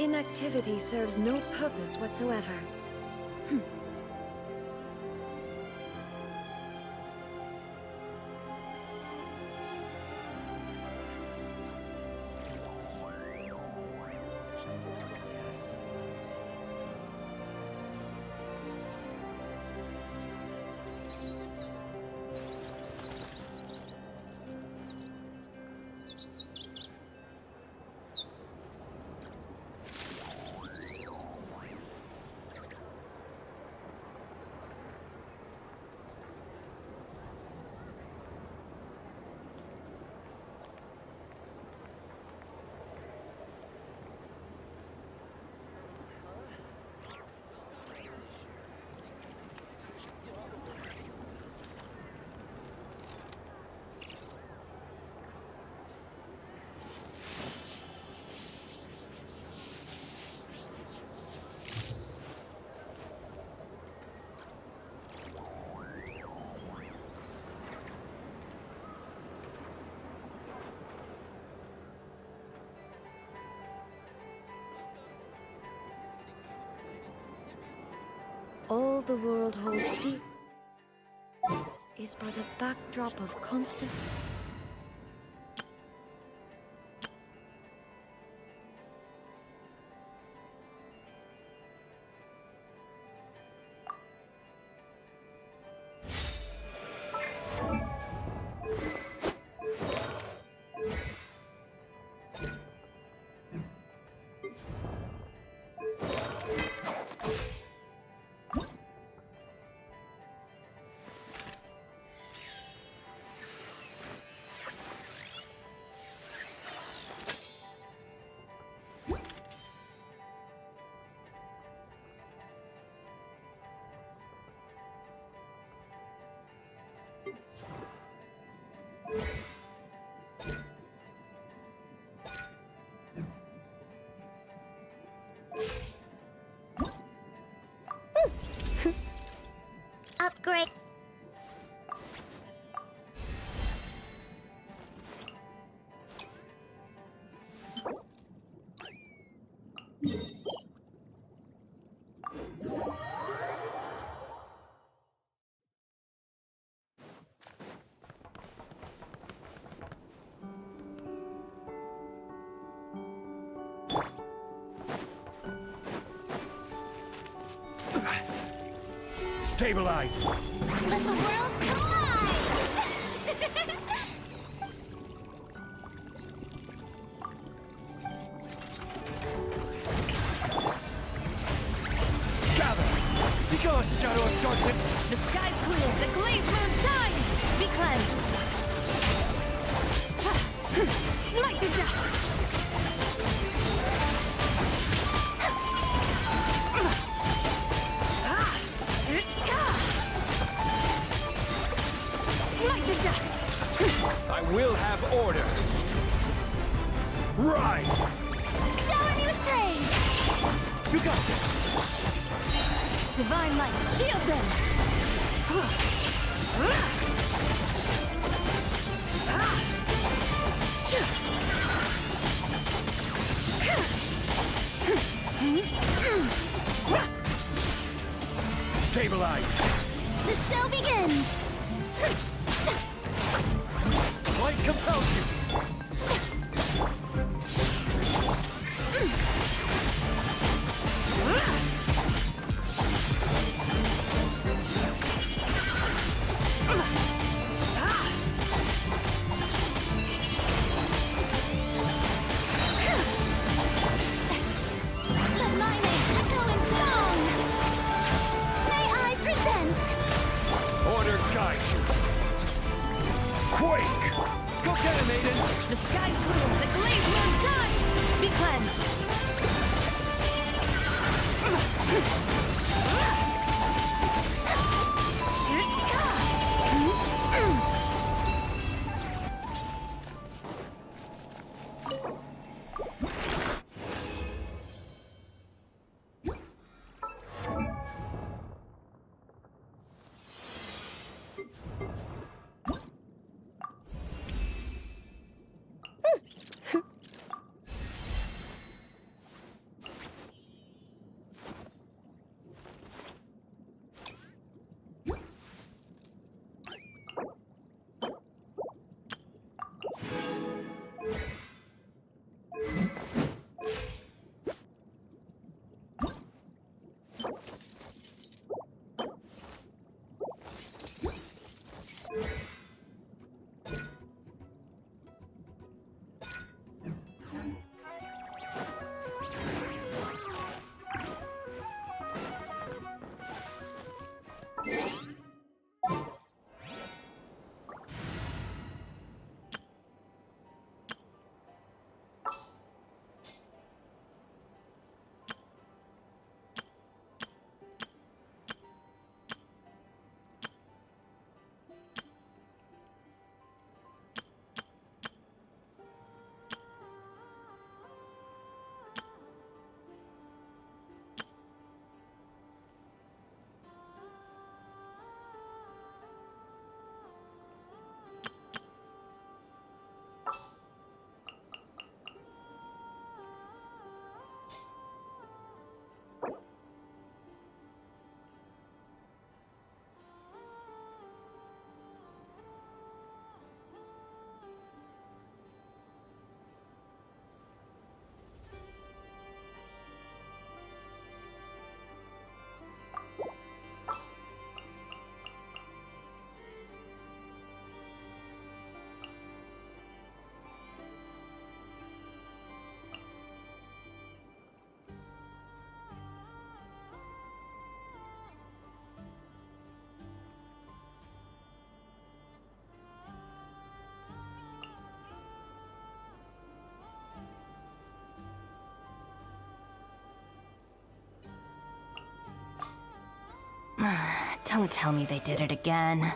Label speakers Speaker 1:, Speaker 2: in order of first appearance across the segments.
Speaker 1: inactivity serves no purpose whatsoever. All the world holds deep is but a backdrop of constant...
Speaker 2: Upgrade.
Speaker 3: Stabilize!
Speaker 2: Let the world collide!
Speaker 3: Gather! Be gone, shadow of darkness!
Speaker 1: The sky clears, the glazed moon shines! Be cleansed! Smite the dust! Smite the dust!
Speaker 3: I will have order! Rise!
Speaker 2: Shower me with praise!
Speaker 3: You got this!
Speaker 1: Divine light, shield them!
Speaker 3: Stabilize!
Speaker 2: The show begins!
Speaker 3: Light compels you!
Speaker 2: Let my name echo in song! May I present
Speaker 3: Order guide you! Quake! Go get him, Aiden!
Speaker 1: The sky clears, the glazed moon shines! Be cleansed!
Speaker 2: Don't tell me they did it again.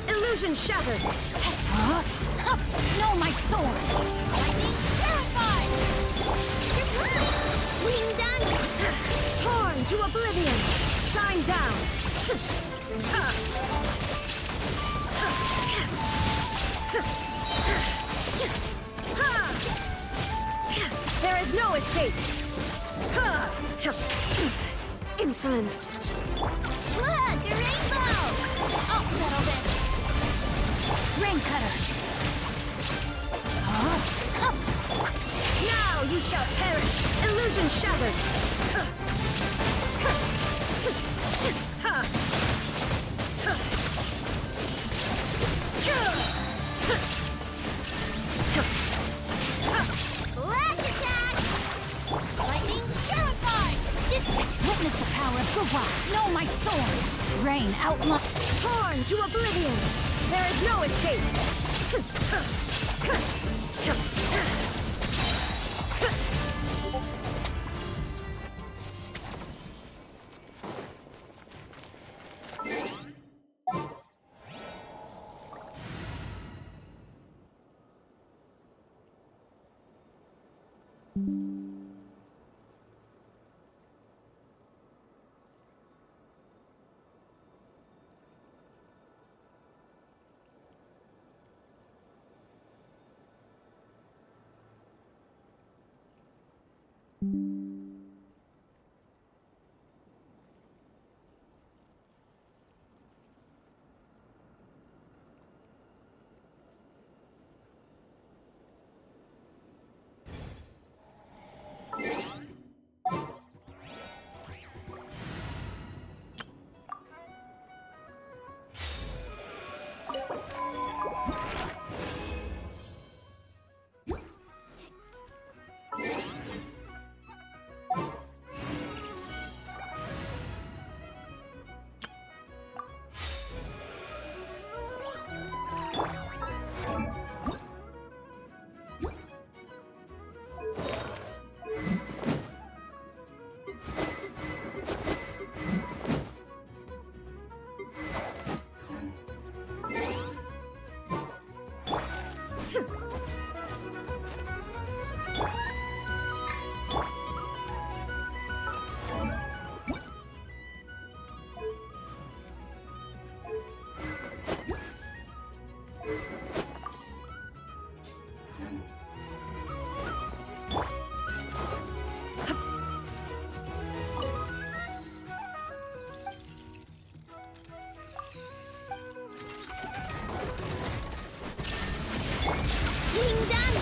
Speaker 1: Illusion shattered!
Speaker 2: Huh? No, my sword!
Speaker 4: Lightning terrified! Wing done!
Speaker 1: Torn to oblivion! Shine down! There is no escape! Insolent!
Speaker 4: Look, a rainbow! I'll settle this!
Speaker 2: Rain cutter! Huh?
Speaker 1: Now you shall perish! Illusion shattered!
Speaker 4: Flash attack! Lightning terrified!
Speaker 2: Witness the power of Guwa. Know my sword. Rain outline.
Speaker 1: Torn to oblivion! There is no escape!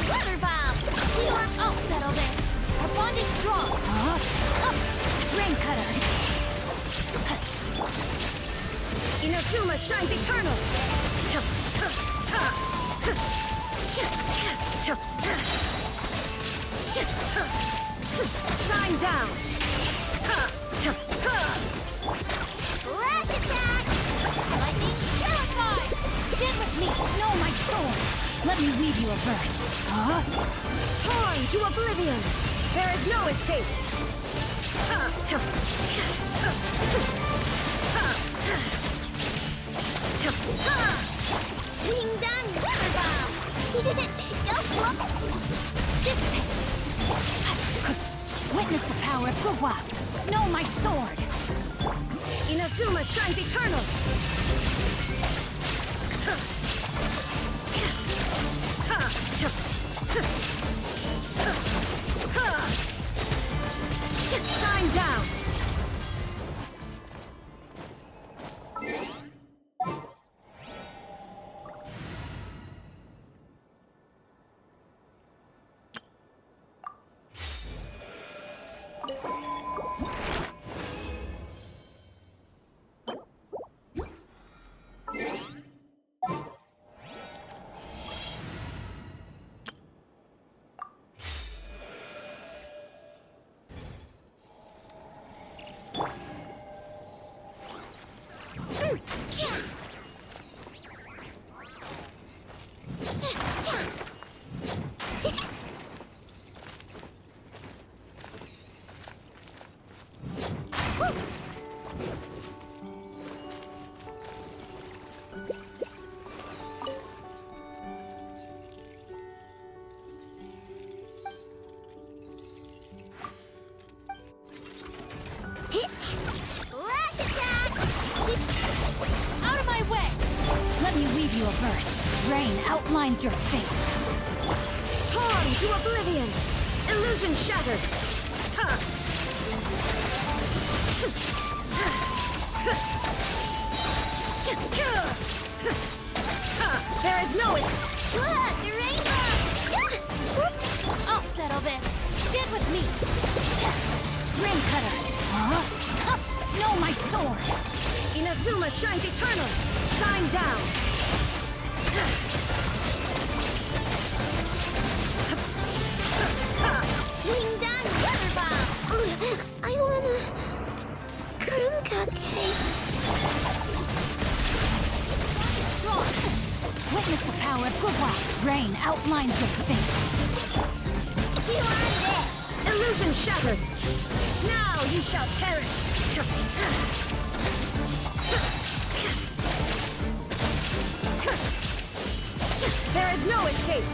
Speaker 4: Water bomb! I'll settle this. Our bond is strong.
Speaker 2: Rain cutter.
Speaker 1: Inazuma shines eternal! Shine down!
Speaker 4: Flash attack! Lightning terrified!
Speaker 2: Stand with me. Know my sword. Let me weave you a verse.
Speaker 1: Torn to oblivion! There is no escape!
Speaker 4: Ding dong water bomb! Go flop!
Speaker 2: Witness the power of Guwa. Know my sword.
Speaker 1: Inazuma shines eternal! Shine down!
Speaker 4: Flash attack!
Speaker 2: Out of my way. Let me weave you a verse. Rain outlines your fate.
Speaker 1: Torn to oblivion! Illusion shattered! There is no...
Speaker 4: Look, the rainbow!
Speaker 2: sword!
Speaker 1: Inazuma shines eternal! Shine down!
Speaker 4: Wing down water bomb! I wanna... cake.
Speaker 2: Strong! Witness the power of Gugwa! Rain outlines your fate!
Speaker 4: You are dead!
Speaker 1: Illusion shattered! Now you shall perish! There is no escape!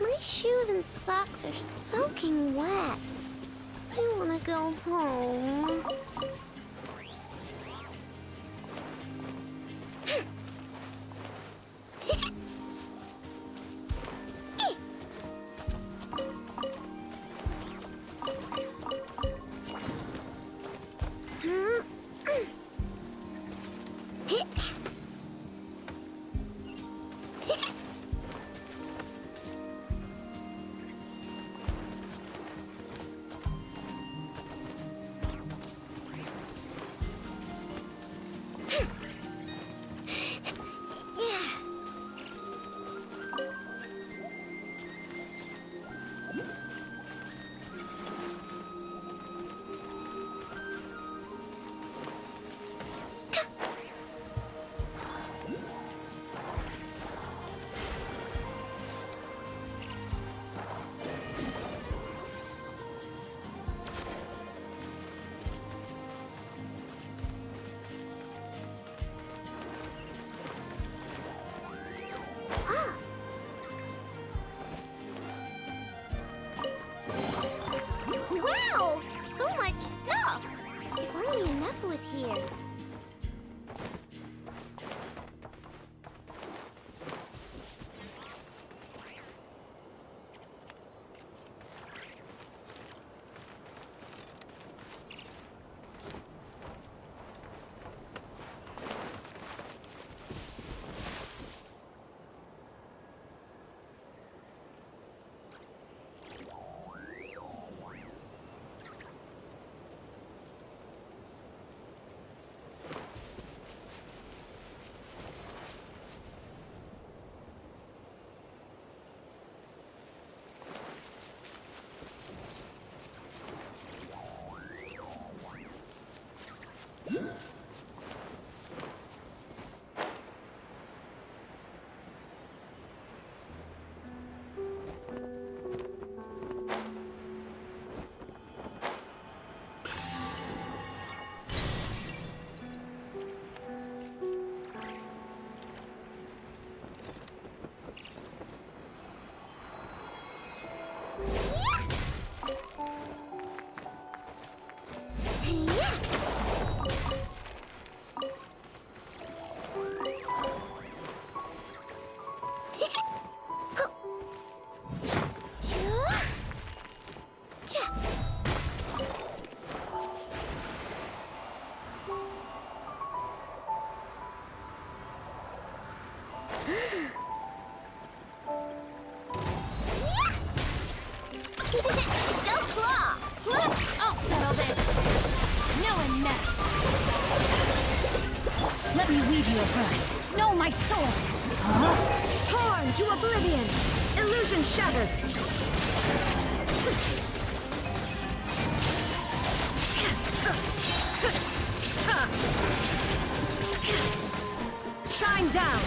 Speaker 4: My shoes and socks are soaking wet. I want to go home. Wow! So much stuff! If only enough was here.
Speaker 2: Let me weave you a verse. Know my sword! Huh?
Speaker 1: Torn to oblivion! Illusion shattered! Shine down!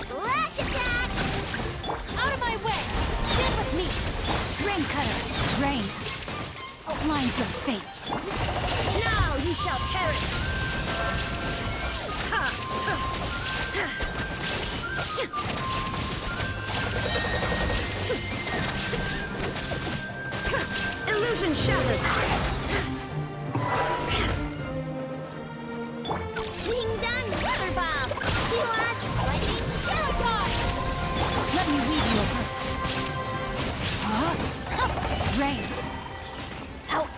Speaker 4: Flash attack!
Speaker 2: Out of my way! Stand with me! Rain cutter! Rain! Outlines your fate!
Speaker 1: Now ye shall perish! Illusion shattered!
Speaker 4: Ding dong, water bomb! You want lightning teleport?
Speaker 2: Let me weave you a verse. Huh? Rain! Out!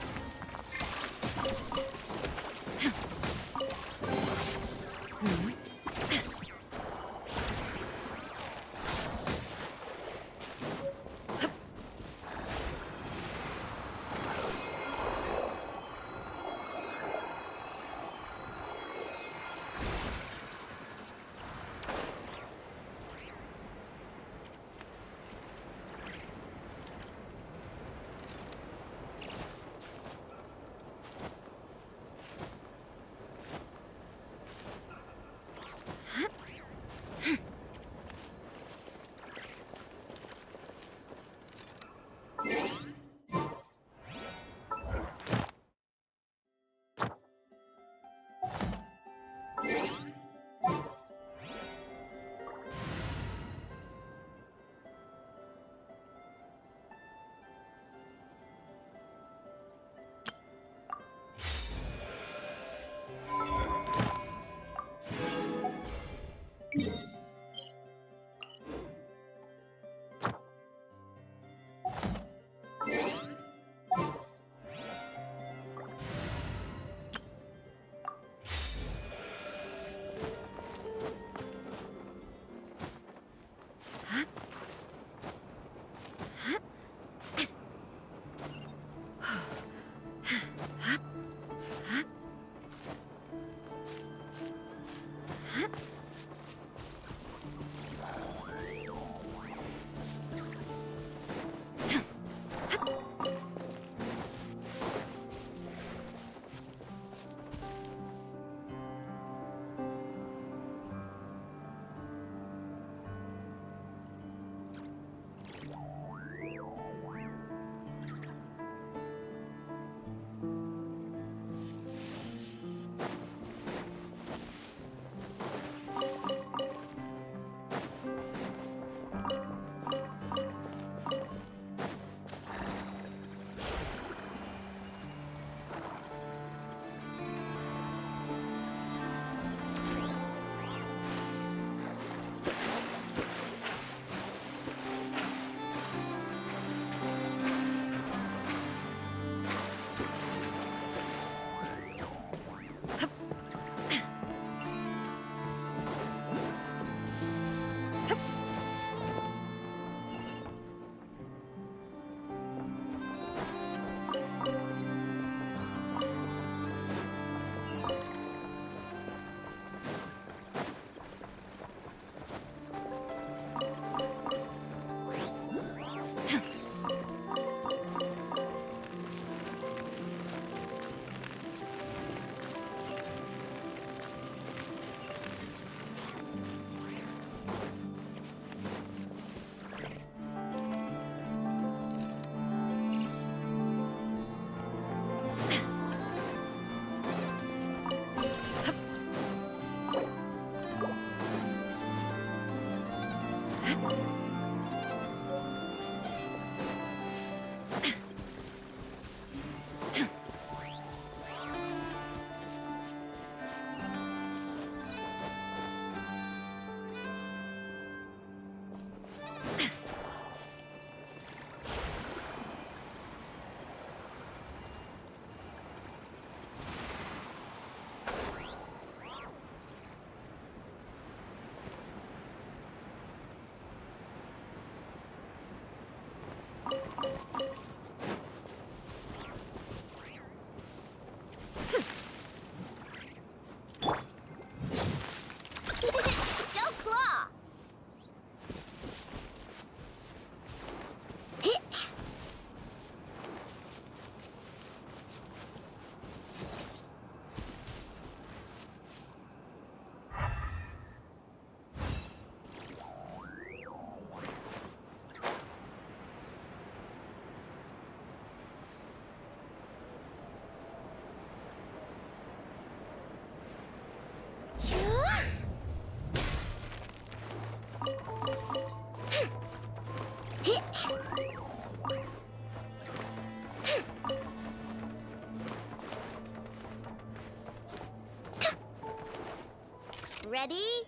Speaker 4: Ready?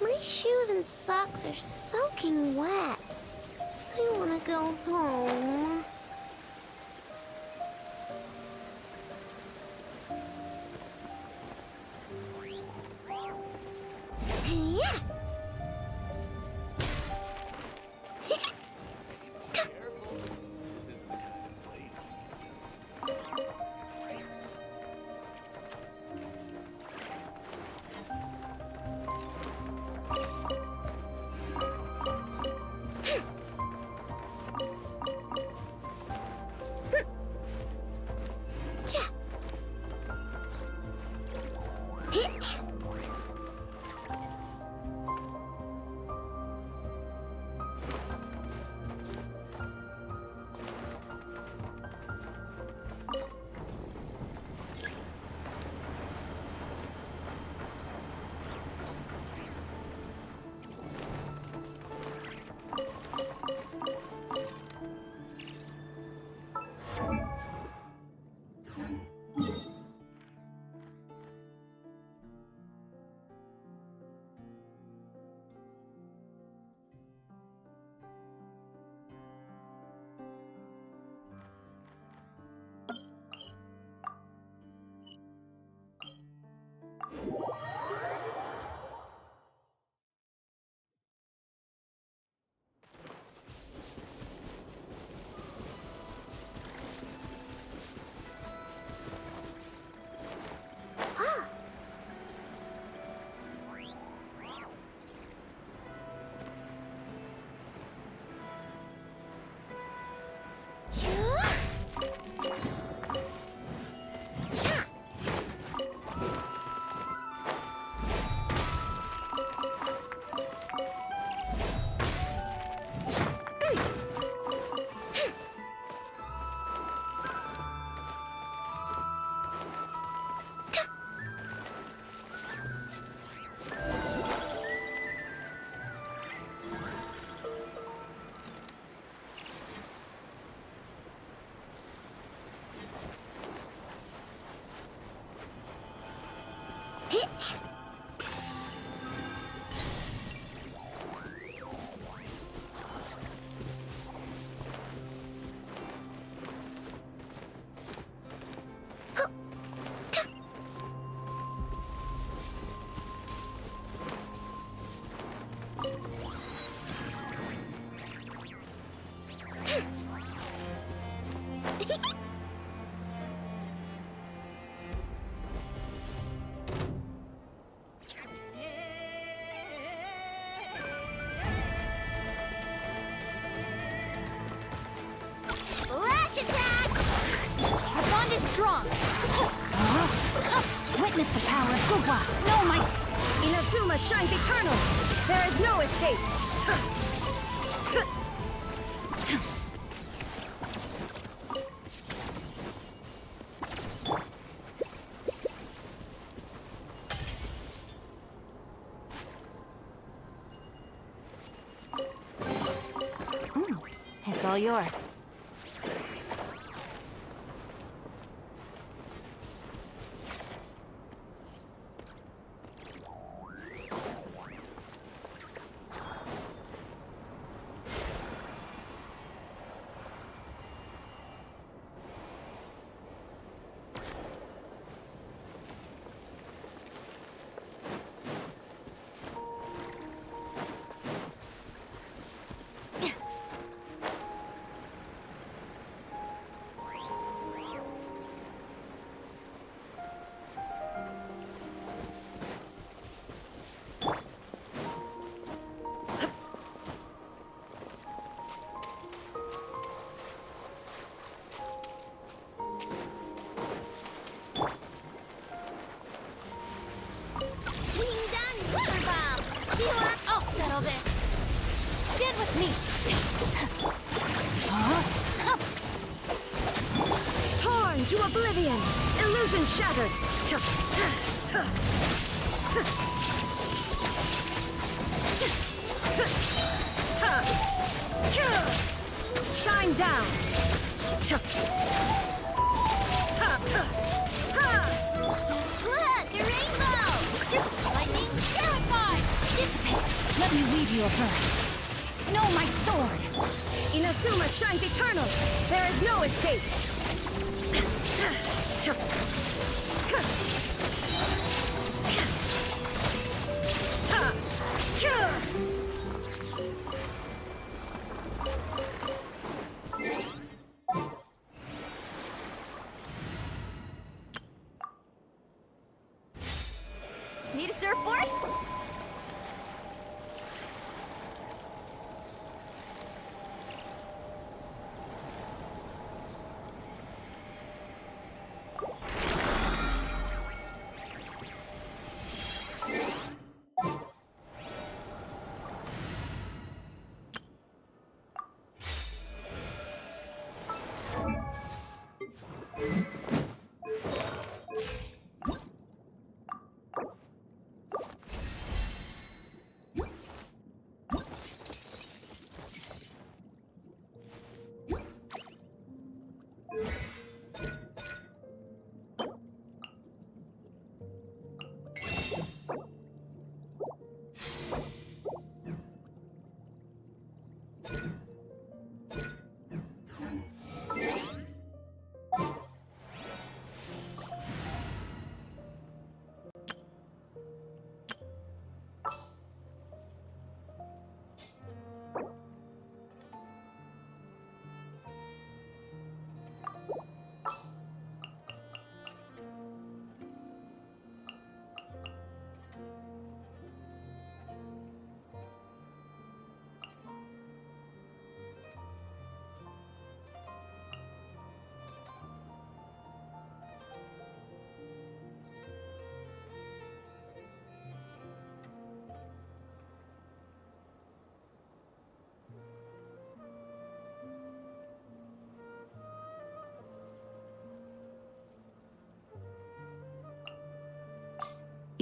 Speaker 4: My shoes and socks are soaking wet. I want to go home. Yeah.
Speaker 2: Strong! Witness the power of Guwa! No, my...
Speaker 1: Inazuma shines eternal! There is no escape!
Speaker 2: It's all yours. I'll settle this. Stand with me.
Speaker 1: Torn to oblivion! Illusion shattered! Shine down!
Speaker 4: Look, a rainbow!
Speaker 2: Lightning terrified! Dissipate! Let me weave you a verse. Know my sword!
Speaker 1: Inazuma shines eternal! There is no escape!
Speaker 4: Need a surfboard?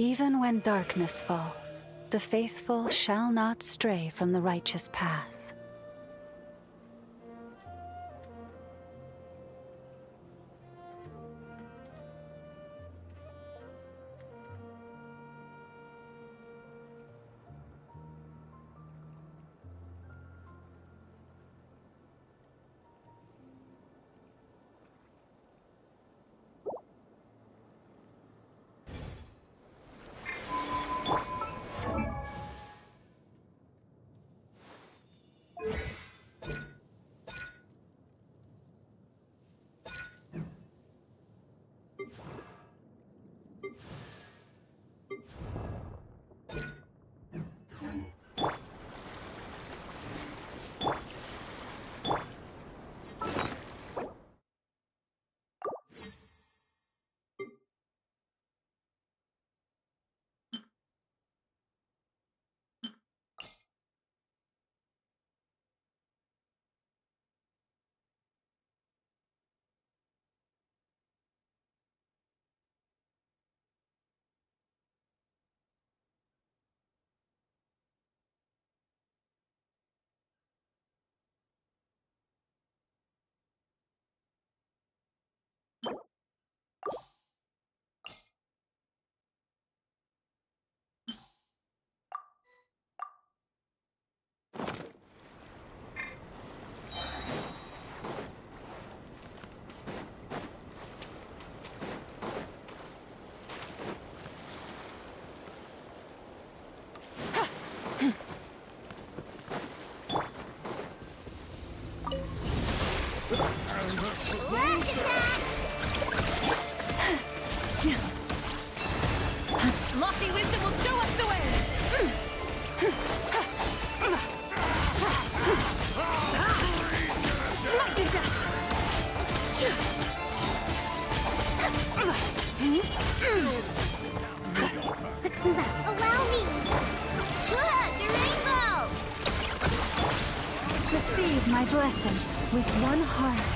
Speaker 5: Even when darkness falls, the faithful shall not stray from the righteous path.
Speaker 4: Lash attack!
Speaker 2: Lofty wisdom will show us the way! Light the dust!
Speaker 4: Let's move out. Allow me!
Speaker 5: Receive my blessing with one heart.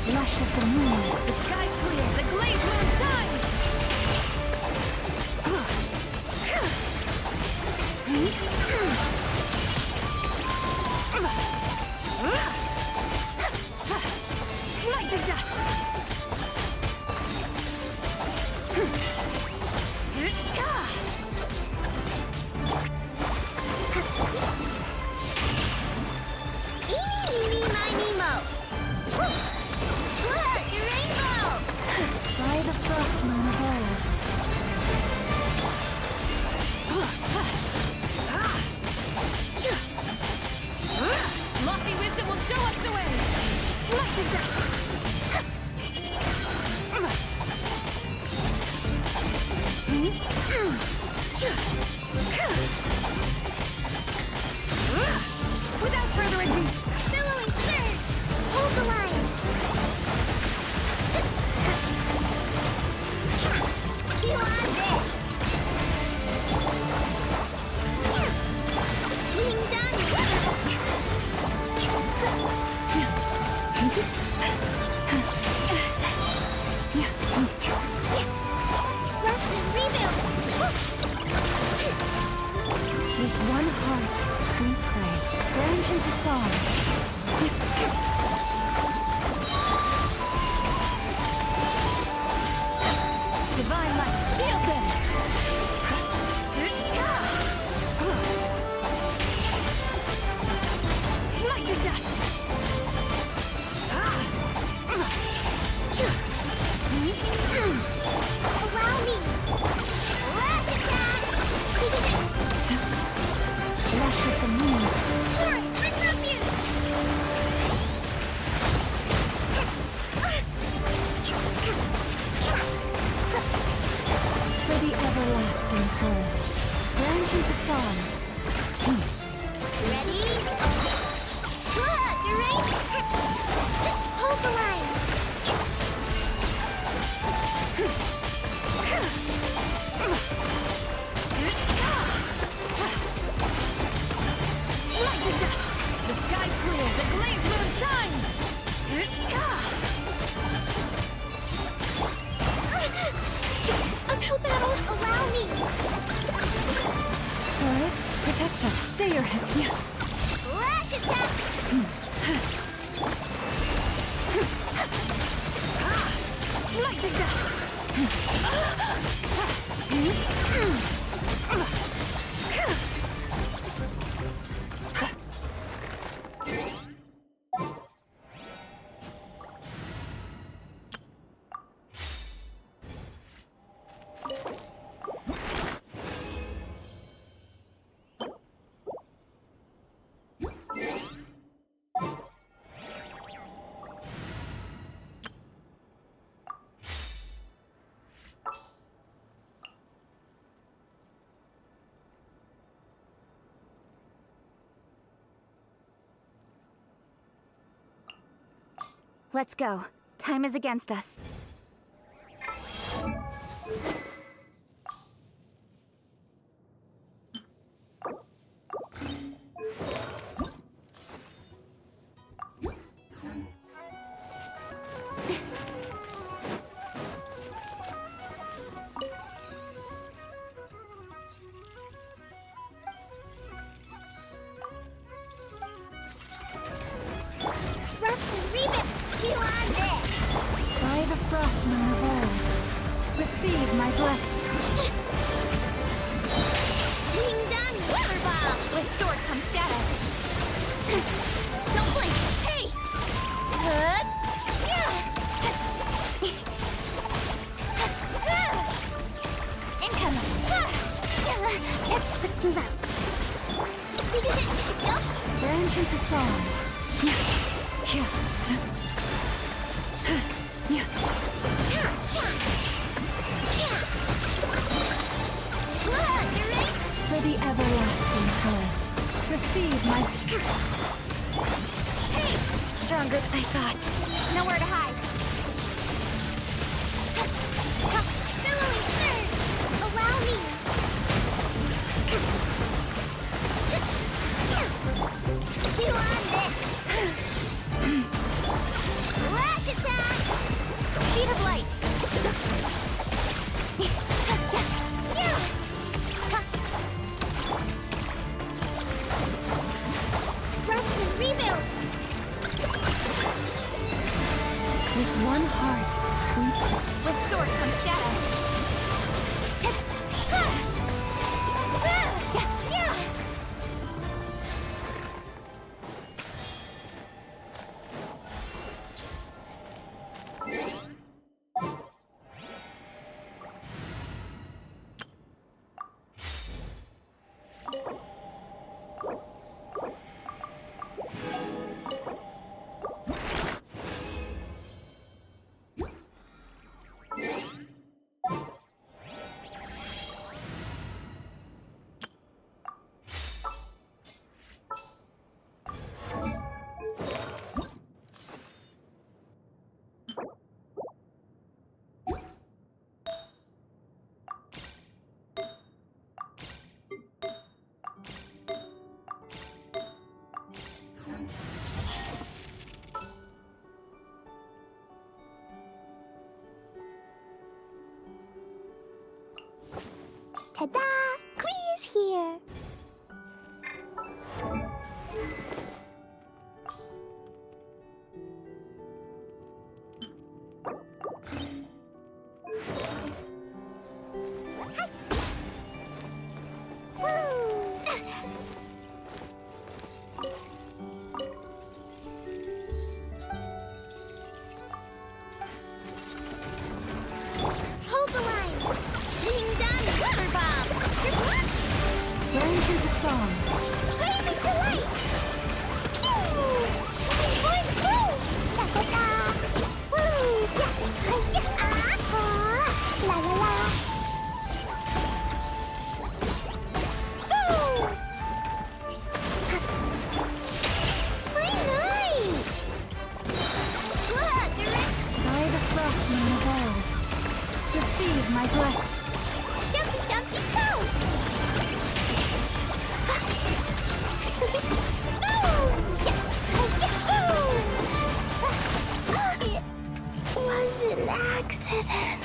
Speaker 5: Lush as the moon.
Speaker 2: The sky's clear, the glazed moon shines! Light the dust!
Speaker 4: Eeny, meeny, miny, mo. Look, your rainbow!
Speaker 5: By the frost moon of old.
Speaker 2: Lofty wisdom will show us the way! Light the dust! Without further ado,
Speaker 4: Billowing surge! Hold the line! You on this! Swing down! Rest and rebuild!
Speaker 5: With one heart, we pray. Branch into song.
Speaker 2: divine light, shield them! Light the dust! Stay your head. Yeah.
Speaker 4: Lash attack!
Speaker 2: Lightning dust.
Speaker 4: Let's go. Time is against us.
Speaker 2: By the Frostmoon of old, receive my blessing.
Speaker 4: Ding dong, water bomb!
Speaker 2: With sword comes shadow.
Speaker 4: Don't blink! Hey! Hup!
Speaker 2: Incoming.
Speaker 4: Let's move out. Go!
Speaker 2: Branch into song. For the everlasting first, receive my...
Speaker 4: Hey!
Speaker 2: Stronger than I thought.
Speaker 4: Nowhere to hide. Billowing surge! Allow me! Chew on this! Lash attack! Speed of light! Rest and rebuild!
Speaker 2: With one heart. With sword comes shadow.
Speaker 4: Ta-da! Clee's here! Hold the line! Ding dong, water bomb!
Speaker 2: Branch into song.
Speaker 4: Blazing to light! Pew! Going through! Da-da-da! Woo! Yeah! Yeah! Ah! La la la! Woo! My knife! Look!
Speaker 2: By the Frostmoon of old, receive my blessing.
Speaker 4: Jumpy, jumpy, go! It was an accident.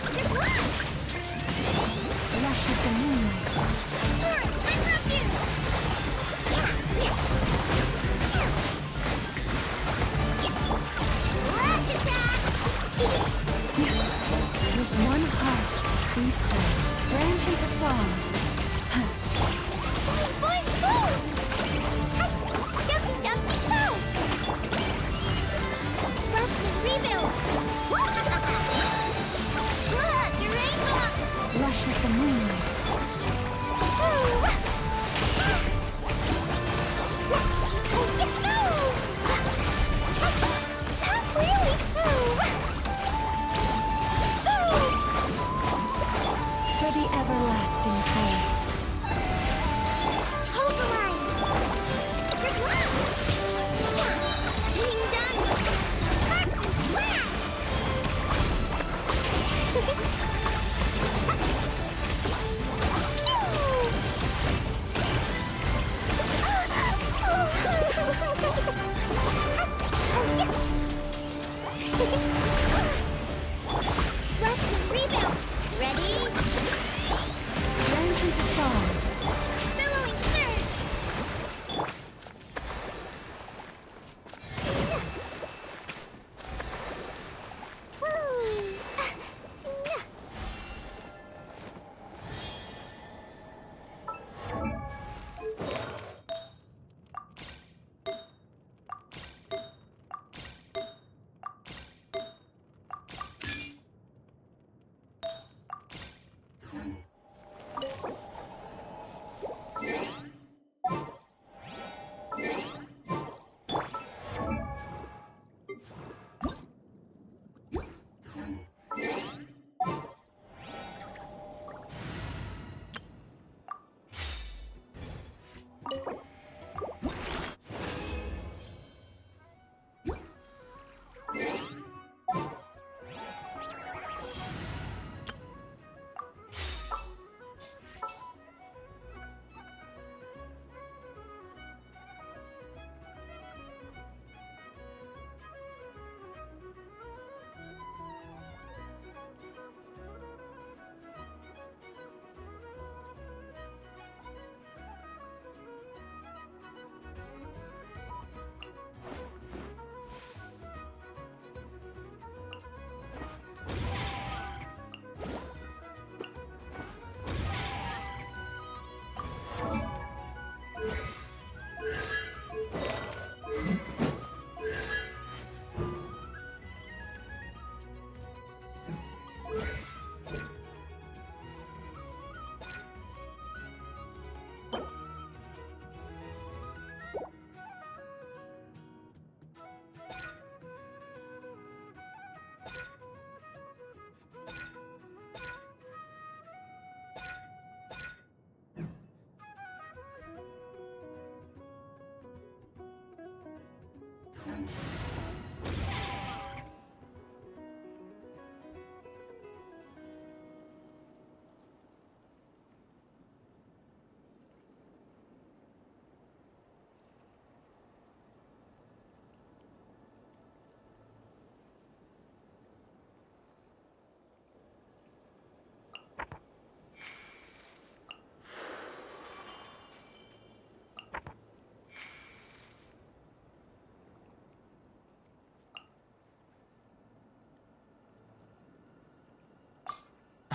Speaker 4: Good luck!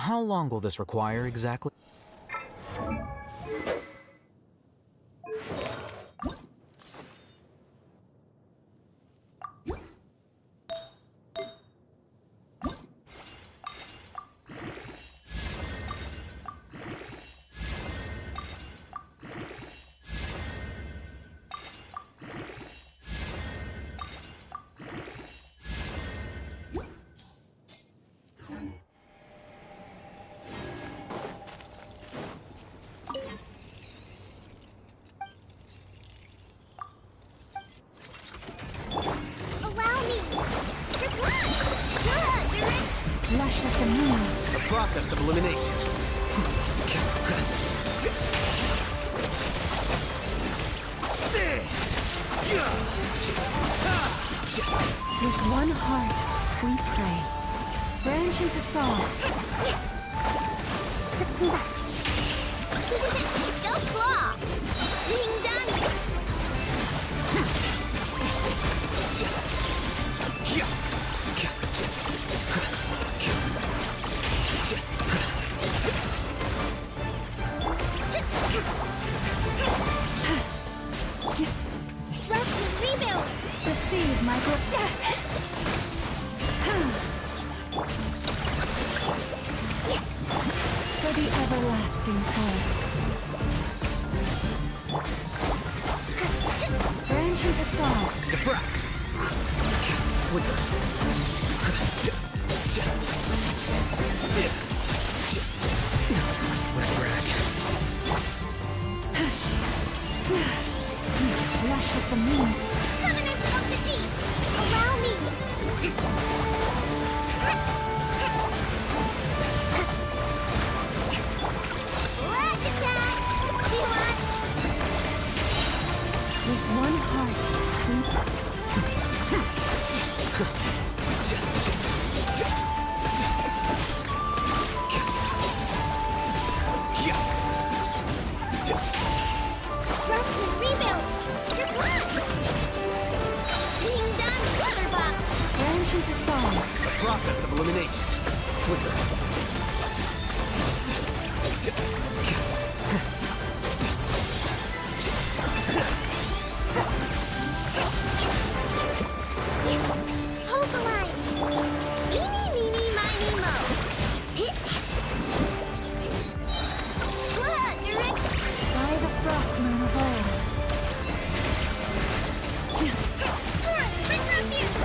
Speaker 6: How long will this require exactly?
Speaker 4: Allow me! You're blocked! Good!
Speaker 2: Lush as the moon.
Speaker 3: The process of elimination.
Speaker 2: With one heart, we pray. Branch into song.
Speaker 4: Let's move on. Go claw! Ding dong! Rest and rebuild!
Speaker 2: Receive my for the everlasting forest. Branch into song.
Speaker 3: Diffract. Flicker. What a drag.
Speaker 2: Lush as the moon.
Speaker 4: Covenant of the deep! Allow me! Let's attack! See what?
Speaker 2: With one heart,
Speaker 4: Rest and rebuild! You're blocked! Ding dong Clutterbox!
Speaker 2: branch into song.
Speaker 3: The process of elimination. Flicker.
Speaker 4: Hold the line! Eeny, meeny, miny, mo!
Speaker 2: By the frost moon of old.
Speaker 4: Torrent, bring refuge!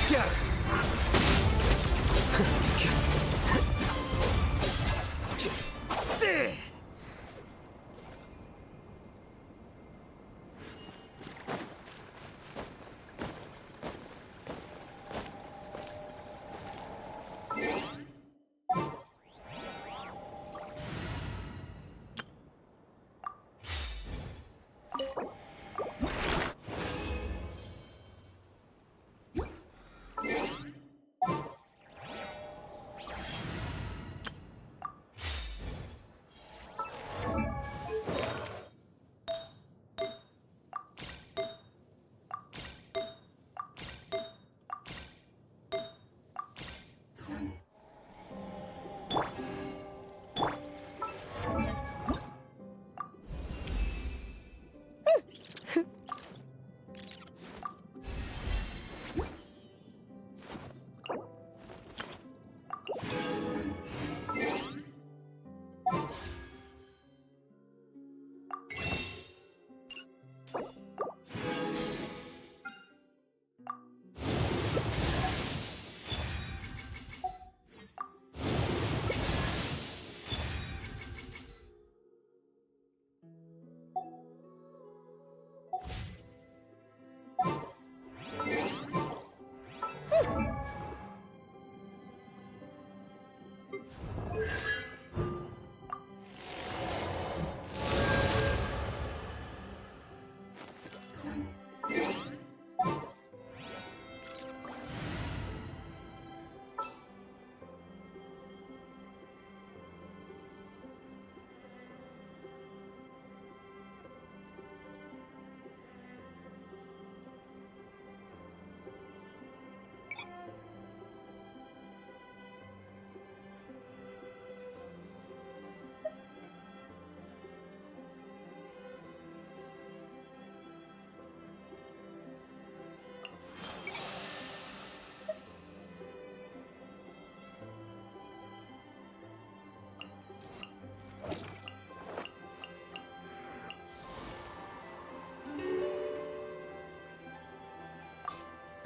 Speaker 3: Scatter.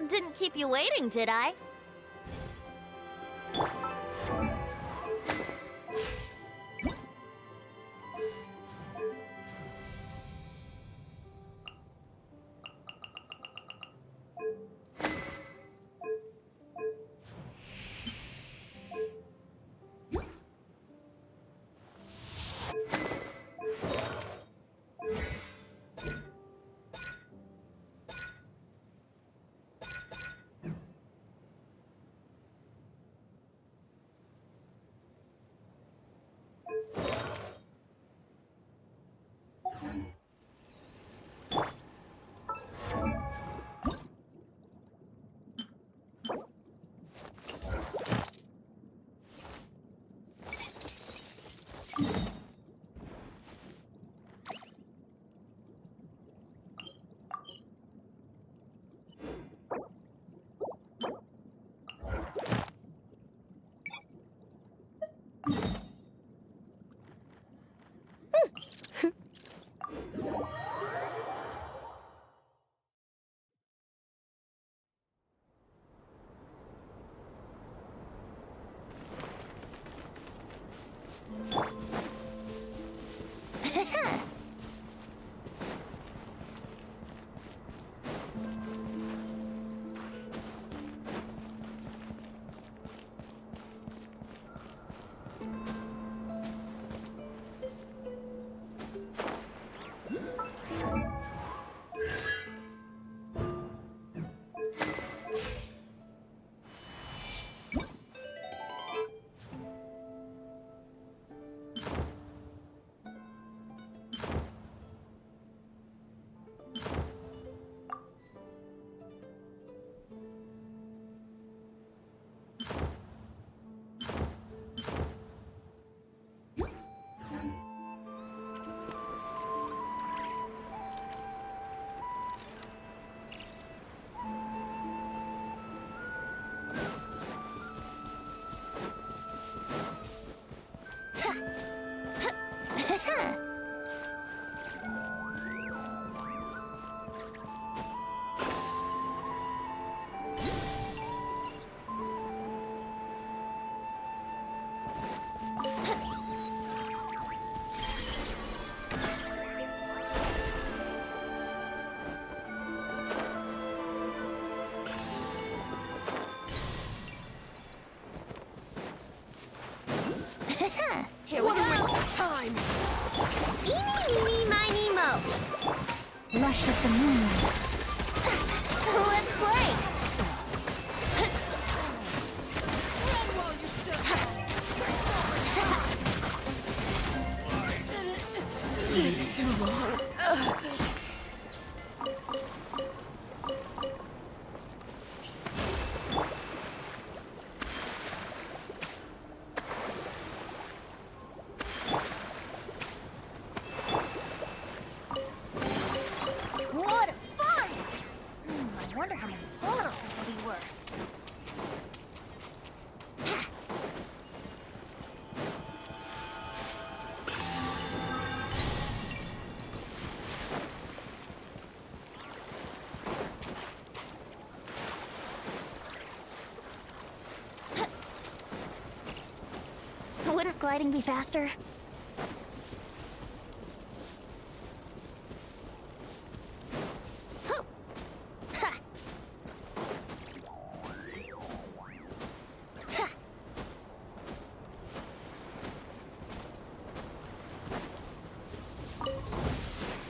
Speaker 4: Didn't keep you waiting, did I? Here we go!
Speaker 3: Time!
Speaker 4: Eeny, meeny, miny, mo.
Speaker 2: Lush as the moonlight.
Speaker 4: Let's play! What fun! I wonder how many bottles this will be worth. Wouldn't gliding be faster? Hoo! Ha! Ha!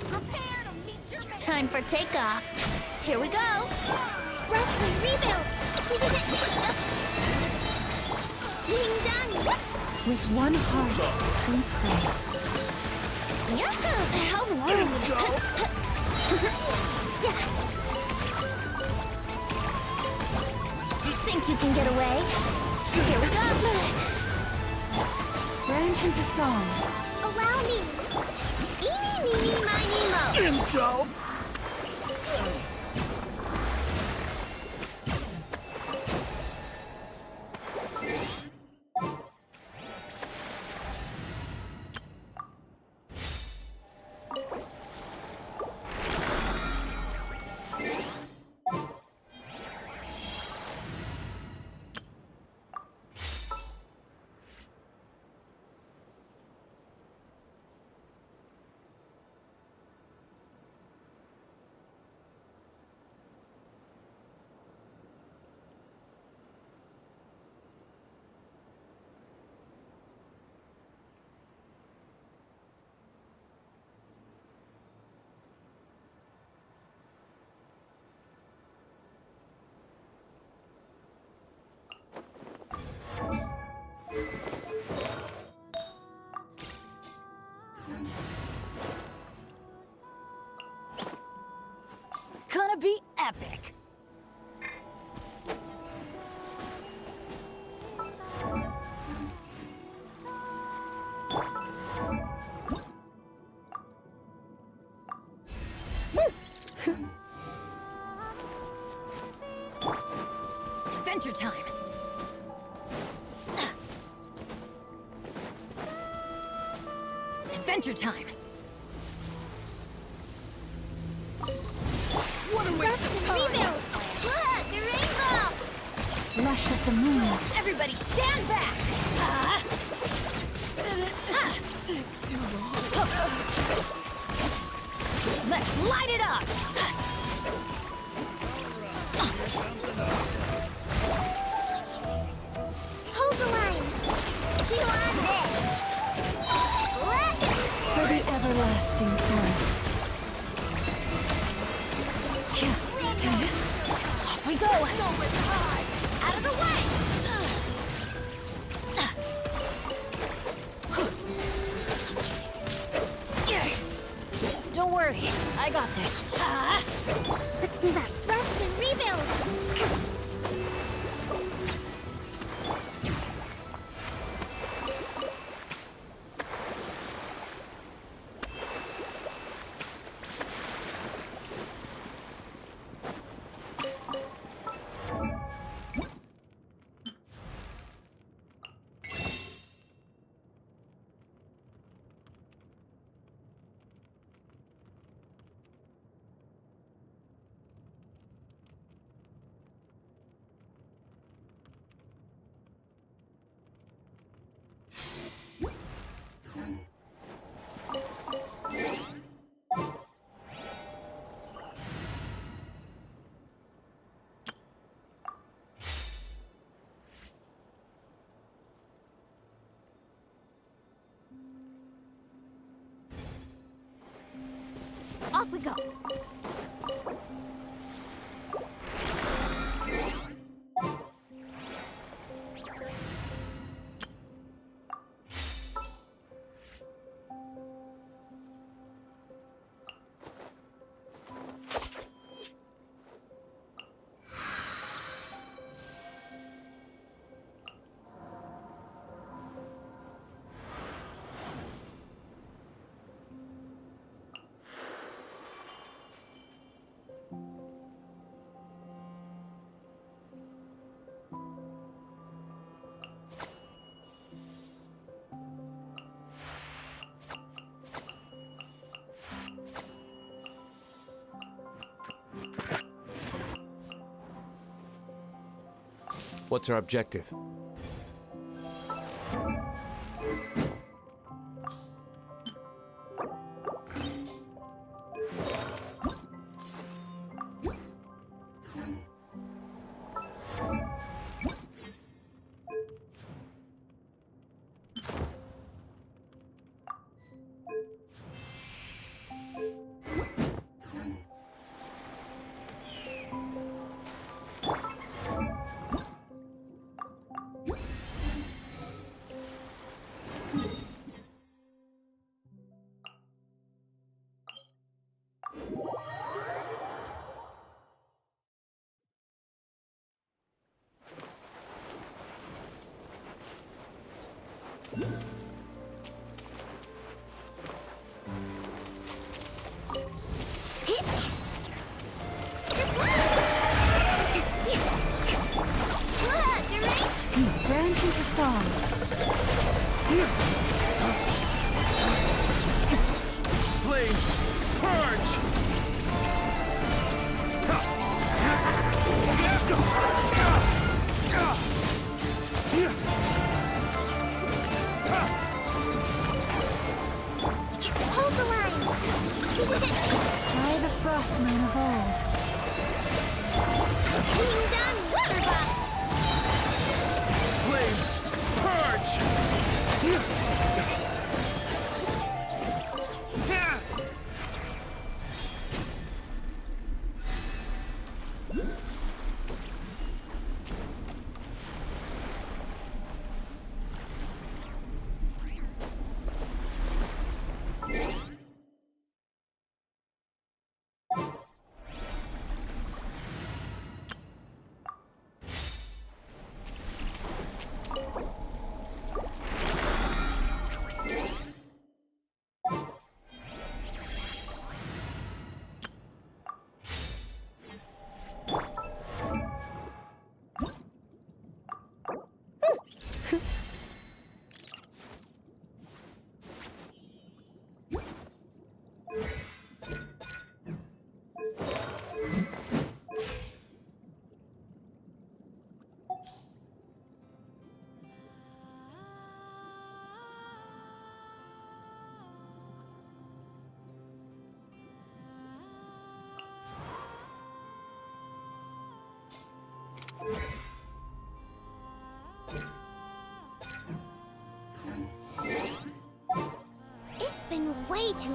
Speaker 2: Prepare to meet your mate.
Speaker 4: Time for takeoff. Here we go. Rescue, rebuild. We did it. Ding dong.
Speaker 5: With one heart, we pray.
Speaker 4: Yahoo! How long? Yeah. Think you can get away? Here we go.
Speaker 5: Branch into song.
Speaker 4: Allow me. Eeny, meeny, miny, mo.
Speaker 3: Intro!
Speaker 2: epic. Adventure time. Adventure time.
Speaker 3: What a waste of time!
Speaker 4: Rebuild! Look, the rainbow!
Speaker 2: Lush as the moon. Everybody stand back!
Speaker 1: Take too long.
Speaker 2: Let's light it up!
Speaker 4: Hold the line! Chew on this! Lash it!
Speaker 5: For the everlasting forest.
Speaker 2: Off we go! Out of the way! Don't worry, I got this.
Speaker 4: Let's move out fast and rebuild!
Speaker 2: Off we go!
Speaker 3: What's our objective?
Speaker 5: Branch into song.
Speaker 3: Flames! Purge!
Speaker 4: Hold the line!
Speaker 5: By the frost moon of old.
Speaker 4: King down water buff!
Speaker 3: Flames! Purge!
Speaker 4: way too...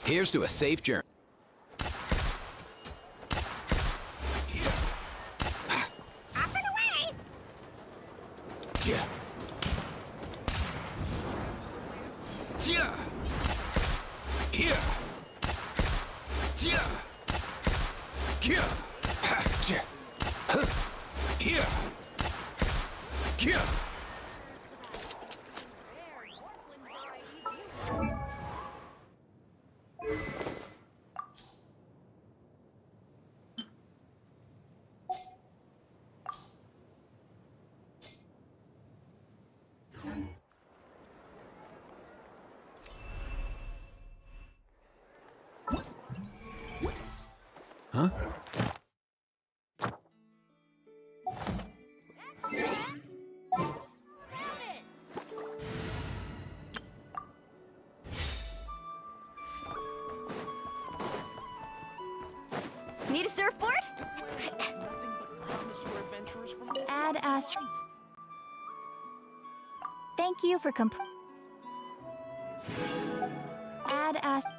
Speaker 7: Here's to a safe journey.
Speaker 4: Up and away!
Speaker 7: Yeah. Yeah. Here. Yeah. Here. Ha. Yeah. Huh. Here. Here. Huh?
Speaker 2: Need a surfboard? Add astro. Thank you for Add astro.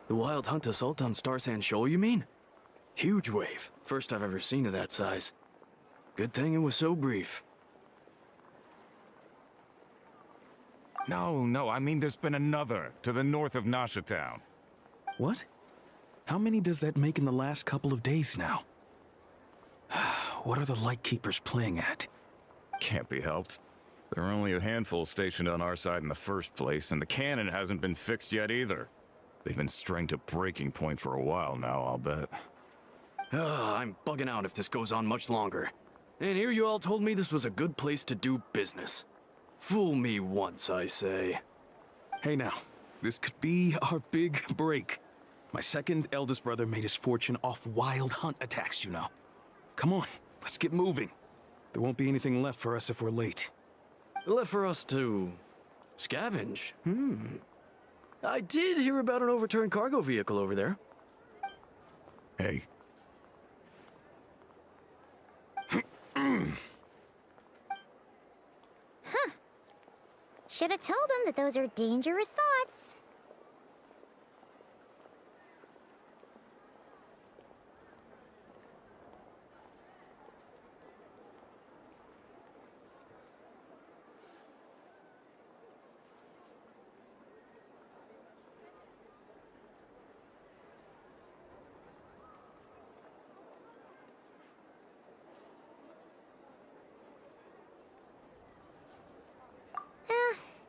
Speaker 8: The wild hunt assault on Star Sand Shoal, you mean? Huge wave. First I've ever seen of that size. Good thing it was so brief.
Speaker 9: No, I mean there's been another to the north of Nasha Town.
Speaker 7: What? How many does that make in the last couple of days now? What are the Lightkeepers playing at?
Speaker 9: Can't be helped. There are only a handful stationed on our side in the first place, and the cannon hasn't been fixed yet either. They've been strained to breaking point for a while now, I'll bet.
Speaker 8: I'm bugging out if this goes on much longer. And here you all told me this was a good place to do business. Fool me once, I say.
Speaker 7: Hey now, this could be our big break. My second eldest brother made his fortune off wild hunt attacks, you know. Come on, let's get moving. There won't be anything left for us if we're late.
Speaker 8: Left for us to scavenge? I did hear about an overturned cargo vehicle over there.
Speaker 9: Hey,
Speaker 4: Should have told him that those are dangerous thoughts.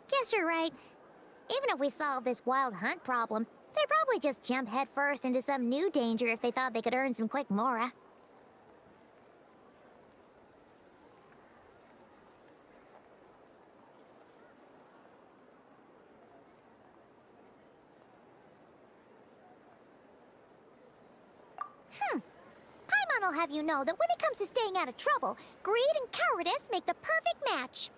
Speaker 4: Guess you're right. Even if we solve this wild hunt problem, they'd probably just jump headfirst into some new danger if they thought they could earn some quick mora. Paimon will have you know that when it comes to staying out of trouble, greed and cowardice make the perfect match.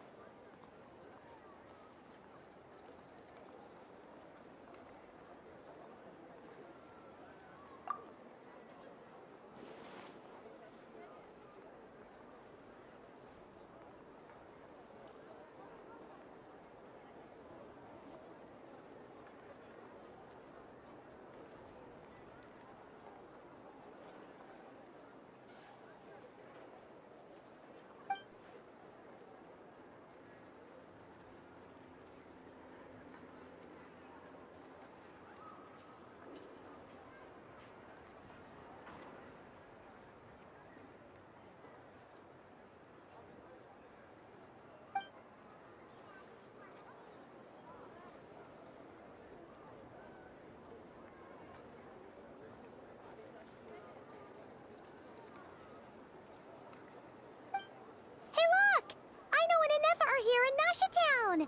Speaker 4: Here in Nasha Town.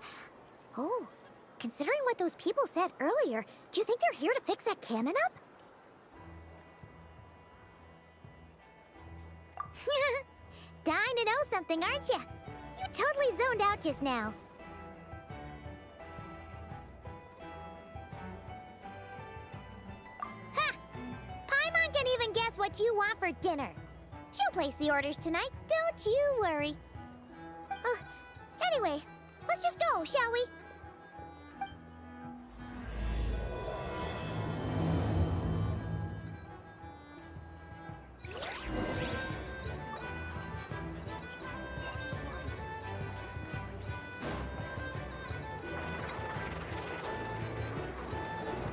Speaker 4: Oh, considering what those people said earlier, do you think they're here to fix that cannon up? Dying to know something, aren't you? You totally zoned out just now. Ha! Paimon can even guess what you want for dinner. She'll place the orders tonight, don't you worry. Anyway, let's just go, shall we?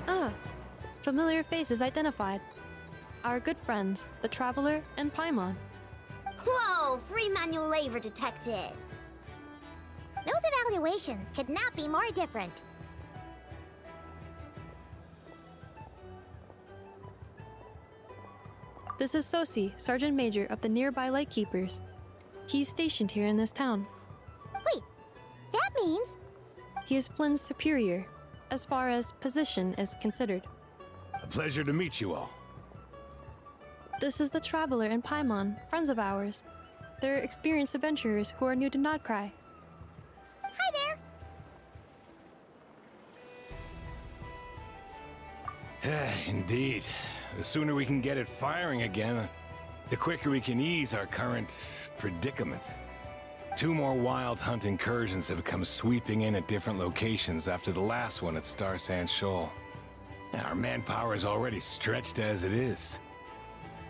Speaker 10: Ah, familiar faces identified. Our good friends, the Traveler and Paimon.
Speaker 4: Whoa, free manual labor detected. Those evaluations could not be more different.
Speaker 10: This is Sosi, Sergeant Major of the nearby Lightkeepers. He's stationed here in this town.
Speaker 4: Wait, that means...
Speaker 10: He is Flynn's superior, as far as position is considered.
Speaker 9: a pleasure to meet you all.
Speaker 10: This is the Traveler and Paimon, friends of ours. They're experienced adventurers who are new to Nodcry.
Speaker 4: Hi there!
Speaker 9: Indeed. The sooner we can get it firing again,
Speaker 11: The quicker we can ease our current predicament. 2 more wild hunt incursions have come sweeping in at different locations after the last one at Star Sand Shoal. Our manpower is already stretched as it is.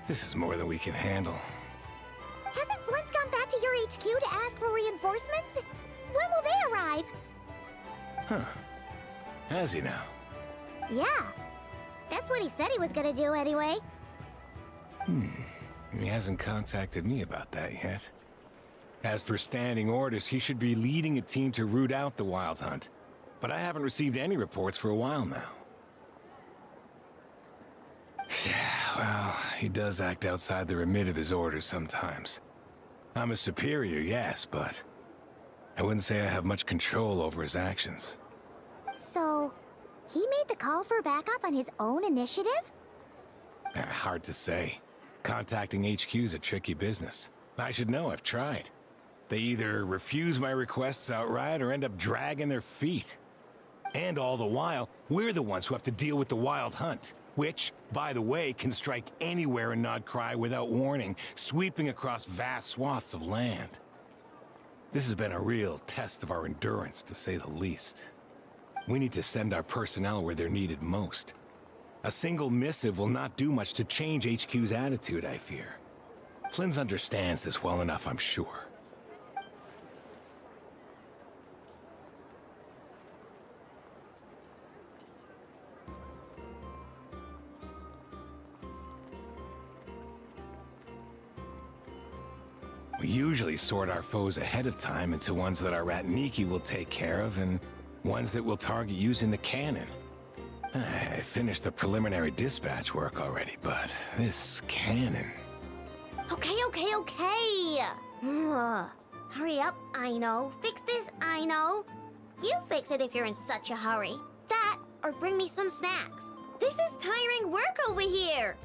Speaker 11: This is more than we can handle.
Speaker 4: Hasn't Flint's gone back to your HQ to ask for reinforcements? When will they arrive?
Speaker 11: Huh. Has he now?
Speaker 4: Yeah. That's what he said he was gonna do anyway.
Speaker 11: He hasn't contacted me about that yet. As per standing orders, he should be leading a team to root out the wild hunt. But I haven't received any reports for a while now. Well, he does act outside the remit of his orders sometimes. I'm a superior, yes, but I wouldn't say I have much control over his actions.
Speaker 4: So, he made the call for backup on his own initiative?
Speaker 11: Hard to say. Contacting HQ's a tricky business. I should know, I've tried. They either refuse my requests outright or end up dragging their feet. And all the while, we're the ones who have to deal with the wild hunt, which, by the way, can strike anywhere in Nodcry without warning, sweeping across vast swaths of land. This has been a real test of our endurance, to say the least. We need to send our personnel where they're needed most. A single missive will not do much to change HQ's attitude, I fear. Flynn's understands this well enough, I'm sure. We usually sort our foes ahead of time into ones that our Ratniki will take care of and ones that we'll target using the cannon. I finished the preliminary dispatch work already, but this cannon...
Speaker 4: Okay. Hurry up, I know. Fix this, I know. You fix it if you're in such a hurry. That, or bring me some snacks. This is tiring work over here.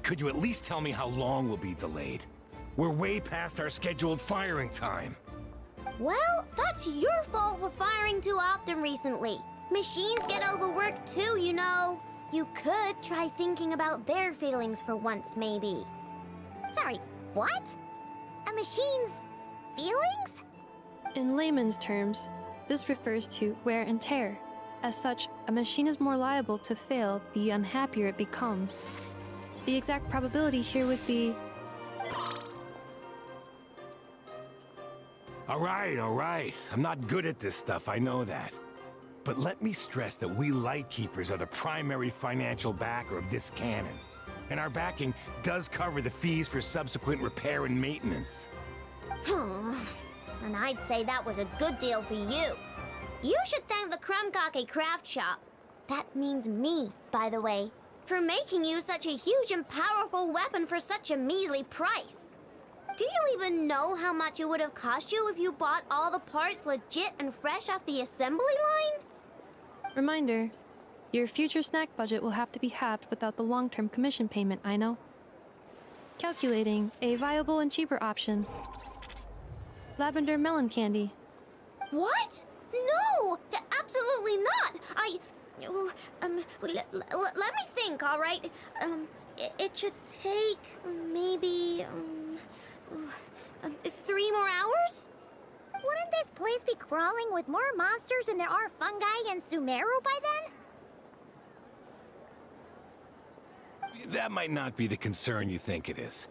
Speaker 11: Could you at least tell me how long we'll be delayed? We're way past our scheduled firing time.
Speaker 4: Well, that's your fault for firing too often recently. Machines get overworked too, you know. You could try thinking about their feelings for once, maybe. Sorry, what? A machine's feelings?
Speaker 10: In layman's terms, this refers to wear and tear. As such, a machine is more liable to fail the unhappier it becomes. The exact probability here would be...
Speaker 11: All right. I'm not good at this stuff, I know that. But let me stress that we Lightkeepers are the primary financial backer of this cannon. And our backing does cover the fees for subsequent repair and maintenance.
Speaker 4: And I'd say that was a good deal for you. You should thank the Krumkake craft shop. That means me, by the way, for making you such a huge and powerful weapon for such a measly price. Do you even know how much it would have cost you if you bought all the parts legit and fresh off the assembly line?
Speaker 10: Reminder, your future snack budget will have to be halved without the long-term commission payment, I know. Calculating a viable and cheaper option. Lavender melon candy.
Speaker 4: What? No! Absolutely not! Let me think, all right? It should take maybe, 3 more hours? Wouldn't this place be crawling with more monsters than there are fungi and Sumeru by then?
Speaker 11: That might not be the concern you think it is.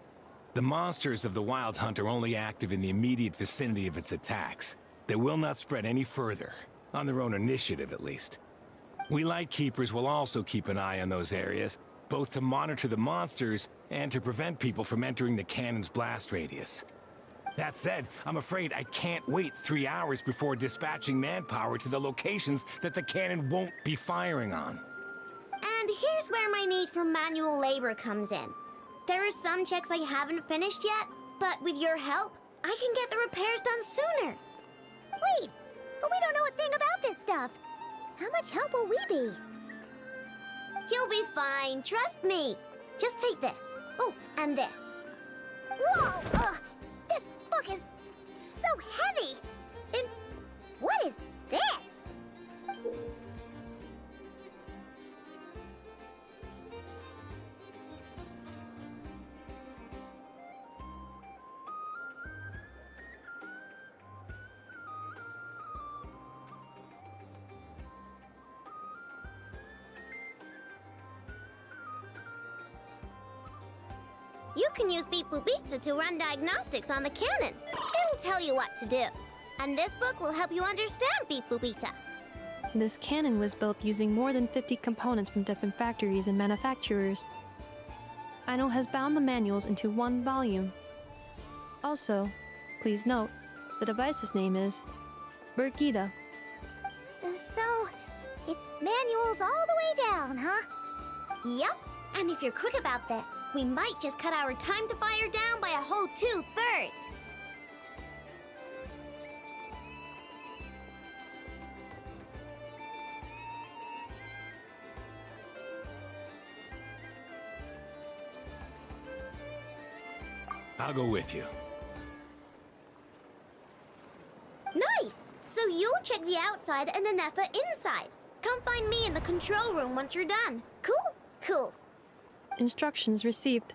Speaker 11: The monsters of the Wild Hunt are only active in the immediate vicinity of its attacks. They will not spread any further, on their own initiative at least. We Lightkeepers will also keep an eye on those areas, both to monitor the monsters and to prevent people from entering the cannon's blast radius. That said, I'm afraid I can't wait 3 hours before dispatching manpower to the locations that the cannon won't be firing on.
Speaker 4: And here's where my need for manual labor comes in. There are some checks I haven't finished yet, but with your help, I can get the repairs done sooner. Wait, but we don't know a thing about this stuff. How much help will we be? You'll be fine, trust me. Just take this. Oh, and this. Whoa! This book is so heavy! And what is this? You can use Beep Boop Pizza to run diagnostics on the cannon. It'll tell you what to do. And this book will help you understand Beep Boop Pizza.
Speaker 10: This cannon was built using more than 50 components from different factories and manufacturers. Aino has bound the manuals into one volume. Also, please note, the device's name is Birgitta.
Speaker 4: So, it's manuals all the way down, huh? Yep. And if you're quick about this, we might just cut our time to fire down by a whole 2/3.
Speaker 11: I'll go with you.
Speaker 4: Nice! So you'll check the outside and Anefa inside. Come find me in the control room once you're done. Cool? Cool.
Speaker 10: Instructions received.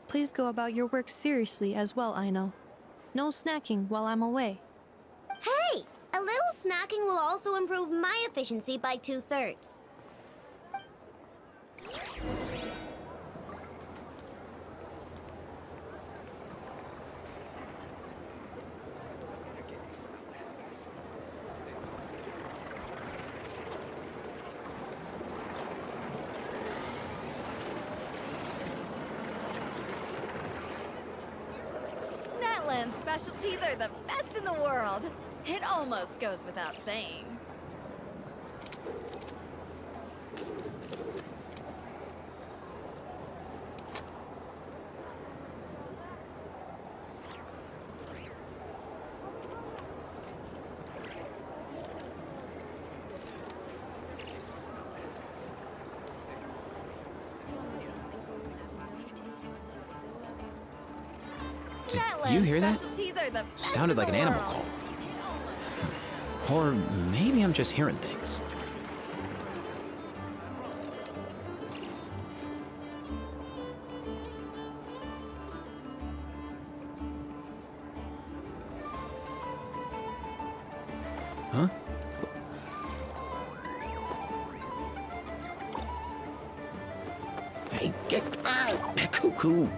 Speaker 10: Please go about your work seriously as well, Aino. No snacking while I'm away.
Speaker 4: Hey! A little snacking will also improve my efficiency by 2/3.
Speaker 12: Natlan's specialties are the best in the world. It almost goes without saying.
Speaker 6: Did you hear that?
Speaker 12: Specialties are the best
Speaker 6: Sounded
Speaker 12: in
Speaker 6: like
Speaker 12: the
Speaker 6: an animal
Speaker 12: world.
Speaker 6: call. Or maybe I'm just hearing things. Huh? Hey, get out! Cuckoo!
Speaker 12: Natlan's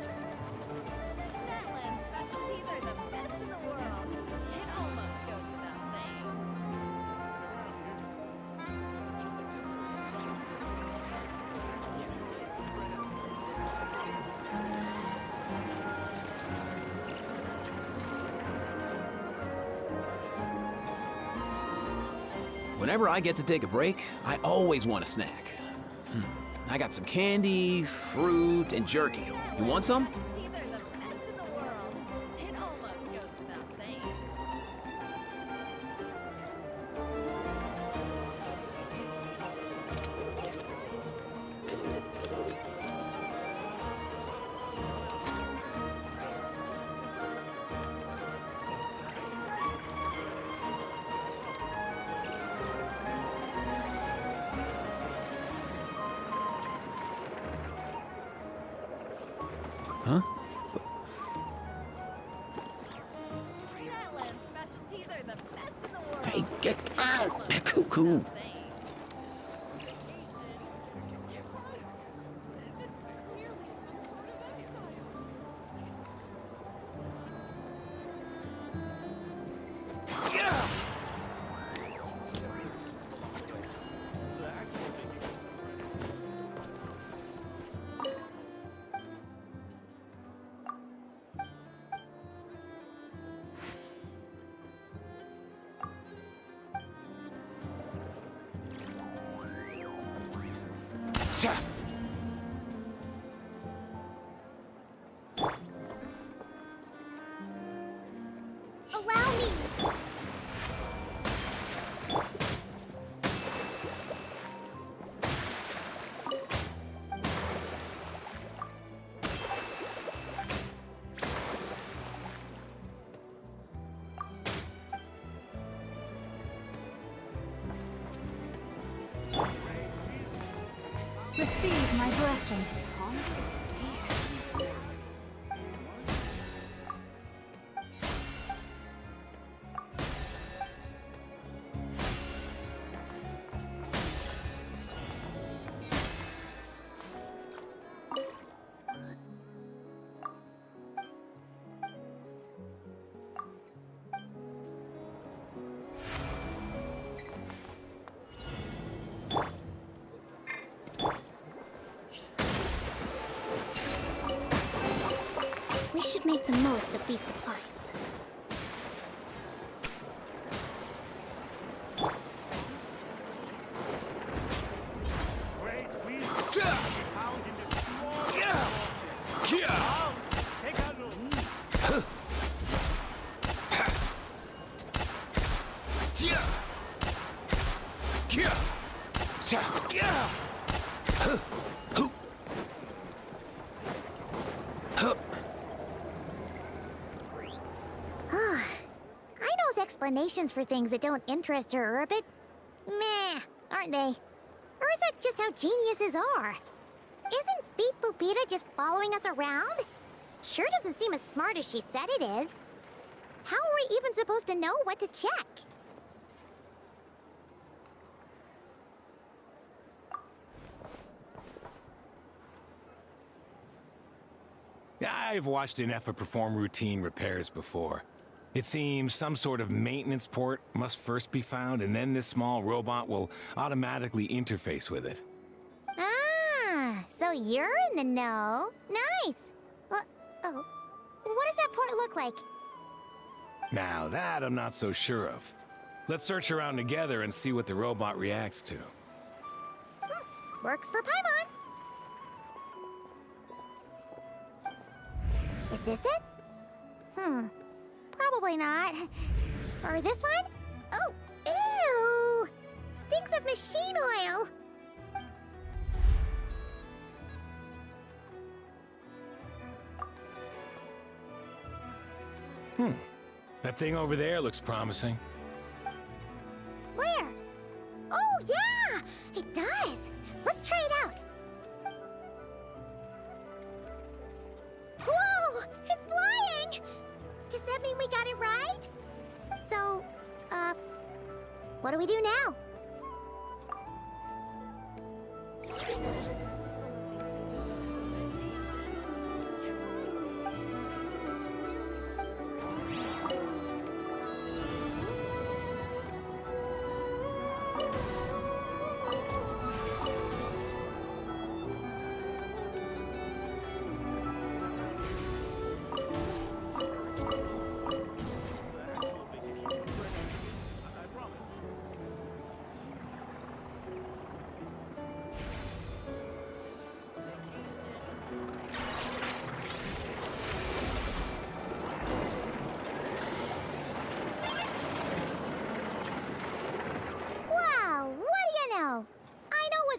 Speaker 12: specialties are the best in the world. It almost goes without saying.
Speaker 6: Whenever I get to take a break, I always want a snack. I got some candy, fruit, and jerky. You want some?
Speaker 12: Specialties are the best in the world. It almost goes without saying.
Speaker 6: Huh?
Speaker 12: Natlan's specialties are the best in the world.
Speaker 6: Hey, get out!
Speaker 12: Almost
Speaker 6: Cuckoo!
Speaker 12: goes without saying.
Speaker 4: Allow me!
Speaker 2: Receive my blessings.
Speaker 4: make the most of these supplies. Explanations for things that don't interest her are a bit meh, aren't they? Or is that just how geniuses are? Isn't Beep Boopita just following us around? Sure doesn't seem as smart as she said it is. How are we even supposed to know what to check?
Speaker 11: I've watched an EFA perform routine repairs before. It seems some sort of maintenance port must first be found, and then this small robot will automatically interface with it.
Speaker 4: Ah, so you're in the know. Nice. What does that port look like?
Speaker 11: Now that I'm not so sure of. Let's search around together and see what the robot reacts to.
Speaker 4: Works for Paimon. Is this it? Probably not. Or this one? Oh, ew! Stinks of machine oil!
Speaker 11: That thing over there looks promising.
Speaker 4: Where? Oh, yeah! It does! Let's try it out! Whoa! It's flying! Does that mean we got it right? So, what do we do now?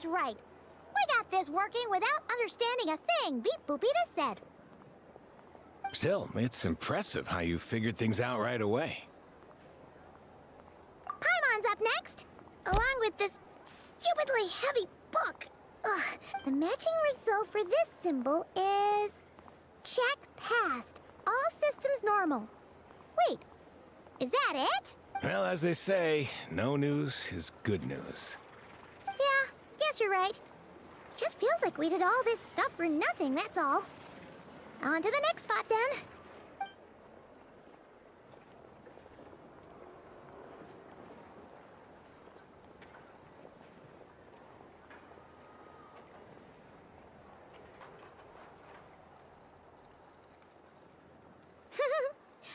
Speaker 4: Right. We got this working without understanding a thing Beep Boopita said.
Speaker 11: Still, it's impressive how you figured things out right away.
Speaker 4: Paimon's up next, along with this stupidly heavy book. Ugh. The matching result for this symbol is... check passed. All systems normal. Wait, is that it?
Speaker 11: Well, as they say, no news is good news.
Speaker 4: Yeah. Guess you're right. Just feels like we did all this stuff for nothing, that's all. On to the next spot, then.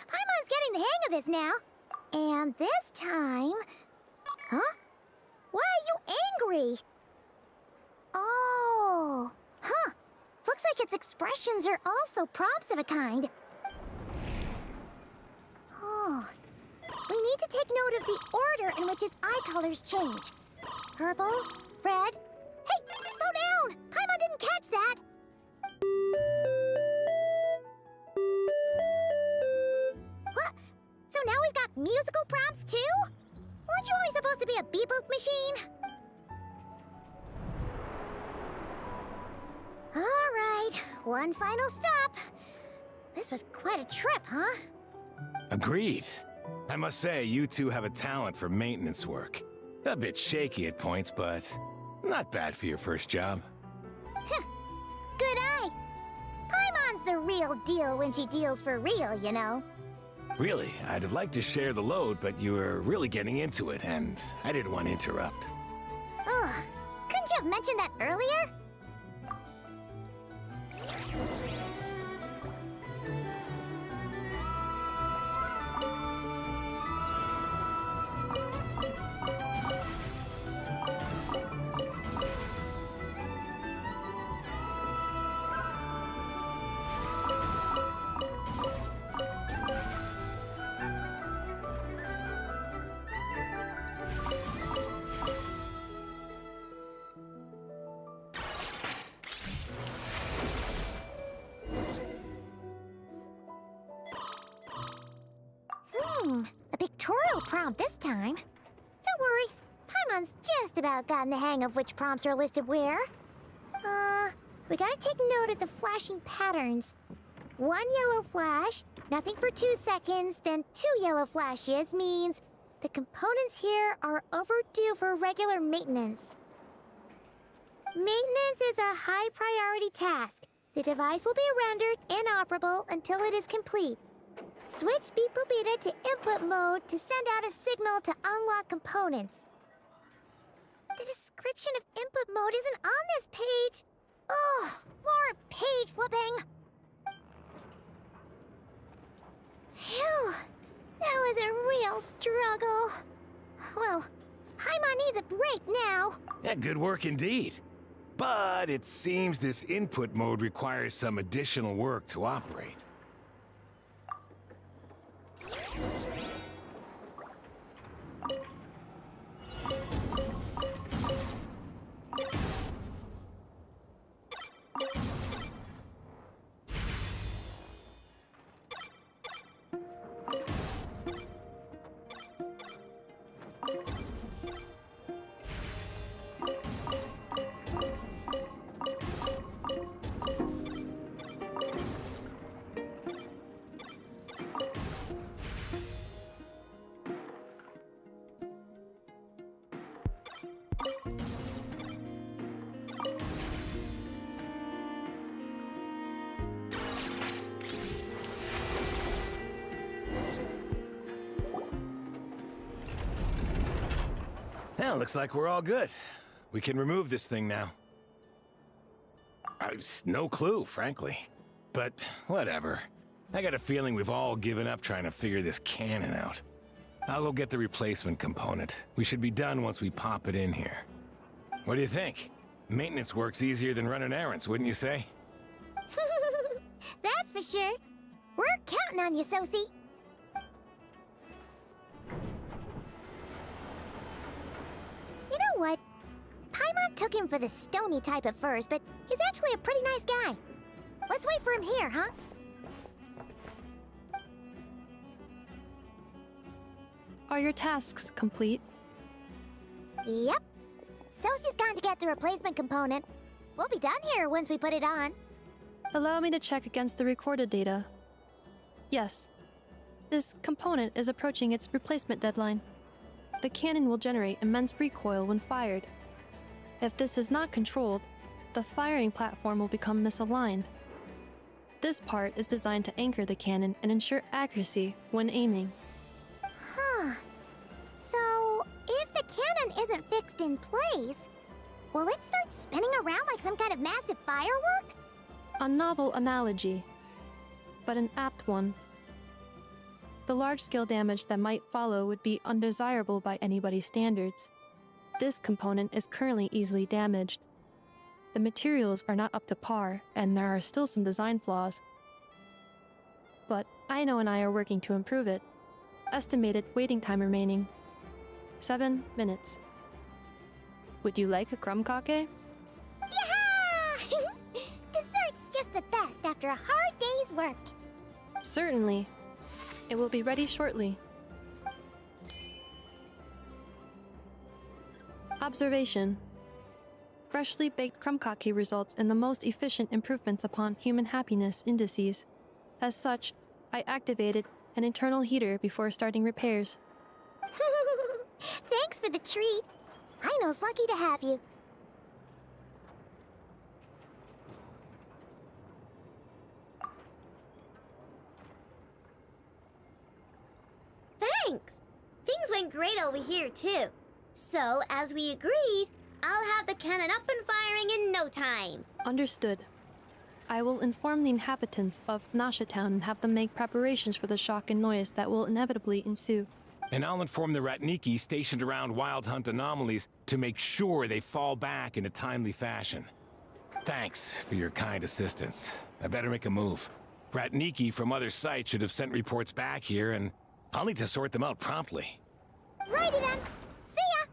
Speaker 4: Paimon's getting the hang of this now. And this time... Huh? Why are you angry? Oh, huh. Looks like its expressions are also prompts of a kind. Oh, we need to take note of the order in which its eye colors change. Purple, red. Hey, slow down! Paimon didn't catch that! What? So now we've got musical prompts too? Weren't you only supposed to be a beep-boop machine? All right, one final stop. This was quite a trip, huh?
Speaker 11: Agreed. I must say, you two have a talent for maintenance work. A bit shaky at points, but not bad for your first job.
Speaker 4: Good eye. Paimon's the real deal when she deals for real, you know.
Speaker 11: Really, I'd have liked to share the load, but you were really getting into it, and I didn't want to interrupt.
Speaker 4: Ugh, couldn't you have mentioned that earlier? prompt this time. Don't worry, Paimon's just about gotten the hang of which prompts are listed where. We gotta take note of the flashing patterns. 1 yellow flash, nothing for 2 seconds, then 2 yellow flashes means the components here are overdue for regular maintenance. Maintenance is a high priority task. The device will be rendered inoperable until it is complete. Switch Beeple Beta to input mode to send out a signal to unlock components. The description of input mode isn't on this page. Ugh, more page flipping. Phew, that was a real struggle. Well, Paimon needs a break now.
Speaker 11: Yeah, good work indeed. But it seems this input mode requires some additional work to operate. Well, looks like we're all good. We can remove this thing now. I've no clue, frankly. But whatever. I got a feeling we've all given up trying to figure this cannon out. I'll go get the replacement component. We should be done once we pop it in here. What do you think? Maintenance work's easier than running errands, wouldn't you say?
Speaker 4: That's for sure. We're counting on you, Sosie. You know what? Paimon took him for the stony type at first, but he's actually a pretty nice guy. Let's wait for him here, huh?
Speaker 10: Are your tasks complete?
Speaker 4: Yep. Sosie's gone to get the replacement component. We'll be done here once we put it on.
Speaker 10: Allow me to check against the recorded data. Yes. This component is approaching its replacement deadline. The cannon will generate immense recoil when fired. If this is not controlled, the firing platform will become misaligned. This part is designed to anchor the cannon and ensure accuracy when aiming.
Speaker 4: Huh. So, if the cannon isn't fixed in place, will it start spinning around like some kind of massive firework?
Speaker 10: A novel analogy, but an apt one. The large-scale damage that might follow would be undesirable by anybody's standards. This component is currently easily damaged. The materials are not up to par, and there are still some design flaws. But Aino and I are working to improve it. Estimated waiting time remaining: 7 minutes. Would you like a crumb cake?
Speaker 4: Yeah! Dessert's just the best after a hard day's work.
Speaker 10: Certainly. It will be ready shortly. Observation. Freshly baked krumkake results in the most efficient improvements upon human happiness indices. As such, I activated an internal heater before starting repairs.
Speaker 4: Thanks for the treat. Aino's lucky to have you. Thanks! Things went great over here, too. So, as we agreed, I'll have the cannon up and firing in no time.
Speaker 10: Understood. I will inform the inhabitants of Nasha Town and have them make preparations for the shock and noise that will inevitably ensue.
Speaker 11: And I'll inform the Ratniki stationed around Wild Hunt anomalies to make sure they fall back in a timely fashion. Thanks for your kind assistance. I better make a move. Ratniki from other sites should have sent reports back here, and I'll need to sort them out promptly.
Speaker 4: Righty then. See ya!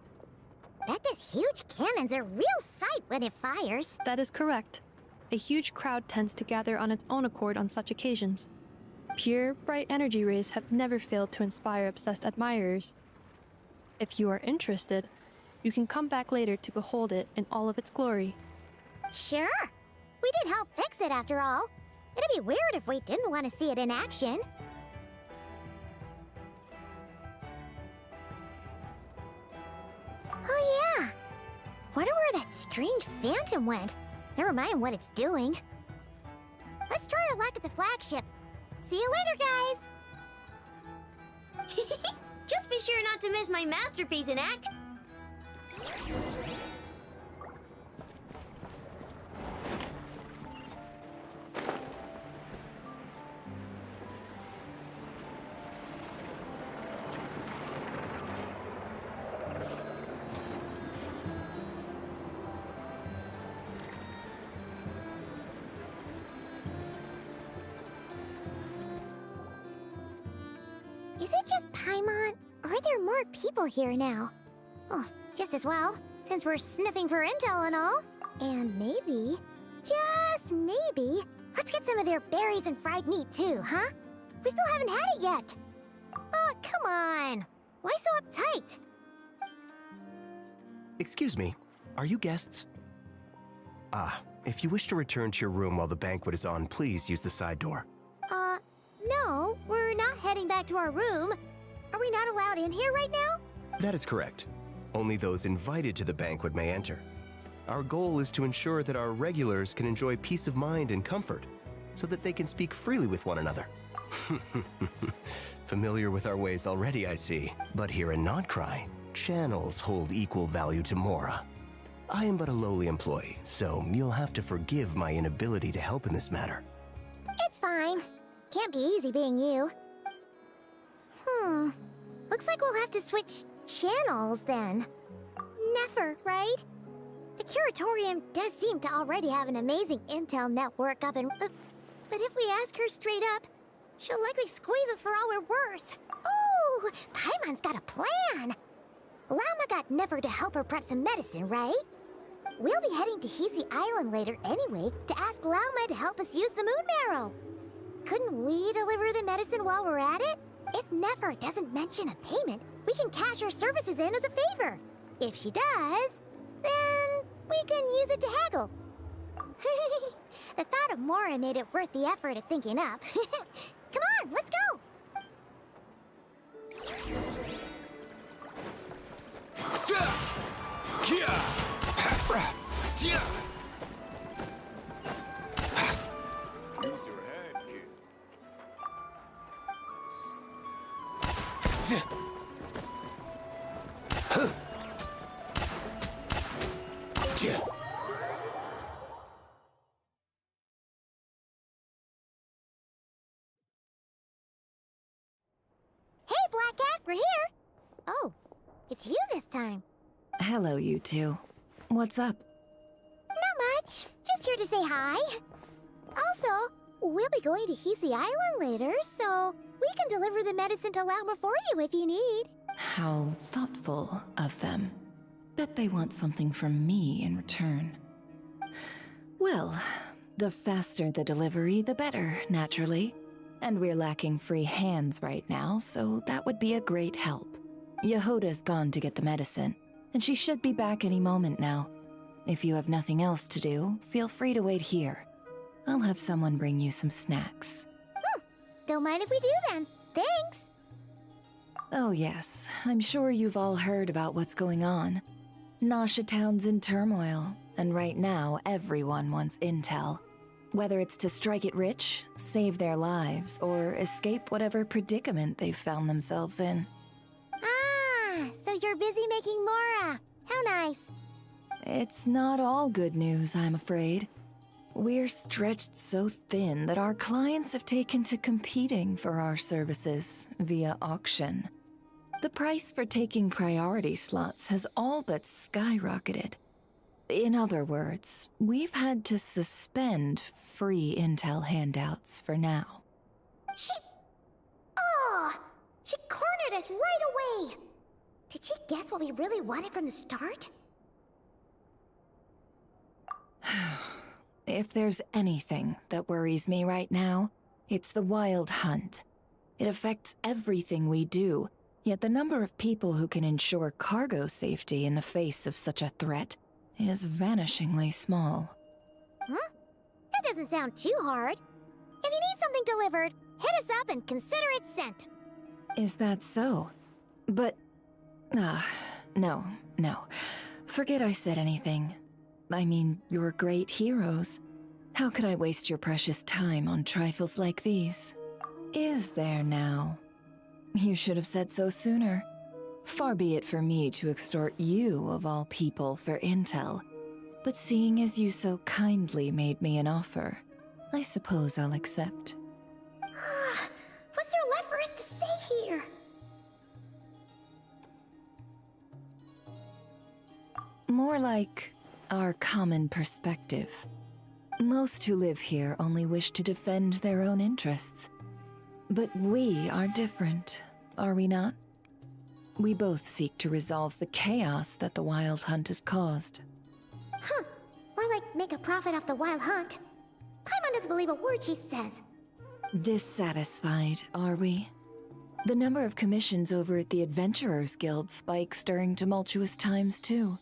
Speaker 4: Bet this huge cannon's a real sight when it fires.
Speaker 10: That is correct. A huge crowd tends to gather on its own accord on such occasions. Pure, bright energy rays have never failed to inspire obsessed admirers. If you are interested, you can come back later to behold it in all of its glory.
Speaker 4: Sure. We did help fix it after all. It'd be weird if we didn't want to see it in action. Oh yeah. Wonder where that strange phantom went. Never mind what it's doing. Let's try our luck at the flagship. See you later, guys! Just be sure not to miss my masterpiece in action. Is it just Paimon, or are there more people here now? Oh, just as well, since we're sniffing for intel and all. And maybe, just maybe, let's get some of their berries and fried meat too, huh? We still haven't had it yet. Oh, come on. Why so uptight?
Speaker 13: Excuse me, are you guests? If you wish to return to your room while the banquet is on, please use the side door.
Speaker 4: No, we're not heading back to our room. Are we not allowed in here right now?
Speaker 13: That is correct. Only those invited to the banquet may enter. Our goal is to ensure that our regulars can enjoy peace of mind and comfort, so that they can speak freely with one another. Familiar with our ways already, I see. But here in Notcry, channels hold equal value to Mora. I am but a lowly employee, so you'll have to forgive my inability to help in this matter.
Speaker 4: It's fine. Can't be easy being you. Looks like we'll have to switch channels then. Never, right? The Curatorium does seem to already have an amazing intel network up and... but if we ask her straight up, she'll likely squeeze us for all we're worth. Ooh, Paimon's got a plan! Llama got Never to help her prep some medicine, right? We'll be heading to Hisi Island later anyway to ask Llama to help us use the moon marrow. Couldn't we deliver the medicine while we're at it? If Never doesn't mention a payment, we can cash our services in as a favor. If she does, then we can use it to haggle. The thought of Mora made it worth the effort of thinking up. Come on, let's go!
Speaker 9: Use your head, kid.
Speaker 4: Hey, Black Cat, we're here! Oh, it's you this time.
Speaker 5: Hello, you two. What's up?
Speaker 4: Not much. Just here to say hi. Also, we'll be going to Hisi Island later, so we can deliver the medicine to Llama for you if you need.
Speaker 5: How thoughtful of them. Bet they want something from me in return. Well, the faster the delivery, the better, naturally. And we're lacking free hands right now, so that would be a great help. Yehoda's gone to get the medicine, and she should be back any moment now. If you have nothing else to do, feel free to wait here. I'll have someone bring you some snacks.
Speaker 4: Don't mind if we do then. Thanks!
Speaker 5: Oh yes, I'm sure you've all heard about what's going on. Nasha Town's in turmoil, and right now everyone wants intel. Whether it's to strike it rich, save their lives, or escape whatever predicament they've found themselves in.
Speaker 4: Ah, so you're busy making Mora. How nice.
Speaker 5: It's not all good news, I'm afraid. We're stretched so thin that our clients have taken to competing for our services via auction. The price for taking priority slots has all but skyrocketed. In other words, we've had to suspend free intel handouts for now.
Speaker 4: She cornered us right away! Did she guess what we really wanted from the start?
Speaker 5: If there's anything that worries me right now, it's the Wild Hunt. It affects everything we do, Yet the number of people who can ensure cargo safety in the face of such a threat is vanishingly small.
Speaker 4: Huh? That doesn't sound too hard. If you need something delivered, hit us up and consider it sent.
Speaker 5: Is that so? But... no. Forget I said anything. I mean, you're great heroes. How could I waste your precious time on trifles like these? Is there now? You should have said so sooner. Far be it for me to extort you, of all people, for intel. But seeing as you so kindly made me an offer, I suppose I'll accept.
Speaker 4: What's there left for us to say here?
Speaker 5: More like our common perspective. Most who live here only wish to defend their own interests. But we are different, are we not? We both seek to resolve the chaos that the Wild Hunt has caused.
Speaker 4: Huh. Or like make a profit off the Wild Hunt. Paimon doesn't believe a word she says.
Speaker 5: Dissatisfied, are we? The number of commissions over at the Adventurers Guild spikes during tumultuous times, too.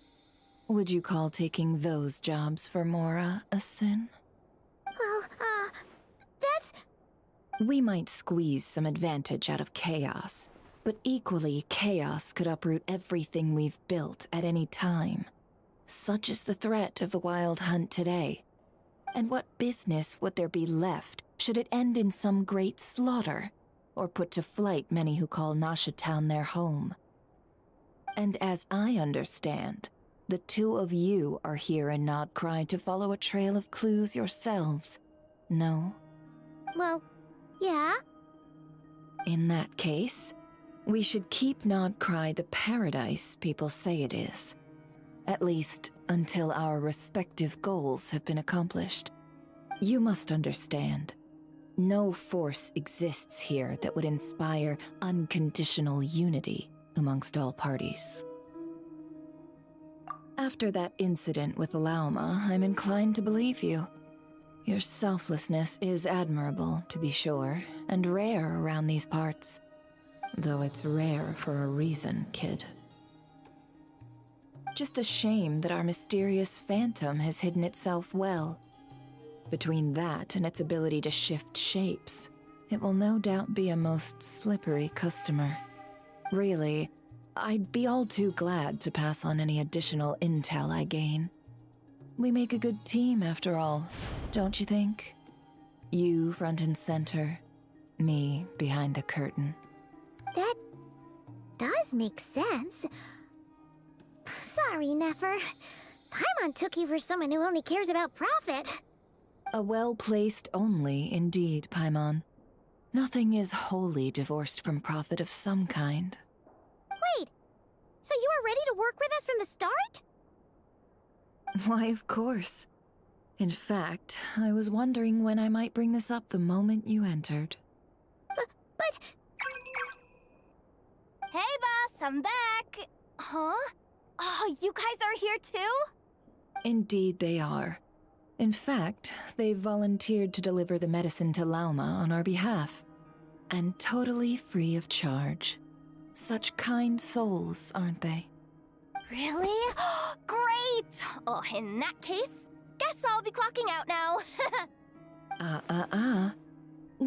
Speaker 5: Would you call taking those jobs for Mora a sin?
Speaker 4: Well, that's...
Speaker 5: We might squeeze some advantage out of chaos, but equally, chaos could uproot everything we've built at any time. Such is the threat of the Wild Hunt today. And what business would there be left should it end in some great slaughter, or put to flight many who call Nasha Town their home? And as I understand, the two of you are here in Nodcry to follow a trail of clues yourselves, no?
Speaker 4: Well, yeah.
Speaker 5: In that case, we should keep Nodcry the paradise people say it is. At least, until our respective goals have been accomplished. You must understand, no force exists here that would inspire unconditional unity amongst all parties. After that incident with Lauma, I'm inclined to believe you. Your selflessness is admirable, to be sure, and rare around these parts. Though it's rare for a reason, kid. Just a shame that our mysterious phantom has hidden itself well. Between that and its ability to shift shapes, it will no doubt be a most slippery customer. Really, I'd be all too glad to pass on any additional intel I gain. We make a good team, after all, don't you think? You front and center, me behind the curtain.
Speaker 4: That does make sense. Sorry, Nefer. Paimon took you for someone who only cares about profit.
Speaker 5: A well-placed only, indeed, Paimon. Nothing is wholly divorced from profit of some kind.
Speaker 4: Wait, so you were ready to work with us from the start?
Speaker 5: Why, of course. In fact, I was wondering when I might bring this up the moment you entered.
Speaker 4: But...
Speaker 12: Hey, boss, I'm back! Huh? Oh, you guys are here too?
Speaker 5: Indeed they are. In fact, they've volunteered to deliver the medicine to Lauma on our behalf. And totally free of charge. Such kind souls, aren't they?
Speaker 12: Really? Great! Oh, in that case, guess I'll be clocking out now.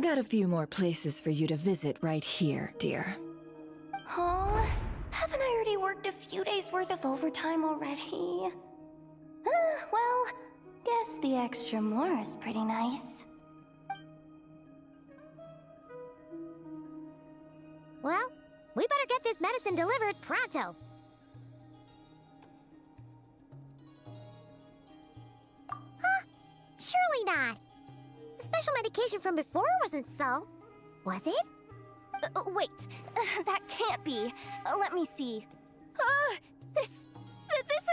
Speaker 5: Got a few more places for you to visit right here, dear.
Speaker 12: Huh? Haven't I already worked a few days worth of overtime already? Well, guess the extra more is pretty nice.
Speaker 4: Well, we better get this medicine delivered pronto. Huh? Surely not. The special medication from before wasn't so. Was it?
Speaker 12: Wait, that can't be. Let me see. This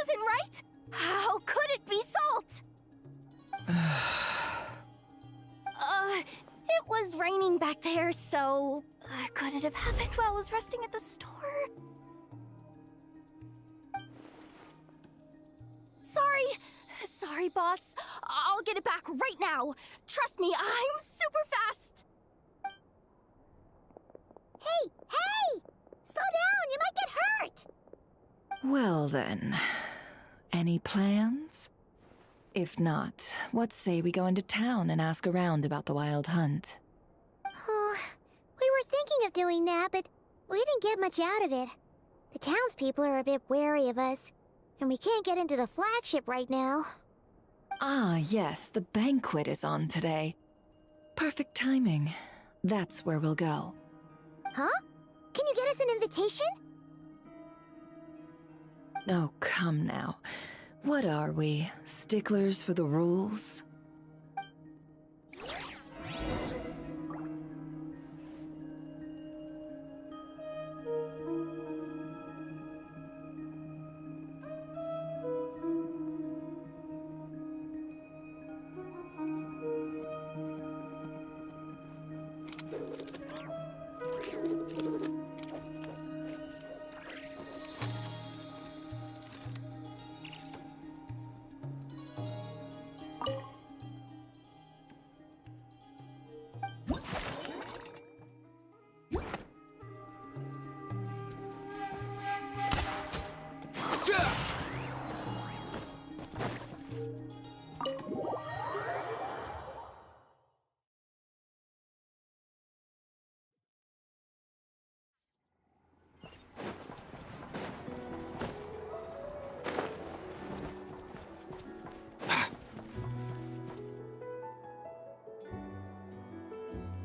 Speaker 12: isn't right. How could it be salt? It was raining back there, so could it have happened while I was resting at the store? Sorry, boss. I'll get it back right now. Trust me, I'm super fast.
Speaker 4: Hey! Slow
Speaker 5: Well then, any plans? If not, what say we go into town and ask around about the wild hunt?
Speaker 4: Oh, we were thinking of doing that, but we didn't get much out of it. The townspeople are a bit wary of us, and we can't get into the flagship right now.
Speaker 5: Ah, yes, the banquet is on today. Perfect timing. That's where we'll go.
Speaker 4: Huh? Can you get us an invitation?
Speaker 5: Oh, come now. What are we, sticklers for the rules?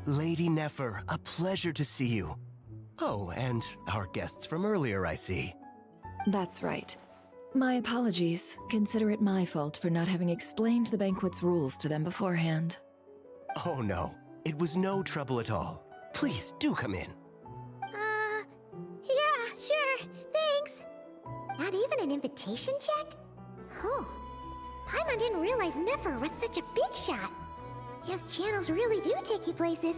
Speaker 13: Lady Nefer, a pleasure to see you. Oh, and our guests from earlier, I see.
Speaker 5: That's right. My apologies. Consider it my fault for not having explained the banquet's rules to them beforehand.
Speaker 13: Oh no, it was no trouble at all. Please, do come in.
Speaker 4: Yeah, sure, thanks. Not even an invitation check? Oh, Paimon didn't realize Nefer was such a big shot. Yes, channels really do take you places.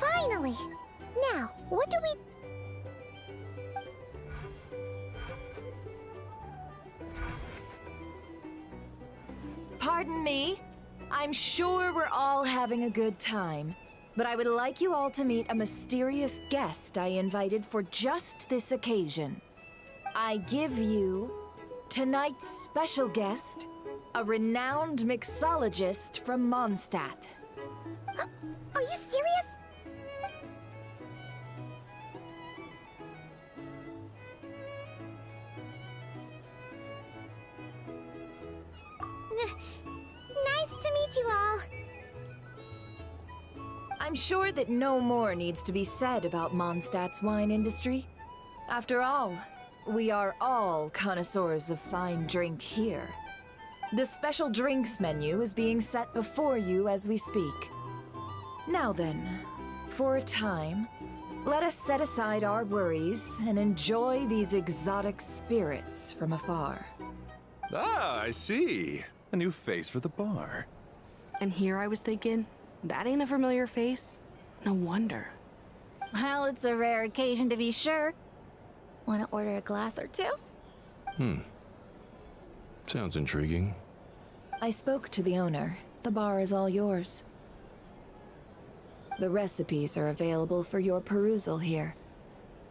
Speaker 4: Finally! Now, what do we...
Speaker 5: Pardon me? I'm sure we're all having a good time, but I would like you all to meet a mysterious guest I invited for just this occasion. I give you tonight's special guest, a renowned mixologist from Mondstadt.
Speaker 4: Are you serious? Nice to meet you all.
Speaker 5: I'm sure that no more needs to be said about Mondstadt's wine industry. After all, we are all connoisseurs of fine drink here. The special drinks menu is being set before you as we speak. Now then, for a time, let us set aside our worries and enjoy these exotic spirits from afar.
Speaker 3: Ah, I see. A new face for the bar.
Speaker 14: And here I was thinking, that ain't a familiar face. No wonder.
Speaker 2: Well, it's a rare occasion to be sure. Want to order a glass or two?
Speaker 3: Sounds intriguing.
Speaker 5: I spoke to the owner. The bar is all yours. The recipes are available for your perusal here.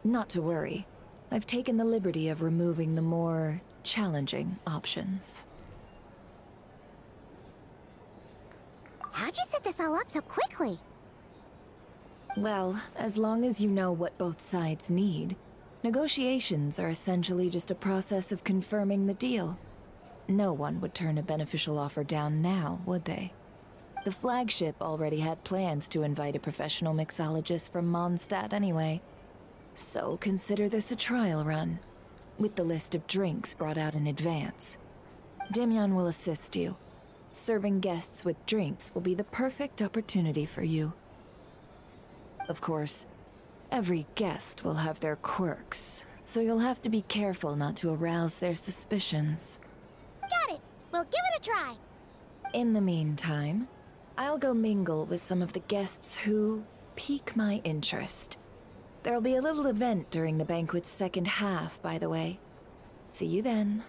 Speaker 5: Not to worry. I've taken the liberty of removing the more challenging options.
Speaker 4: How'd you set this all up so quickly?
Speaker 5: Well, as long as you know what both sides need, negotiations are essentially just a process of confirming the deal. No one would turn a beneficial offer down now, would they? The flagship already had plans to invite a professional mixologist from Mondstadt anyway. So consider this a trial run, with the list of drinks brought out in advance. Demyon will assist you. Serving guests with drinks will be the perfect opportunity for you. Of course, every guest will have their quirks, so you'll have to be careful not to arouse their suspicions.
Speaker 4: Got it! We'll give it a try!
Speaker 5: In the meantime, I'll go mingle with some of the guests who pique my interest. There'll be a little event during the banquet's second half, by the way. See you then.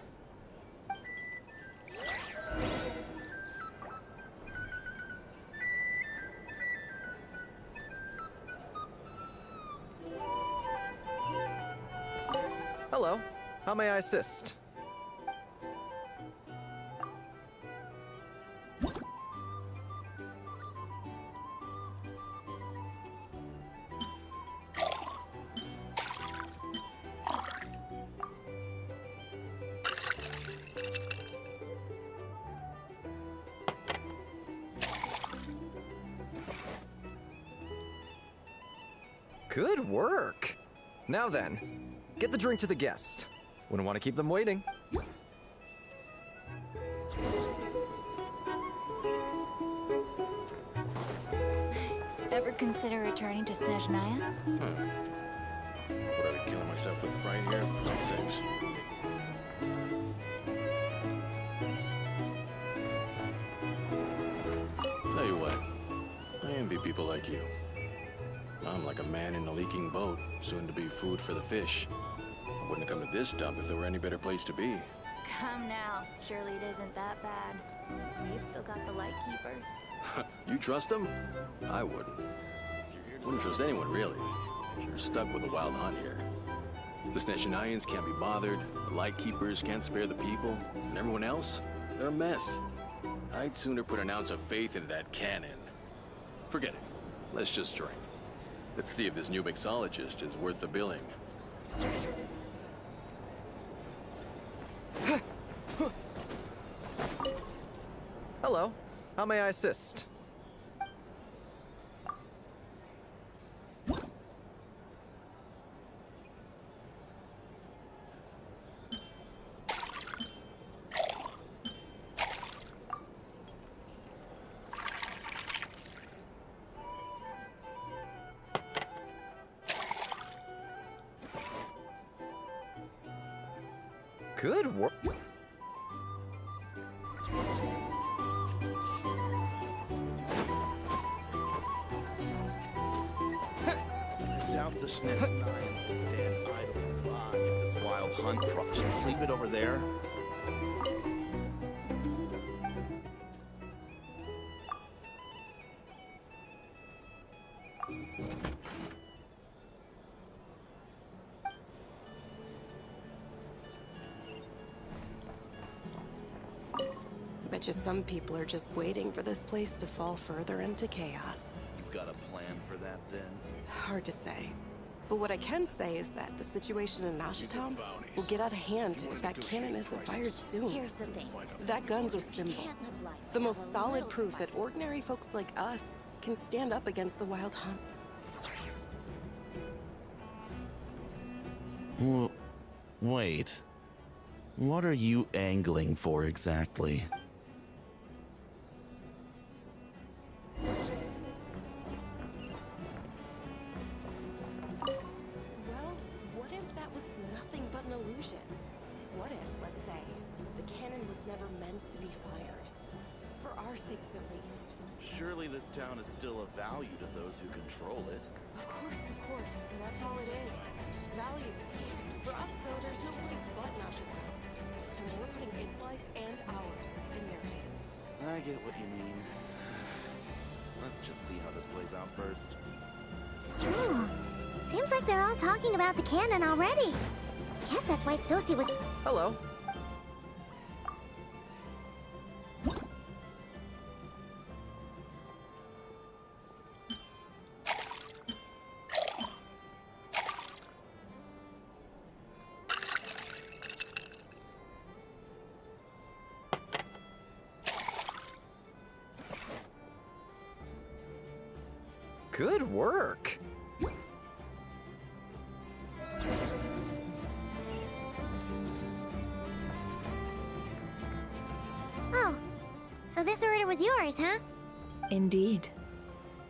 Speaker 15: Hello. How may I assist? Good work! Now then, get the drink to the guest. Wouldn't want to keep them waiting.
Speaker 12: Ever consider returning to Snezhnaya?
Speaker 8: Would I be killing myself with fright here? Thanks. Tell you what, I envy people like you. I'm like a man in a leaking boat, soon to be food for the fish. I wouldn't have come to this dump if there were any better place to be.
Speaker 12: Come now. Surely it isn't that bad. We've still got the light keepers.
Speaker 8: You trust them? I wouldn't. Wouldn't trust anyone, really. You're stuck with a wild hunt here. The Snezhnayans can't be bothered, the Lightkeepers can't spare the people, and everyone else, they're a mess. I'd sooner put an ounce of faith into that cannon. Forget it. Let's just drink. Let's see if this new mixologist is worth the billing.
Speaker 15: Hello. How may I assist? Good work.
Speaker 16: I doubt the Snezhnayans will stand idle by if this wild hunt just leave it over there.
Speaker 14: Bet you some people are just waiting for this place to fall further into chaos.
Speaker 16: You've got a plan for that then?
Speaker 14: Hard to say. But what I can say is that the situation in Mashitown will get out of hand if that cannon isn't fired soon.
Speaker 12: Here's the thing.
Speaker 14: That gun's a symbol. The most solid proof that ordinary folks like us can stand up against the Wild Hunt.
Speaker 16: Wait. What are you angling for exactly?
Speaker 14: Well, what if that was nothing but an illusion? What if, let's say, the cannon was never meant to be fired? For our sakes, at least.
Speaker 16: Surely this town is still of value to those who control it.
Speaker 14: Of course, but that's all it is. Value. For us, though, there's no place but Mashitown. And we're putting its life and ours in their hands.
Speaker 16: I get what you mean. Let's just see how this plays out first.
Speaker 4: Seems like they're all talking about the cannon already. Guess that's why Sosie was...
Speaker 15: Hello. Good work.
Speaker 4: Oh, so this order was yours, huh?
Speaker 5: Indeed.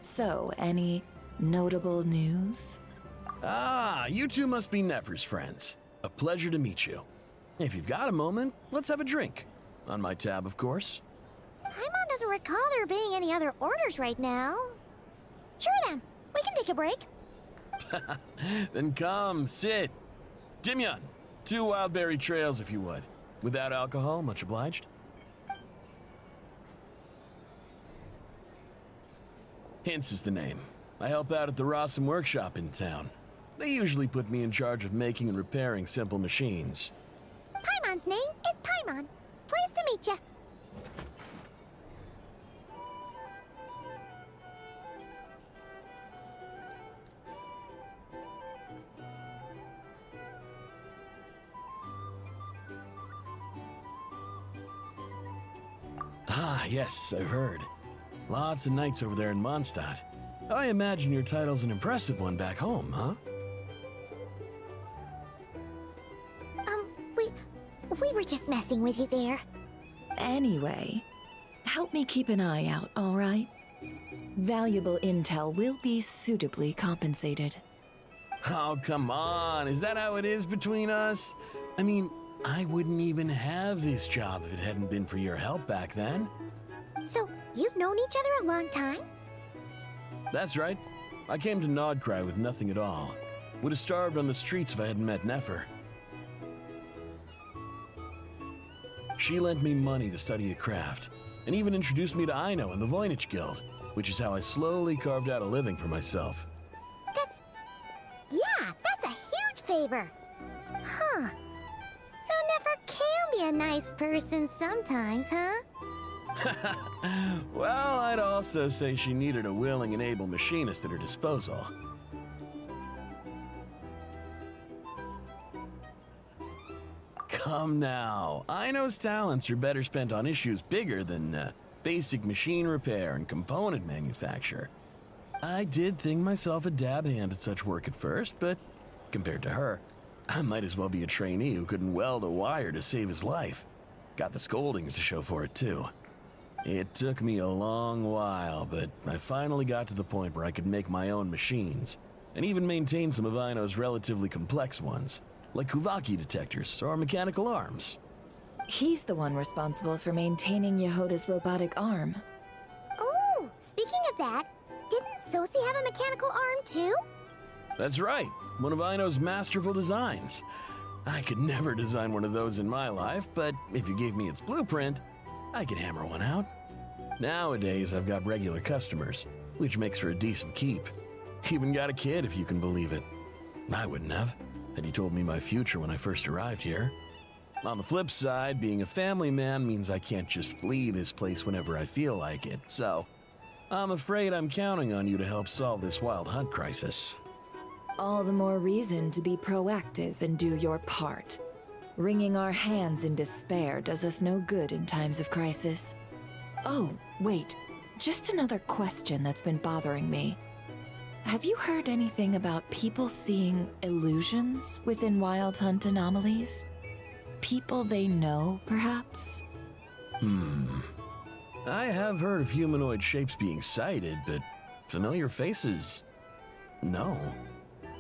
Speaker 5: So, any notable news?
Speaker 17: Ah, you two must be Nefer's friends. A pleasure to meet you. If you've got a moment, let's have a drink. On my tab, of course.
Speaker 4: Paimon doesn't recall there being any other orders right now. Sure then, we can take a break.
Speaker 17: Then come, sit. Dimyon, 2 wildberry trails if you would. Without alcohol, much obliged. Hints is the name. I help out at the Rossum workshop in town. They usually put me in charge of making and repairing simple machines.
Speaker 4: Paimon's name is Paimon. Pleased to meet ya.
Speaker 17: Ah, yes, I've heard. Lots of nights over there in Mondstadt. I imagine your title's an impressive one back home, huh?
Speaker 4: We were just messing with you there.
Speaker 5: Anyway, help me keep an eye out, all right? Valuable intel will be suitably compensated.
Speaker 17: Oh, come on. Is that how it is between us? I mean, I wouldn't even have this job if it hadn't been for your help back then.
Speaker 4: So, you've known each other a long time?
Speaker 17: That's right. I came to Nodcry with nothing at all. Would have starved on the streets if I hadn't met Nefer. She lent me money to study a craft, and even introduced me to Aino and the Voynich Guild, which is how I slowly carved out a living for myself.
Speaker 4: That's a huge favor. Huh. So Nefer can be a nice person sometimes, huh?
Speaker 17: Well, I'd also say she needed a willing and able machinist at her disposal. Come now. Aino's talents are better spent on issues bigger than basic machine repair and component manufacture. I did think myself a dab hand at such work at first, but compared to her, I might as well be a trainee who couldn't weld a wire to save his life. Got the scoldings to show for it, too. It took me a long while, but I finally got to the point where I could make my own machines, and even maintain some of Aino's relatively complex ones, like Kuvaki detectors or mechanical arms.
Speaker 5: He's the one responsible for maintaining Yehoda's robotic arm.
Speaker 4: Oh, speaking of that, didn't Sosi have a mechanical arm too?
Speaker 17: That's right, one of Aino's masterful designs. I could never design one of those in my life, but if you gave me its blueprint, I could hammer one out. Nowadays, I've got regular customers, which makes for a decent keep. Even got a kid, if you can believe it. I wouldn't have, had he told me my future when I first arrived here. On the flip side, being a family man means I can't just flee this place whenever I feel like it, so I'm afraid I'm counting on you to help solve this wild hunt crisis.
Speaker 5: All the more reason to be proactive and do your part. Wringing our hands in despair does us no good in times of crisis. Oh, wait. Just another question that's been bothering me. Have you heard anything about people seeing illusions within Wild Hunt anomalies? People they know, perhaps?
Speaker 17: I have heard of humanoid shapes being sighted, but familiar faces? No.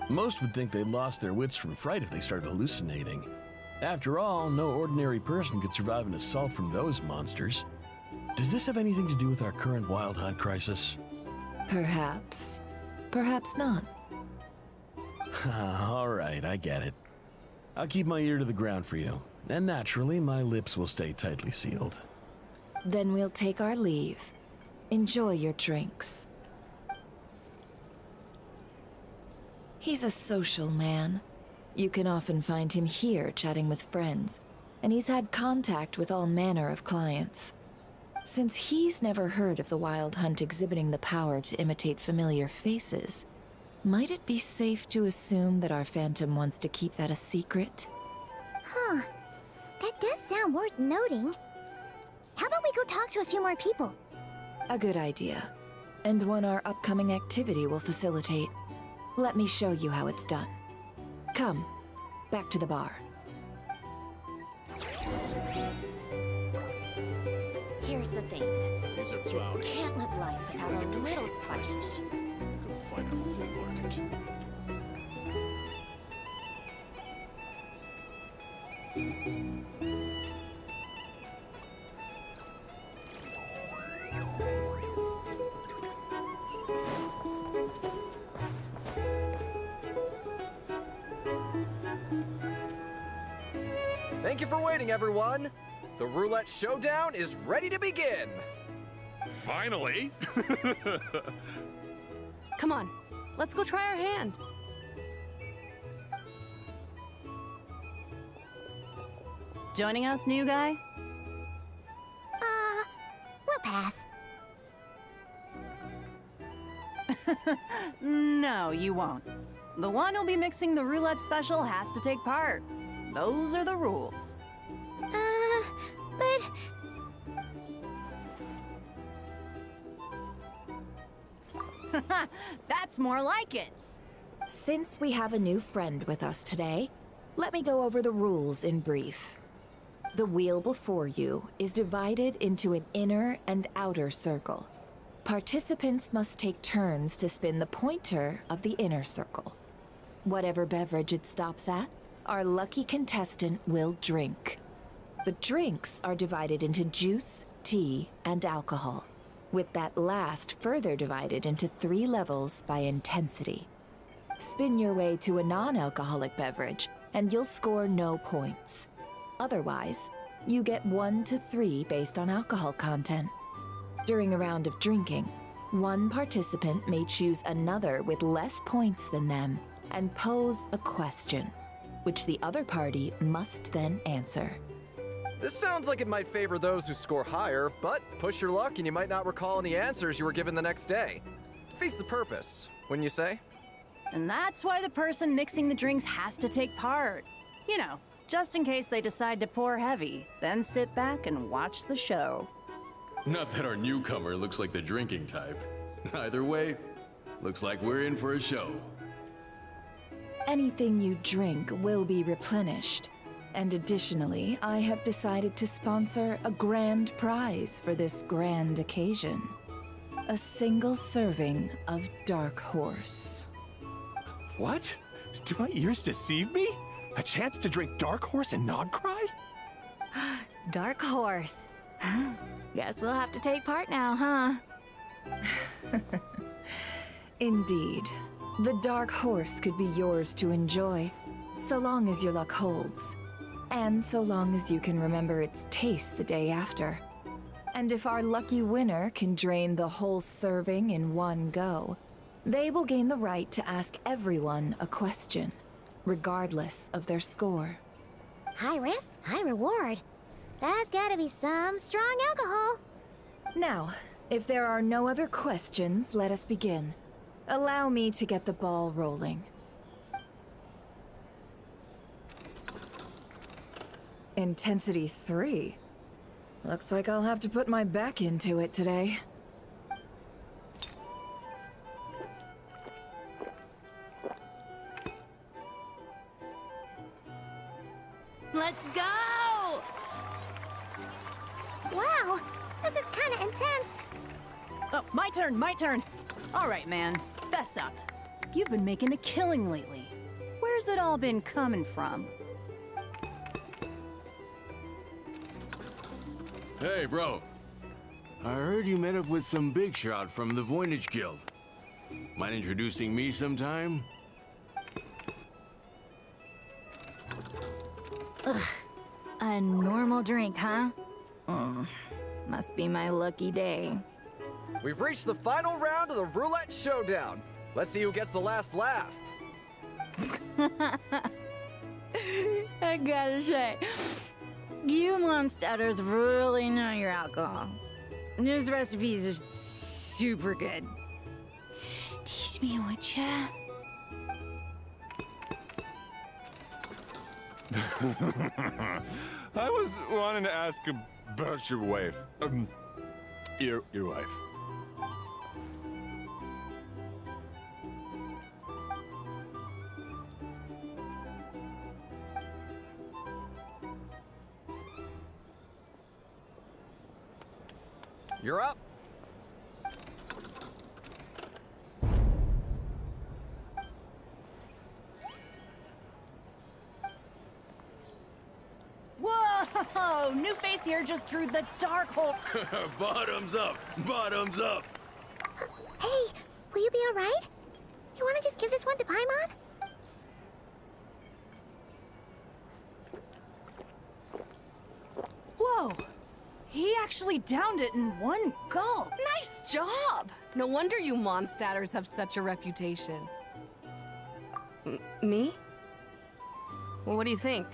Speaker 17: Most would think they'd lost their wits from fright if they started hallucinating. After all, no ordinary person could survive an assault from those monsters. Does this have anything to do with our current Wild Hunt crisis?
Speaker 5: Perhaps. Perhaps not.
Speaker 17: All right, I get it. I'll keep my ear to the ground for you, and naturally, my lips will stay tightly sealed.
Speaker 5: Then we'll take our leave. Enjoy your drinks. He's a social man. You can often find him here chatting with friends, and he's had contact with all manner of clients. Since he's never heard of the Wild Hunt exhibiting the power to imitate familiar faces, might it be safe to assume that our Phantom wants to keep that a secret?
Speaker 4: Huh. That does sound worth noting. How about we go talk to a few more people?
Speaker 5: A good idea. And one our upcoming activity will facilitate. Let me show you how it's done. Come, back to the bar.
Speaker 1: Here's the thing. You can't live life without a little spice.
Speaker 16: Go find a flea market.
Speaker 15: Thank you for waiting, everyone. The roulette showdown is ready to begin.
Speaker 9: Finally!
Speaker 10: Come on, let's go try our hand. Joining us, new guy?
Speaker 4: We'll pass.
Speaker 18: No, you won't. The one who'll be mixing the roulette special has to take part. Those are the rules.
Speaker 4: But...
Speaker 18: That's more like it.
Speaker 5: Since we have a new friend with us today, let me go over the rules in brief. The wheel before you is divided into an inner and outer circle. Participants must take turns to spin the pointer of the inner circle. Whatever beverage it stops at, our lucky contestant will drink. The drinks are divided into juice, tea, and alcohol, with that last further divided into 3 levels by intensity. Spin your way to a non-alcoholic beverage, and you'll score no points. Otherwise, you get 1 to 3 based on alcohol content. During a round of drinking, one participant may choose another with less points than them and pose a question, which the other party must then answer.
Speaker 15: This sounds like it might favor those who score higher, but push your luck and you might not recall any answers you were given the next day. Defeats the purpose, wouldn't you say?
Speaker 18: And that's why the person mixing the drinks has to take part. You know, just in case they decide to pour heavy, then sit back and watch the show.
Speaker 8: Not that our newcomer looks like the drinking type. Either way, looks like we're in for a show.
Speaker 5: Anything you drink will be replenished. And additionally, I have decided to sponsor a grand prize for this grand occasion. A single serving of Dark Horse.
Speaker 7: What? Do my ears deceive me? A chance to drink Dark Horse and not cry?
Speaker 2: Dark Horse. Guess we'll have to take part now, huh?
Speaker 5: Indeed. The Dark Horse could be yours to enjoy, so long as your luck holds. And so long as you can remember its taste the day after. And if our lucky winner can drain the whole serving in one go, they will gain the right to ask everyone a question, regardless of their score.
Speaker 4: High risk, high reward. That's gotta be some strong alcohol.
Speaker 5: Now, if there are no other questions, let us begin. Allow me to get the ball rolling. Intensity 3. Looks like I'll have to put my back into it today.
Speaker 2: Let's go!
Speaker 4: Wow, this is kinda intense.
Speaker 18: Oh, my turn. All right, man, fess up. You've been making a killing lately. Where's it all been coming from?
Speaker 8: Hey, bro. I heard you met up with some big shot from the Voynich Guild. Mind introducing me sometime?
Speaker 2: Ugh. A normal drink, huh? Must be my lucky day.
Speaker 15: We've reached the final round of the roulette showdown. Let's see who gets the last laugh.
Speaker 2: I gotta say, you Momstatters really know your alcohol. These recipes are super good. Teach me, would ya?
Speaker 9: I was wanting to ask about your wife. Your wife.
Speaker 15: You're up.
Speaker 18: Whoa! New face here just drew the dark hole.
Speaker 8: Bottoms up! Bottoms up!
Speaker 4: Hey, will you be alright? You wanna just give this one to Paimon?
Speaker 18: Whoa! He actually downed it in one gulp.
Speaker 14: Nice job! No wonder you Mondstadters have such a reputation. Me? Well, what do you think?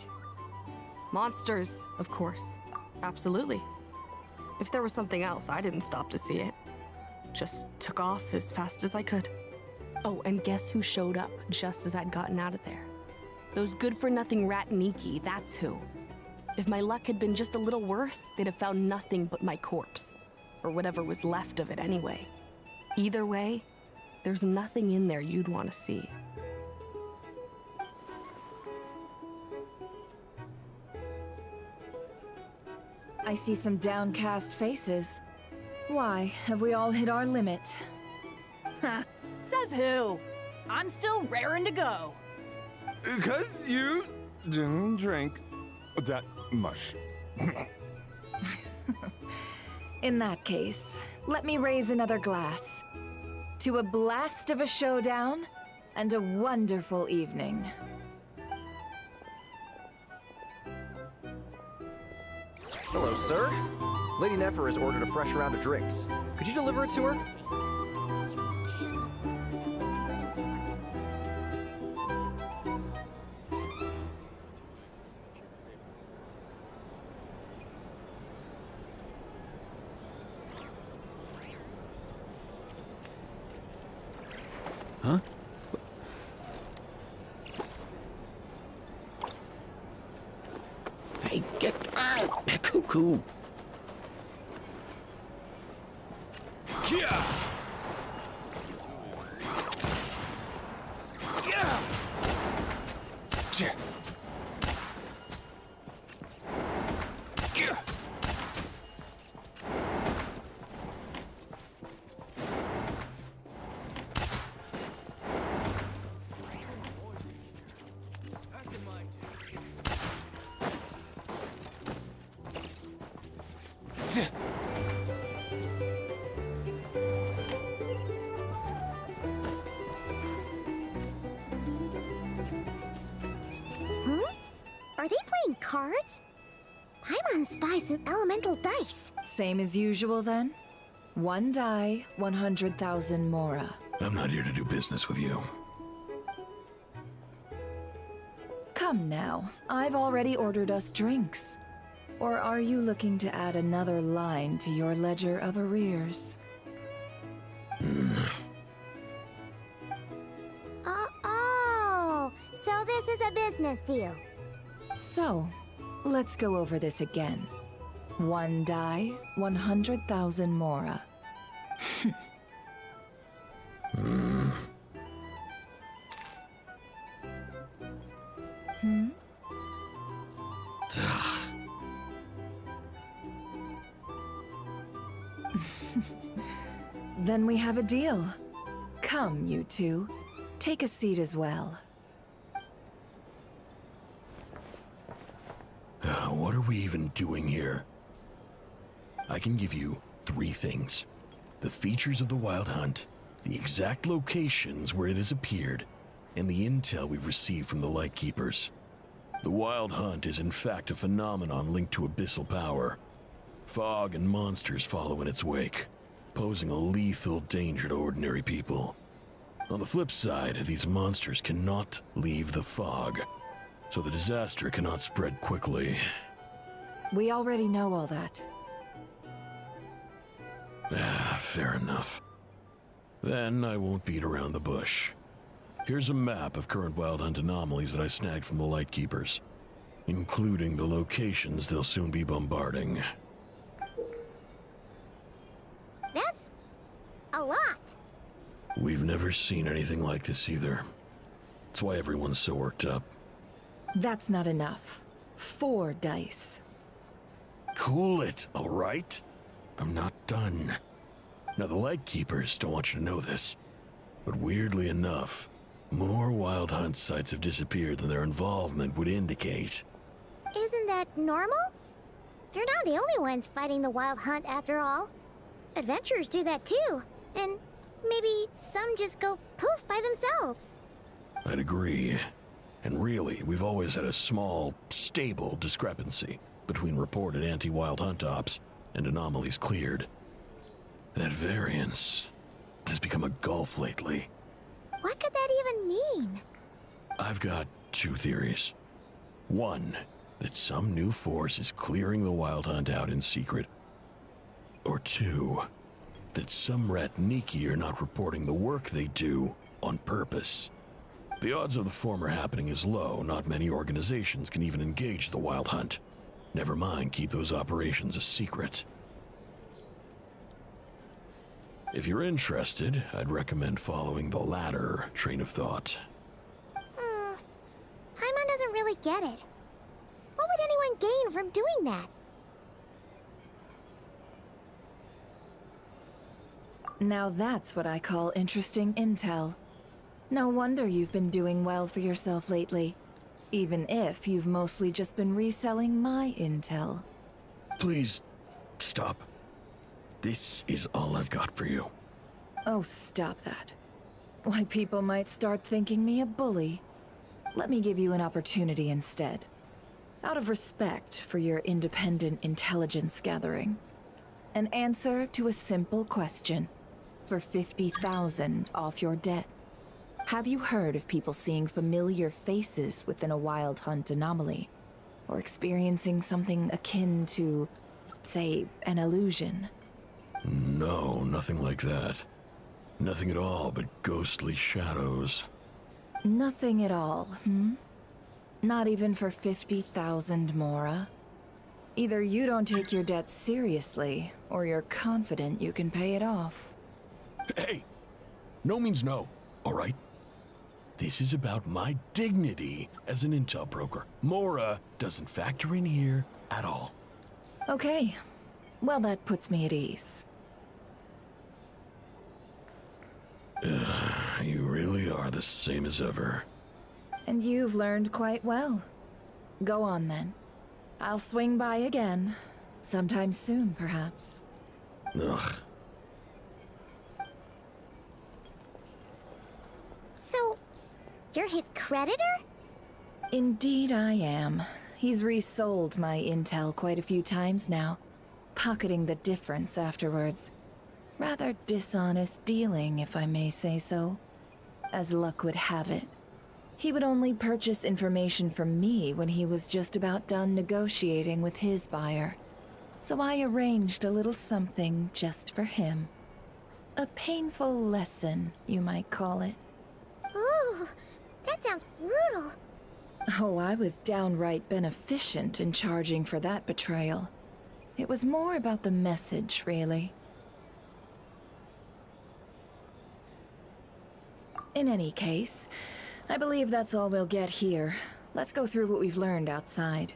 Speaker 14: Monsters, of course. Absolutely. If there was something else, I didn't stop to see it. Just took off as fast as I could. Oh, and guess who showed up just as I'd gotten out of there? Those good-for-nothing Rataniki, that's who. If my luck had been just a little worse, they'd have found nothing but my corpse. Or whatever was left of it anyway. Either way, there's nothing in there you'd want to see.
Speaker 5: I see some downcast faces. Why, have we all hit our limit?
Speaker 18: Ha! Says who? I'm still raring to go.
Speaker 9: 'Cause you didn't drink that much.
Speaker 5: In that case, let me raise another glass. To a blast of a showdown and a wonderful evening.
Speaker 15: Hello, sir. Lady Nefer has ordered a fresh round of drinks. Could you deliver it to her?
Speaker 7: Huh?
Speaker 6: Hey, get out! Cuckoo!
Speaker 7: Yeah! Yeah! Yeah! Yeah!
Speaker 4: Are they playing cards? Paimon spies some elemental dice.
Speaker 5: Same as usual then? One die, 100,000 mora.
Speaker 17: I'm not here to do business with you.
Speaker 5: Come now, I've already ordered us drinks. Or are you looking to add another line to your ledger of arrears?
Speaker 4: Oh, so this is a business deal.
Speaker 5: So, let's go over this again. One die, 100,000 mora. Hmm? Then we have a deal. Come, you two. Take a seat as well.
Speaker 17: What are we even doing here? I can give you 3 things. The features of the Wild Hunt, the exact locations where it has appeared, and the intel we've received from the Lightkeepers. The Wild Hunt is in fact a phenomenon linked to abyssal power. Fog and monsters follow in its wake, posing a lethal danger to ordinary people. On the flip side, these monsters cannot leave the fog, so the disaster cannot spread quickly.
Speaker 5: We already know all that.
Speaker 17: Fair enough. Then I won't beat around the bush. Here's a map of current Wild Hunt anomalies that I snagged from the Lightkeepers, including the locations they'll soon be bombarding.
Speaker 4: That's a lot.
Speaker 17: We've never seen anything like this either. That's why everyone's so worked up.
Speaker 5: That's not enough. 4 dice.
Speaker 17: Cool it, all right? I'm not done. Now, the Lightkeepers don't want you to know this, but weirdly enough, more Wild Hunt sites have disappeared than their involvement would indicate.
Speaker 4: Isn't that normal? They're not the only ones fighting the Wild Hunt after all. Adventurers do that too, and maybe some just go poof by themselves.
Speaker 17: I'd agree. And really, we've always had a small, stable discrepancy. between reported anti-wild hunt ops and anomalies cleared. That variance has become a gulf lately.
Speaker 4: What could that even mean?
Speaker 17: I've got two theories. One, that some new force is clearing the wild hunt out in secret. Or two, that some Ratniki are not reporting the work they do on purpose. The odds of the former happening is low. Not many organizations can even engage the wild hunt. Never mind keep those operations a secret. If you're interested, I'd recommend following the latter train of thought.
Speaker 4: Paimon doesn't really get it. What would anyone gain from doing that?
Speaker 5: Now that's what I call interesting intel. No wonder you've been doing well for yourself lately. Even if you've mostly just been reselling my intel.
Speaker 17: Please, stop. This is all I've got for you.
Speaker 5: Oh, stop that. Why, people might start thinking me a bully. Let me give you an opportunity instead. Out of respect for your independent intelligence gathering. An answer to a simple question. For 50,000 off your debt. Have you heard of people seeing familiar faces within a wild hunt anomaly? Or experiencing something akin to, say, an illusion?
Speaker 17: No, nothing like that. Nothing at all but ghostly shadows.
Speaker 5: Nothing at all, hmm? Not even for 50,000 Mora? Either you don't take your debt seriously, or you're confident you can pay it off.
Speaker 17: Hey! No means no, all right? This is about my dignity as an intel broker. Mora doesn't factor in here at all.
Speaker 5: Okay. Well, that puts me at ease.
Speaker 17: You really are the same as ever.
Speaker 5: And you've learned quite well. Go on then. I'll swing by again. Sometime soon, perhaps.
Speaker 17: Ugh.
Speaker 4: So, you're his creditor?
Speaker 5: Indeed I am. He's resold my intel quite a few times now, pocketing the difference afterwards. Rather dishonest dealing, if I may say so. As luck would have it, he would only purchase information from me when he was just about done negotiating with his buyer. So I arranged a little something just for him. A painful lesson, you might call it.
Speaker 4: Ooh, that sounds brutal.
Speaker 5: Oh, I was downright beneficent in charging for that betrayal. It was more about the message, really. In any case, I believe that's all we'll get here. Let's go through what we've learned outside.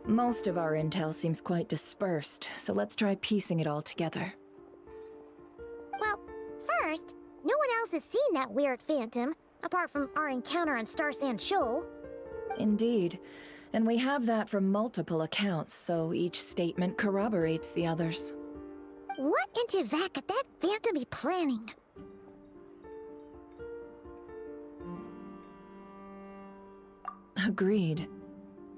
Speaker 5: Most of our intel seems quite dispersed, so let's try piecing it all together.
Speaker 4: Well, first, no one else has seen that weird phantom, apart from our encounter on Star Sand Shoal.
Speaker 5: Indeed. And we have that from multiple accounts, so each statement corroborates the others.
Speaker 4: What in Teyvat could that phantom be planning?
Speaker 5: Agreed.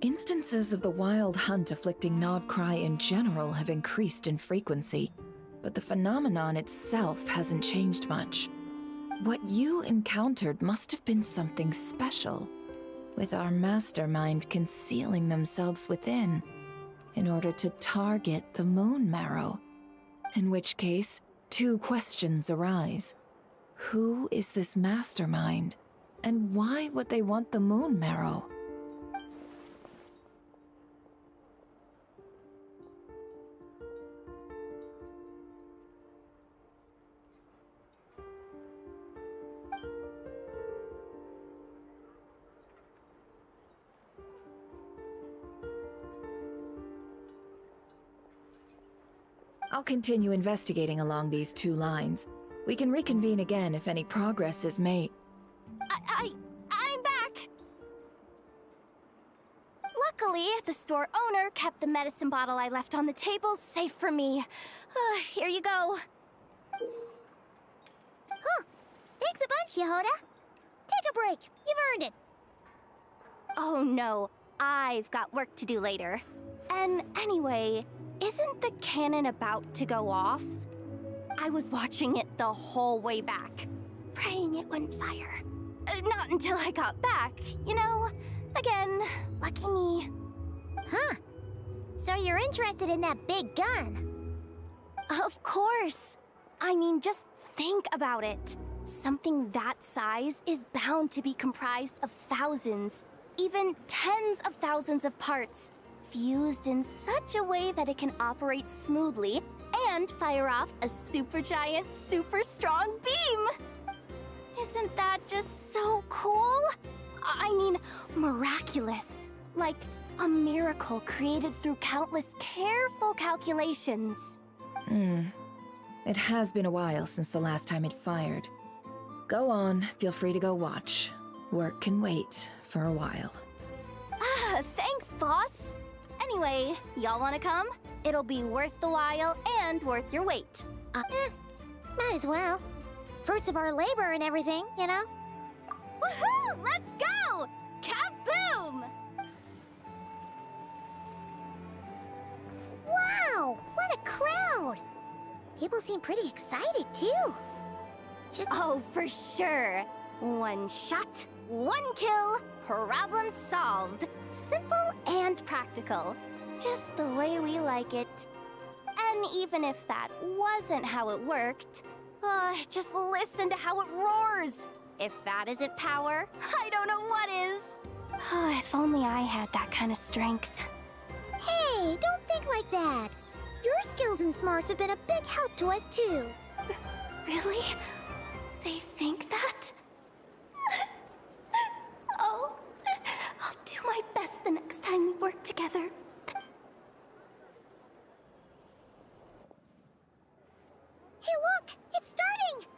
Speaker 5: Instances of the wild hunt afflicting Nodcry in general have increased in frequency, but the phenomenon itself hasn't changed much. What you encountered must have been something special, with our mastermind concealing themselves within, in order to target the Moon Marrow. In which case, two questions arise. Who is this mastermind, and why would they want the Moon Marrow? I'll continue investigating along these two lines. We can reconvene again if any progress is made.
Speaker 12: I'm back! Luckily, the store owner kept the medicine bottle I left on the table safe for me. Here you go.
Speaker 4: Huh. Thanks a bunch, Yehoda. Take a break. You've earned it.
Speaker 12: Oh no, I've got work to do later. And anyway, isn't the cannon about to go off? I was watching it the whole way back, praying it wouldn't fire. Not until I got back, you know? Again, lucky me.
Speaker 4: Huh. So you're interested in that big gun?
Speaker 12: Of course. I mean, just think about it. Something that size is bound to be comprised of thousands, even tens of thousands of parts, fused in such a way that it can operate smoothly and fire off a supergiant, super strong beam! Isn't that just so cool? I mean, miraculous. Like a miracle created through countless careful calculations.
Speaker 5: It has been a while since the last time it fired. Go on, feel free to go watch. Work can wait for a while.
Speaker 12: Thanks, boss. Anyway, y'all wanna come? It'll be worth the while and worth your wait.
Speaker 4: Might as well. Fruits of our labor and everything, you know?
Speaker 12: Woohoo! Let's go! Kaboom!
Speaker 4: Wow! What a crowd! People seem pretty excited, too.
Speaker 12: Oh, for sure. One shot, one kill, problem solved. Simple and practical. Just the way we like it. And even if that wasn't how it worked, just listen to how it roars. If that isn't power, I don't know what is. If only I had that kind of strength.
Speaker 4: Hey, don't think like that. Your skills and smarts have been a big help to us, too.
Speaker 12: Really? They think that? Oh, I'll do my best the next time we work together.
Speaker 4: Hey, look! It's starting!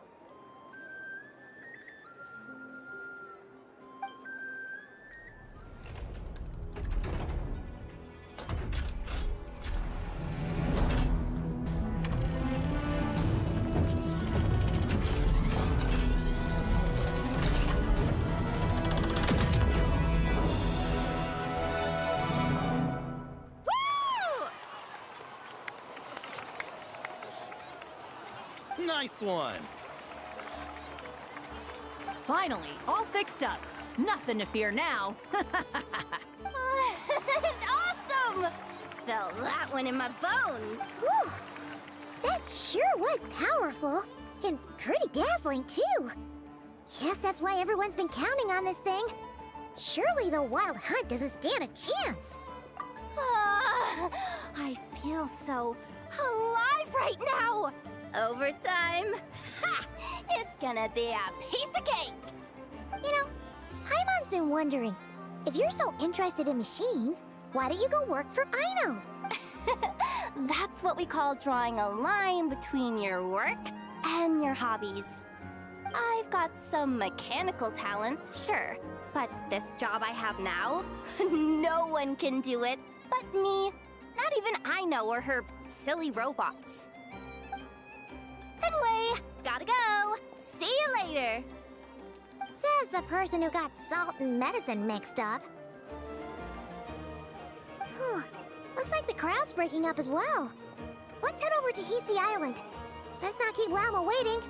Speaker 16: Nice one!
Speaker 18: Finally, all fixed up. Nothing to fear now.
Speaker 12: Awesome! Felt that one in my bones.
Speaker 4: Whew. That sure was powerful. And pretty dazzling, too. Guess that's why everyone's been counting on this thing. Surely the Wild Hunt doesn't stand a chance.
Speaker 12: I feel so alive right now. Overtime? Ha! It's gonna be a piece of cake!
Speaker 4: You know, Paimon's been wondering, if you're so interested in machines, why don't you go work for Aino?
Speaker 12: That's what we call drawing a line between your work and your hobbies. I've got some mechanical talents, sure, but this job I have now, no one can do it but me. Not even Aino or her silly robots. Anyway, gotta go. See you later.
Speaker 4: Says the person who got salt and medicine mixed up. Looks like the crowd's breaking up as well. Let's head over to Hisi Island. Best not keep Lama waiting.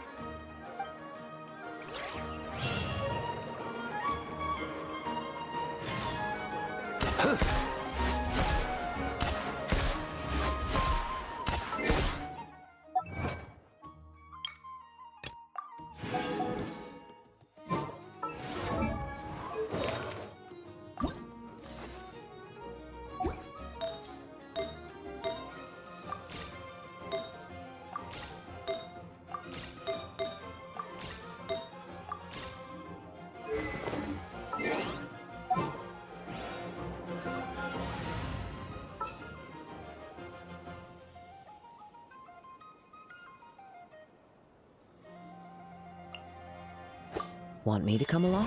Speaker 1: Want me to come along?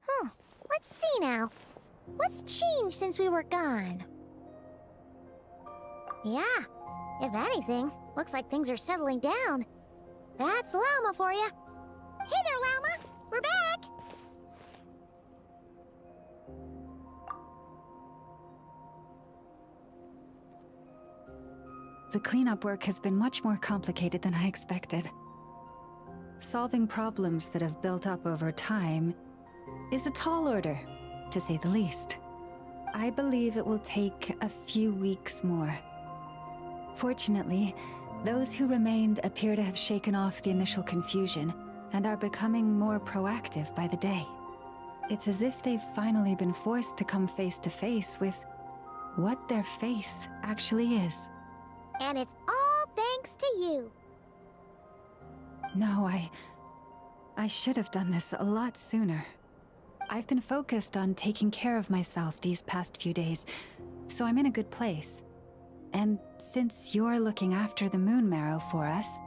Speaker 4: Huh. Let's see now. What's changed since we were gone? Yeah. If anything, looks like things are settling down. That's Llama for you. Hey there, Llama! We're back!
Speaker 2: The cleanup work has been much more complicated than I expected. Solving problems that have built up over time is a tall order, to say the least. I believe it will take a few weeks more. Fortunately, those who remained appear to have shaken off the initial confusion and are becoming more proactive by the day. It's as if they've finally been forced to come face to face with what their faith actually is.
Speaker 4: And it's all thanks to you.
Speaker 2: No, I should have done this a lot sooner. I've been focused on taking care of myself these past few days, so I'm in a good place. And since you're looking after the Moon Marrow for us,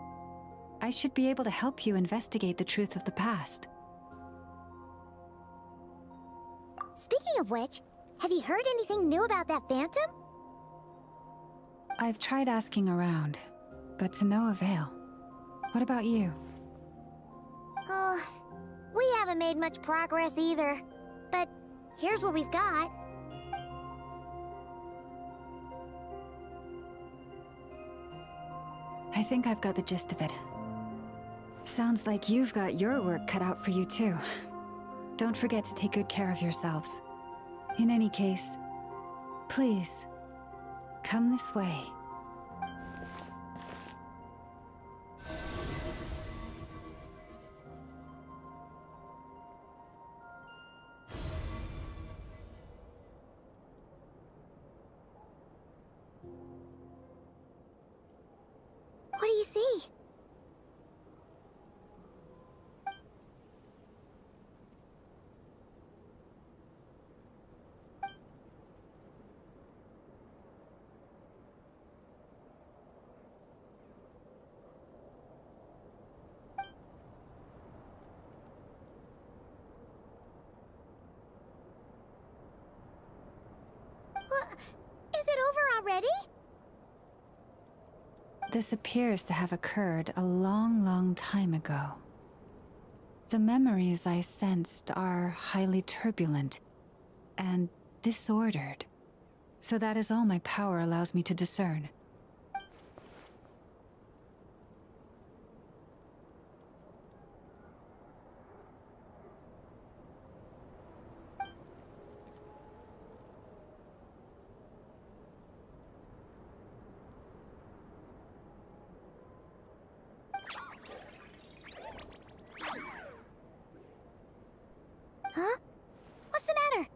Speaker 2: I should be able to help you investigate the truth of the past.
Speaker 4: Speaking of which, have you heard anything new about that phantom?
Speaker 2: I've tried asking around, but to no avail. What about you?
Speaker 4: Oh, we haven't made much progress either. But here's what we've got.
Speaker 2: I think I've got the gist of it. Sounds like you've got your work cut out for you too. Don't forget to take good care of yourselves. In any case, please, come this way.
Speaker 4: What do you see? What? Is it over already?
Speaker 2: This appears to have occurred a long, long time ago. The memories I sensed are highly turbulent and disordered, so that is all my power allows me to discern.
Speaker 4: Huh? What's the matter?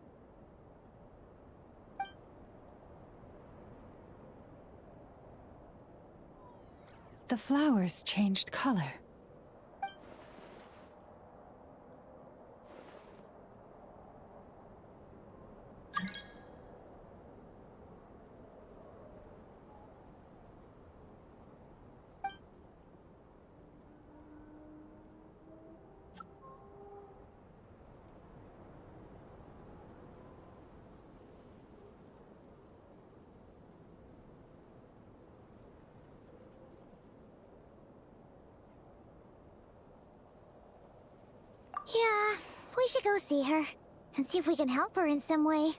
Speaker 2: The flowers changed color.
Speaker 4: Yeah, we should go see her and see if we can help her in some way.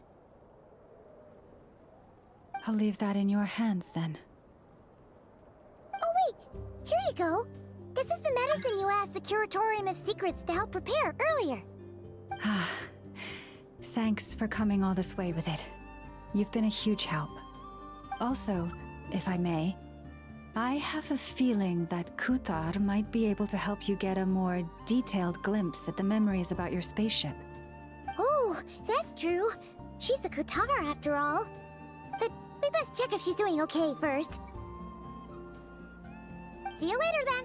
Speaker 2: I'll leave that in your hands then.
Speaker 4: Oh wait, here you go. This is the medicine you asked the Curatorium of Secrets to help prepare earlier.
Speaker 2: Ah, thanks for coming all this way with it. You've been a huge help. Also, if I may, I have a feeling that Kuthar might be able to help you get a more detailed glimpse at the memories about your spaceship.
Speaker 4: Oh, that's true. She's the Kutar after all. But we best check if she's doing okay first. See you later then.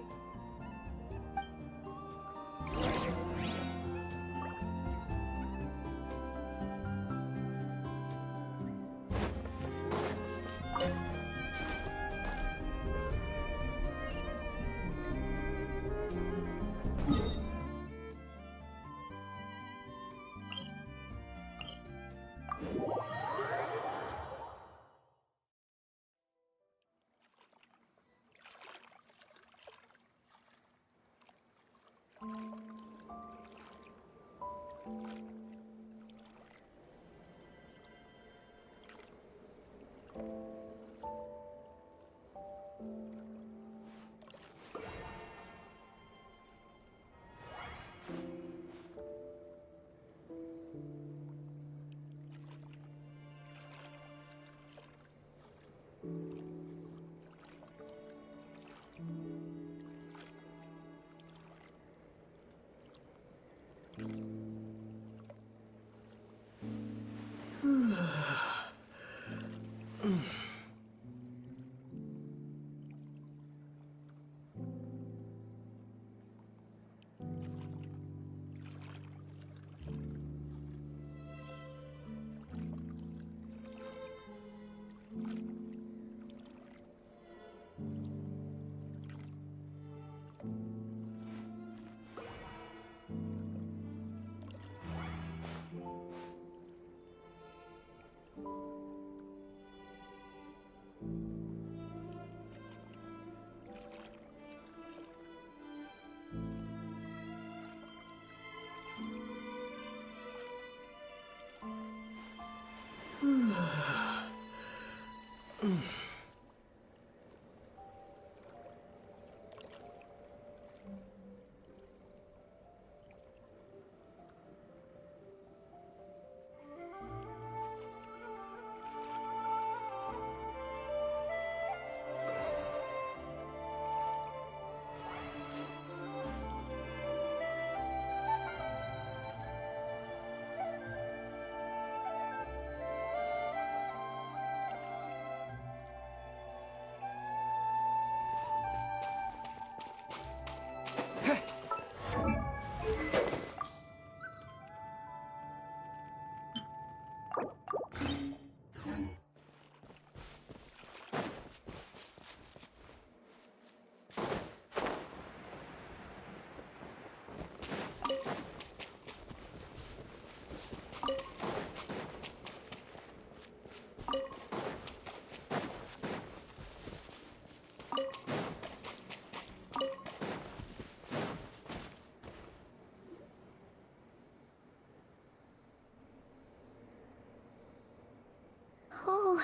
Speaker 4: Oh,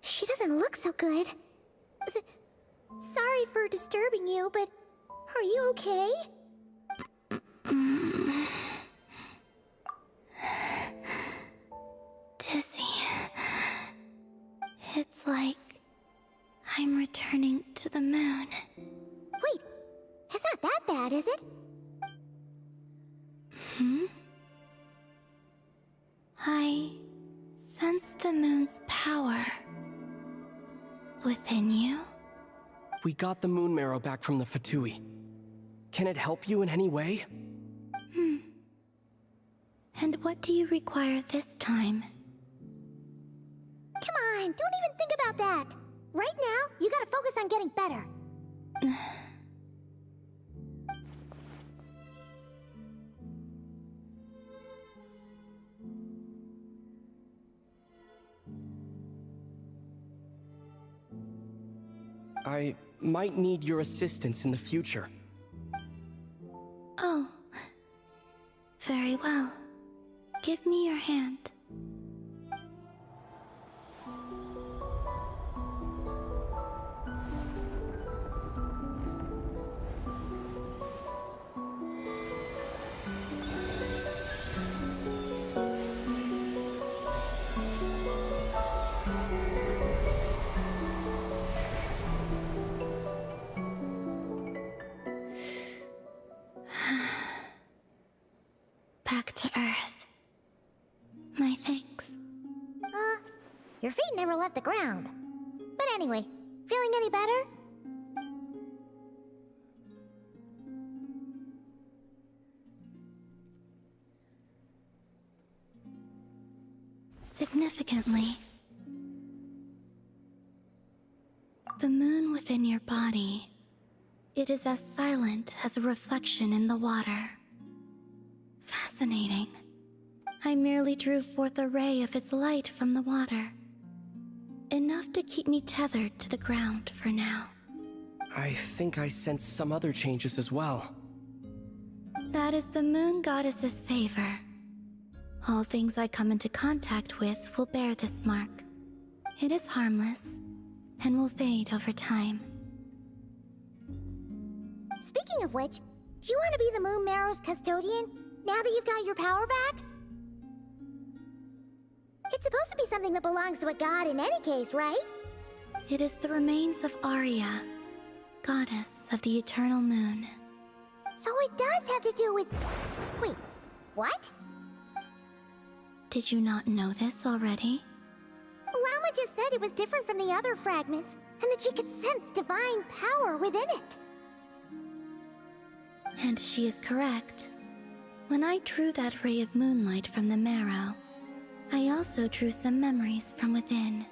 Speaker 4: she doesn't look so good. Sorry for disturbing you, but are you okay?
Speaker 12: Dizzy. It's like I'm returning to the moon.
Speaker 4: Wait, it's not that bad, is it?
Speaker 12: I sense the moon's power within you.
Speaker 19: We got the moon marrow back from the Fatui. Can it help you in any way?
Speaker 12: And what do you require this time?
Speaker 4: Come on, don't even think about that. Right now, you gotta focus on getting better.
Speaker 19: I might need your assistance in the future.
Speaker 12: Oh. Very well. Give me your hand. Back to Earth. My thanks.
Speaker 4: Your feet never left the ground. But anyway, feeling any better?
Speaker 12: Significantly, the moon within your body, it is as silent as a reflection in the water. Fascinating. I merely drew forth a ray of its light from the water. Enough to keep me tethered to the ground for now.
Speaker 19: I think I sense some other changes as well.
Speaker 12: That is the moon goddess's favor. All things I come into contact with will bear this mark. It is harmless, and will fade over time.
Speaker 4: Speaking of which, do you want to be the Moon Marrow's custodian, now that you've got your power back? It's supposed to be something that belongs to a god in any case, right?
Speaker 12: It is the remains of Arya, goddess of the eternal moon.
Speaker 4: So it does have to do with... Wait, what?
Speaker 12: Did you not know this already?
Speaker 4: Lama just said it was different from the other fragments, and that she could sense divine power within it.
Speaker 12: And she is correct. When I drew that ray of moonlight from the marrow, I also drew some memories from within.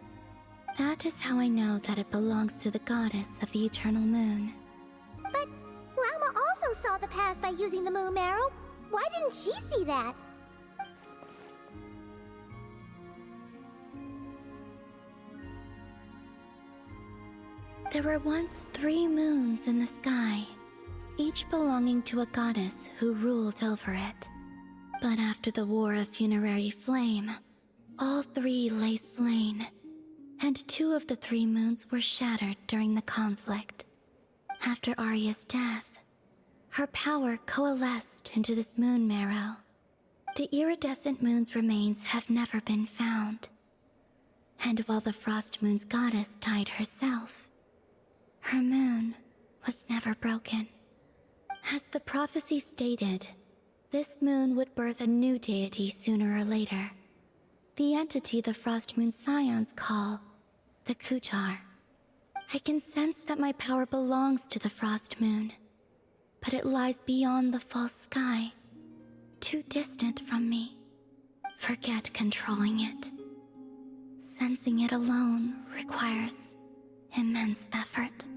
Speaker 12: That is how I know that it belongs to the goddess of the eternal moon.
Speaker 4: But Lama also saw the past by using the Moon Marrow. Why didn't she see that?
Speaker 12: There were once 3 moons in the sky, each belonging to a goddess who ruled over it. But after the War of Funerary Flame, all 3 lay slain,
Speaker 20: and 2 of the 3 moons were shattered during the conflict. After Arya's death, her power coalesced into this moon marrow. The iridescent moon's remains have never been found. And while the Frost Moon's goddess died herself, her moon was never broken. As the prophecy stated, this moon would birth a new deity sooner or later. The entity the Frost Moon Scions call the Kutar. I can sense that my power belongs to the Frost Moon, but it lies beyond the false sky, too distant from me. Forget controlling it. Sensing it alone requires immense effort.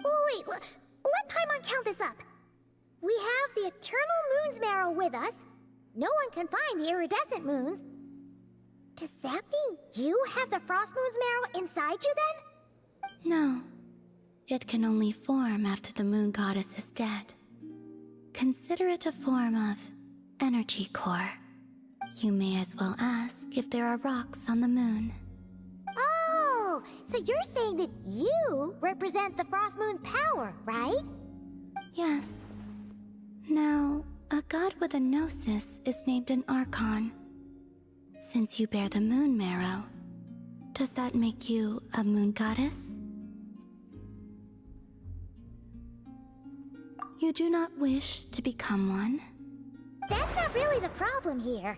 Speaker 4: Oh, wait, let Paimon count this up. We have the Eternal Moon's Marrow with us. No one can find the iridescent moons. Does that mean you have the Frost Moon's Marrow inside you then?
Speaker 20: No. It can only form after the moon goddess is dead. Consider it a form of energy core. You may as well ask if there are rocks on the moon.
Speaker 4: Oh, so you're saying that you represent the Frost Moon's power, right?
Speaker 20: Yes. Now, a god with a gnosis is named an Archon. Since you bear the moon marrow, does that make you a moon goddess? You do not wish to become one?
Speaker 4: That's not really the problem here.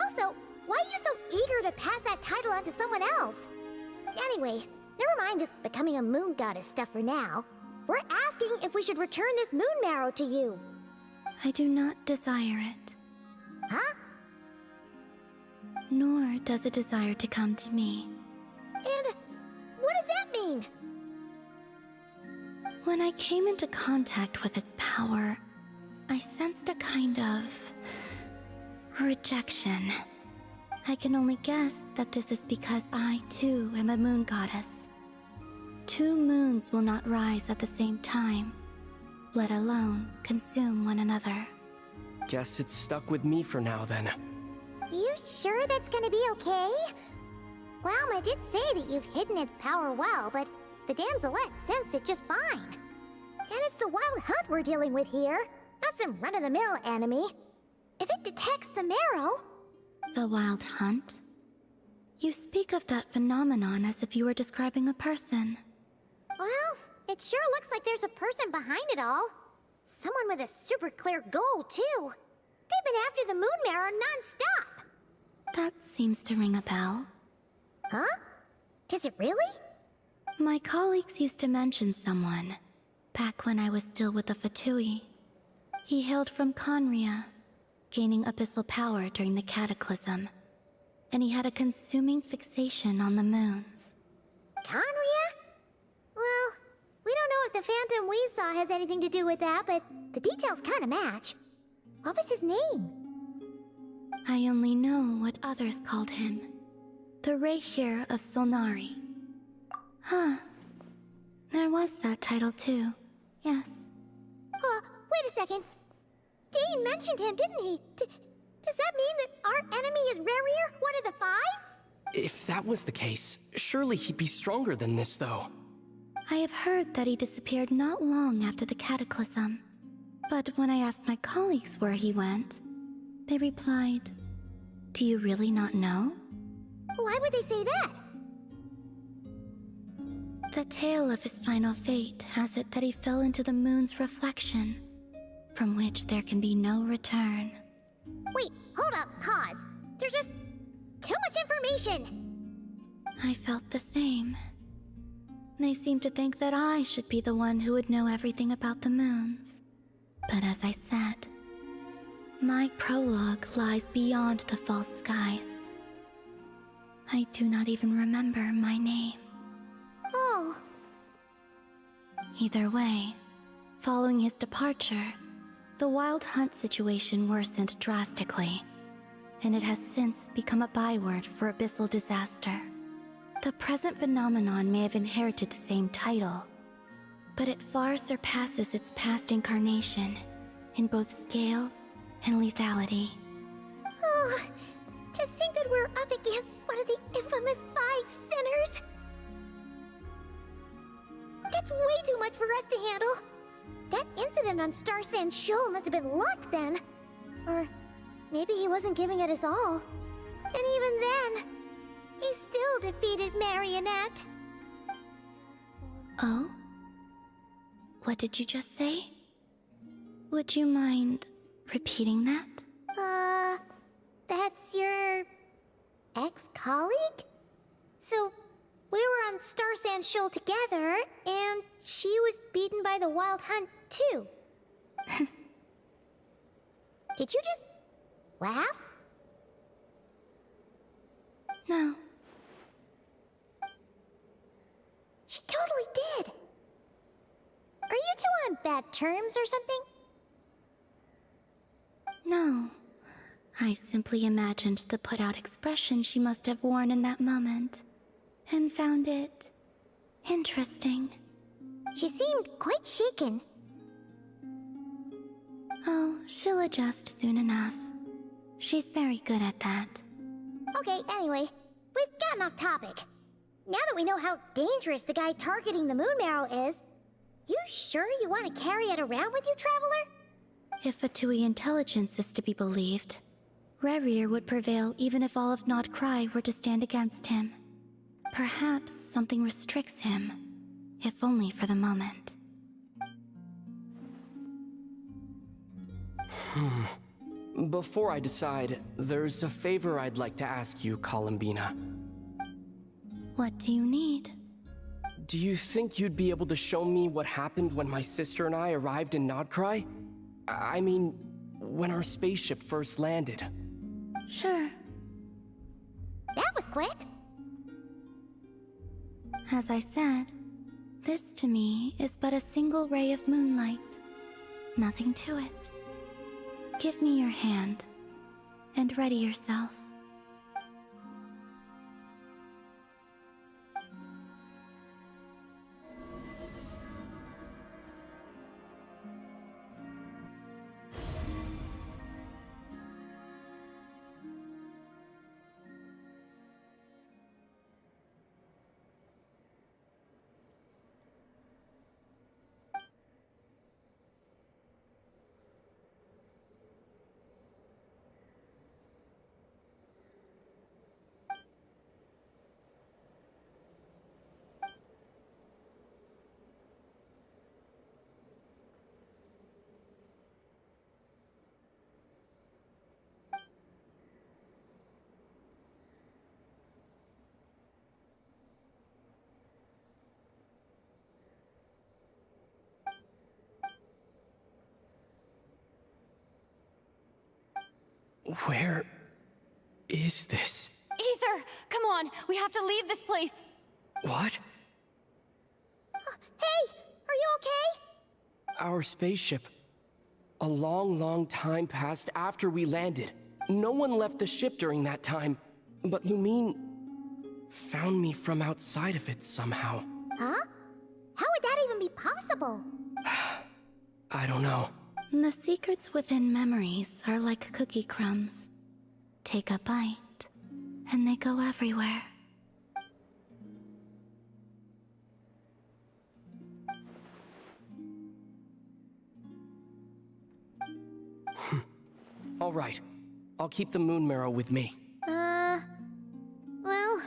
Speaker 4: Also, why are you so eager to pass that title on to someone else? Anyway, never mind this becoming a moon goddess stuff for now. We're asking if we should return this moon marrow to you.
Speaker 20: I do not desire it.
Speaker 4: Huh?
Speaker 20: Nor does it desire to come to me.
Speaker 4: And what does that mean?
Speaker 20: When I came into contact with its power, I sensed a kind of rejection. I can only guess that this is because I, too, am a moon goddess. 2 moons will not rise at the same time, let alone consume one another.
Speaker 19: Guess it's stuck with me for now, then.
Speaker 4: You sure that's gonna be okay? Glauma did say that you've hidden its power well, but the damselette sensed it just fine. And it's the wild hunt we're dealing with here, not some run-of-the-mill enemy. If it detects the marrow...
Speaker 20: The wild hunt? You speak of that phenomenon as if you were describing a person.
Speaker 4: Well, it sure looks like there's a person behind it all. Someone with a super clear goal, too. They've been after the moon marrow non-stop.
Speaker 20: That seems to ring a bell.
Speaker 4: Huh? Does it really?
Speaker 20: My colleagues used to mention someone, back when I was still with the Fatui. He hailed from Conria, gaining abyssal power during the Cataclysm, and he had a consuming fixation on the moons.
Speaker 4: Conria? Well, we don't know if the phantom we saw has anything to do with that, but the details kind of match. What was his name?
Speaker 20: I only know what others called him. The Rayhir of Solnari. Huh. There was that title too. Yes.
Speaker 4: Wait a second. Dane mentioned him, didn't he? Does that mean that our enemy is Rarier, one of the 5?
Speaker 19: If that was the case, surely he'd be stronger than this, though.
Speaker 20: I have heard that he disappeared not long after the Cataclysm. But when I asked my colleagues where he went, they replied, "Do you really not know?"
Speaker 4: Why would they say that?
Speaker 20: The tale of his final fate has it that he fell into the moon's reflection, from which there can be no return.
Speaker 4: Wait, hold up, pause. There's just too much information.
Speaker 20: I felt the same. They seemed to think that I should be the one who would know everything about the moons. But as I said, my prologue lies beyond the false skies. I do not even remember my name.
Speaker 4: Oh.
Speaker 20: Either way, following his departure, the wild hunt situation worsened drastically, and it has since become a byword for abyssal disaster. The present phenomenon may have inherited the same title, but it far surpasses its past incarnation in both scale and lethality.
Speaker 4: Oh, Just think that we're up against one of the infamous 5 sinners. That's way too much for us to handle. That incident on Star Sand Shoal must have been luck then. Or maybe he wasn't giving it his all. And even then, he still defeated Marionette.
Speaker 20: Oh? What did you just say? Would you mind repeating that?
Speaker 4: That's your ex-colleague? So, we were on Star Sand Shoal together, and she was beaten by the Wild Hunt, too. Did you just laugh?
Speaker 20: No.
Speaker 4: She totally did. Are you two on bad terms or something?
Speaker 20: No. I simply imagined the put-out expression she must have worn in that moment, and found it interesting.
Speaker 4: She seemed quite shaken.
Speaker 20: Oh, she'll adjust soon enough. She's very good at that.
Speaker 4: Okay, anyway, we've gotten off topic. Now that we know how dangerous the guy targeting the Moon Marrow is, you sure you want to carry it around with you, Traveler?
Speaker 20: If Fatui intelligence is to be believed, Rerir would prevail even if all of Nod Cry were to stand against him. Perhaps something restricts him, if only for the moment.
Speaker 19: Before I decide, there's a favor I'd like to ask you, Columbina.
Speaker 20: What do you need?
Speaker 19: Do you think you'd be able to show me what happened when my sister and I arrived in Nodcry? I mean, when our spaceship first landed.
Speaker 20: Sure.
Speaker 4: That was quick.
Speaker 20: As I said, this to me is but a single ray of moonlight. Nothing to it. Give me your hand, and ready yourself.
Speaker 19: Where is this?
Speaker 12: Aether, come on, we have to leave this place.
Speaker 19: What?
Speaker 4: Hey, are you okay?
Speaker 19: Our spaceship. A long, long time passed after we landed. No one left the ship during that time. But Lumine found me from outside of it somehow.
Speaker 4: Huh? How would that even be possible?
Speaker 19: I don't know.
Speaker 20: The secrets within memories are like cookie crumbs. Take a bite, and they go everywhere.
Speaker 19: All right. I'll keep the moon marrow with me.
Speaker 4: Well,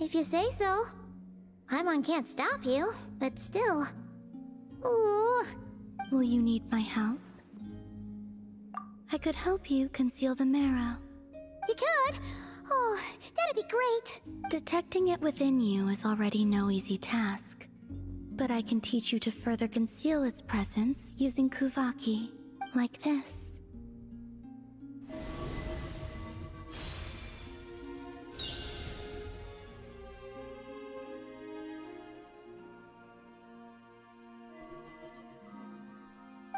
Speaker 4: if you say so. Paimon can't stop you, but still. Ooh.
Speaker 20: Will you need my help? I could help you conceal the marrow.
Speaker 4: You could? Oh, that'd be great.
Speaker 20: Detecting it within you is already no easy task. But I can teach you to further conceal its presence using Kuvaki, like this.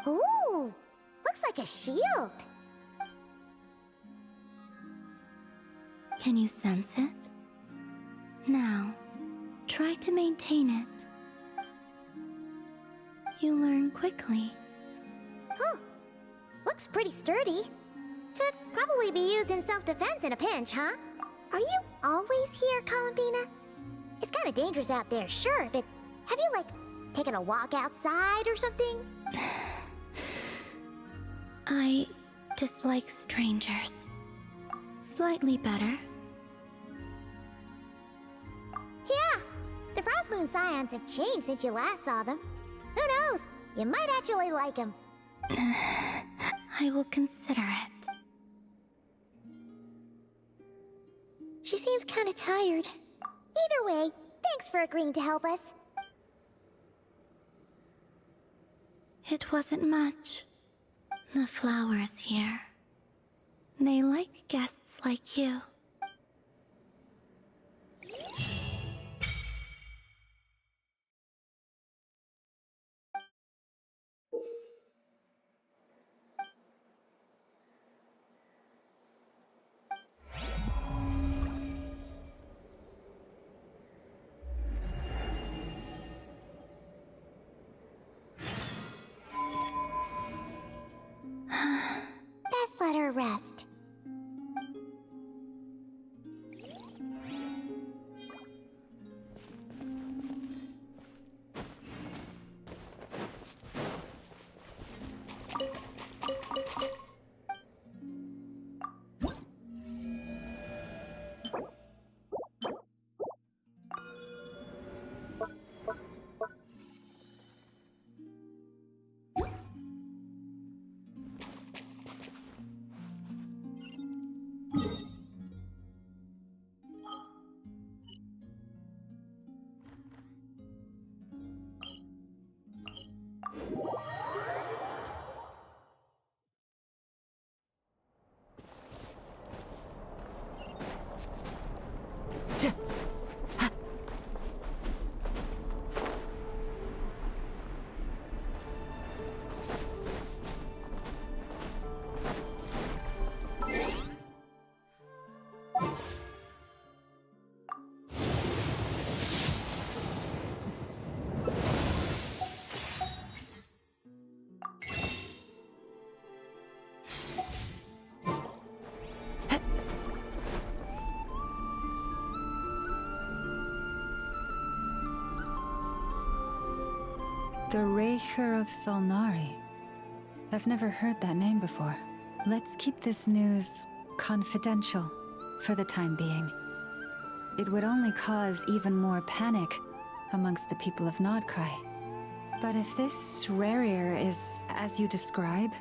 Speaker 4: Ooh, looks like a shield.
Speaker 20: Can you sense it? Now, try to maintain it. You learn quickly.
Speaker 4: Huh. Looks pretty sturdy. Could probably be used in self-defense in a pinch, huh? Are you always here, Columbina? It's kind of dangerous out there, sure, but have you, like, taken a walk outside or something?
Speaker 20: I dislike strangers. Slightly better.
Speaker 4: Yeah, the Frost Moon Scions have changed since you last saw them. Who knows? You might actually like them.
Speaker 20: I will consider it.
Speaker 4: She seems kind of tired. Either way, thanks for agreeing to help us.
Speaker 20: It wasn't much. The flowers here. They like guests like you.
Speaker 4: Best let her rest.
Speaker 2: The Raker of Solnari. I've never heard that name before. Let's keep this news confidential for the time being. It would only cause even more panic amongst the people of Nodcry. But if this Rarier is as you describe,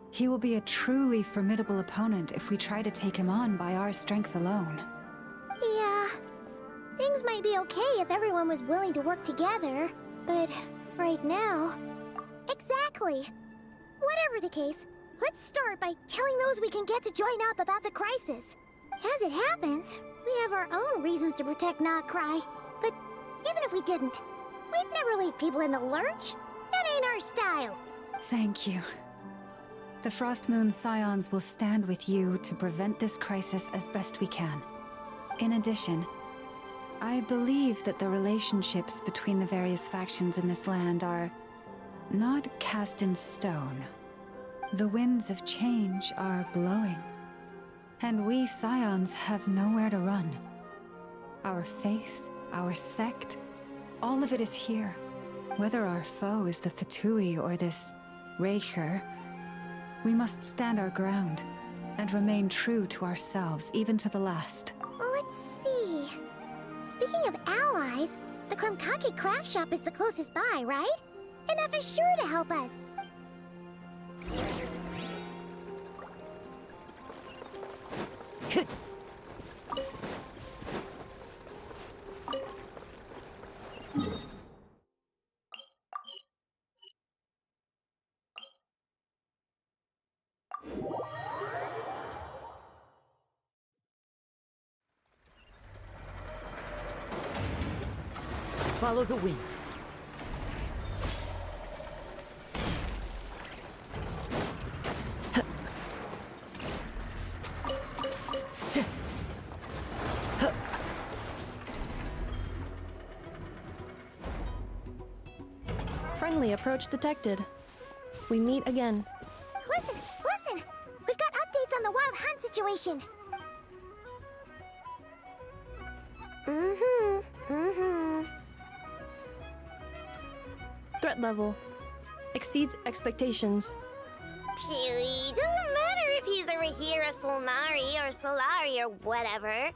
Speaker 2: he will be a truly formidable opponent if we try to take him on by our strength alone.
Speaker 4: Yeah, things might be okay if everyone was willing to work together, but right now... Exactly! Whatever the case, let's start by telling those we can get to join up about the crisis. As it happens, we have our own reasons to protect Nodcry, but even if we didn't, we'd never leave people in the lurch. That ain't our style.
Speaker 2: Thank you. The Frost Moon Scions will stand with you to prevent this crisis as best we can. In addition, I believe that the relationships between the various factions in this land are not cast in stone. The winds of change are blowing, and we Scions have nowhere to run. Our faith, our sect, all of it is here. Whether our foe is the Fatui or this Raker, we must stand our ground and remain true to ourselves, even to the last.
Speaker 4: Let's see... Speaking of allies, the Krumkake craft shop is the closest by, right? Enough is sure to help us.
Speaker 21: Follow the wind.
Speaker 10: Friendly approach detected. We meet again.
Speaker 4: Listen! We've got updates updates on the Wild Hunt situation.
Speaker 10: Threat level exceeds expectations.
Speaker 4: Phew, doesn't matter if he's the Rahira Solnari or Solari or whatever.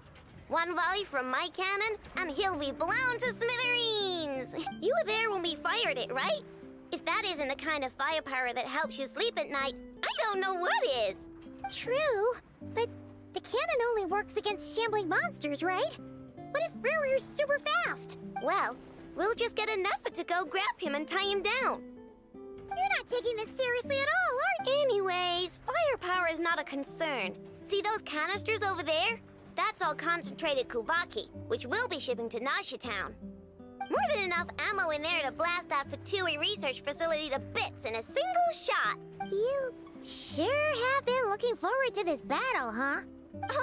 Speaker 4: One volley from my cannon, and he'll be blown to smithereens! You were there when we fired it, right? If that isn't the kind of firepower that helps you sleep at night, I don't know what is!
Speaker 12: True, but the cannon only works against shambling monsters, right? What if Ruru's super fast?
Speaker 4: Well, we'll just get enough to go grab him and tie him down.
Speaker 12: You're not taking this seriously at all, are you?
Speaker 4: Anyways, firepower is not a concern. See those canisters over there? That's all concentrated Kuvaki, which we'll be shipping to Nasha Town. More than enough ammo in there to blast that Fatui research facility to bits in a single shot.
Speaker 12: You sure have been looking forward to this battle, huh?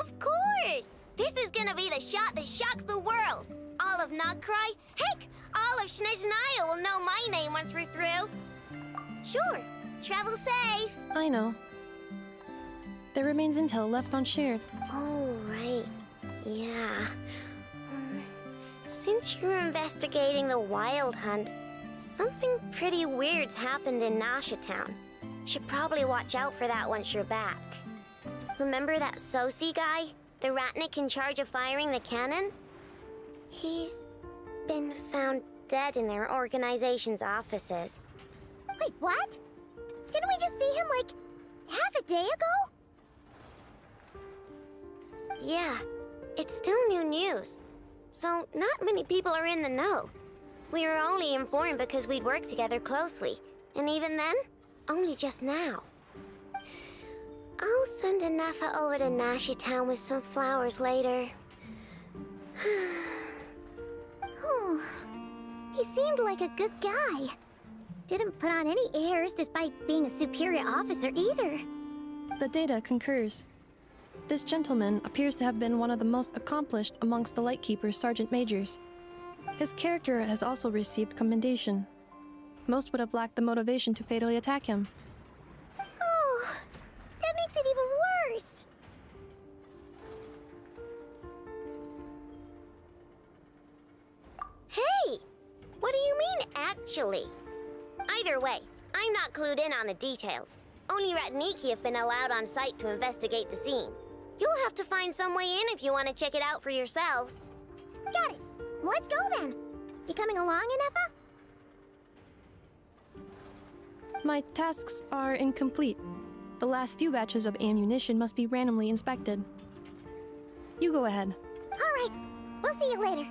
Speaker 4: Of course! This is gonna be the shot that shocks the world. All of Nagcry, heck, all of Snezhnaya will know my name once we're through. Sure, travel safe.
Speaker 10: I know. There remains intel left unshared.
Speaker 4: Oh, right. Yeah. Since you're investigating the Wild Hunt, something pretty weird's happened in Nasha Town. Should probably watch out for that once you're back. Remember that Sosi guy? The Ratnik in charge of firing the cannon? He's been found dead in their organization's offices.
Speaker 12: Wait, what? Didn't we just see him, like, half a day ago?
Speaker 4: Yeah, it's still new news. So not many people are in the know. We were only informed because we'd worked together closely. And even then, only just now. I'll send Anafa over to Nashi Town with some flowers later.
Speaker 12: Oh, he seemed like a good guy. Didn't put on any airs despite being a superior officer either.
Speaker 10: The data concurs. This gentleman appears to have been one of the most accomplished amongst the Lightkeeper's sergeant majors. His character has also received commendation. Most would have lacked the motivation to fatally attack him.
Speaker 12: Oh, that makes it even worse.
Speaker 4: Hey! What do you mean, actually? Either way, I'm not clued in on the details. Only Ratniki have been allowed on site to investigate the scene. You'll have to find some way in if you want to check it out for yourselves.
Speaker 12: Got it. Let's go then. You coming along, Anafa?
Speaker 10: My tasks are incomplete. The last few batches of ammunition must be randomly inspected. You go ahead.
Speaker 12: All right. We'll see you later.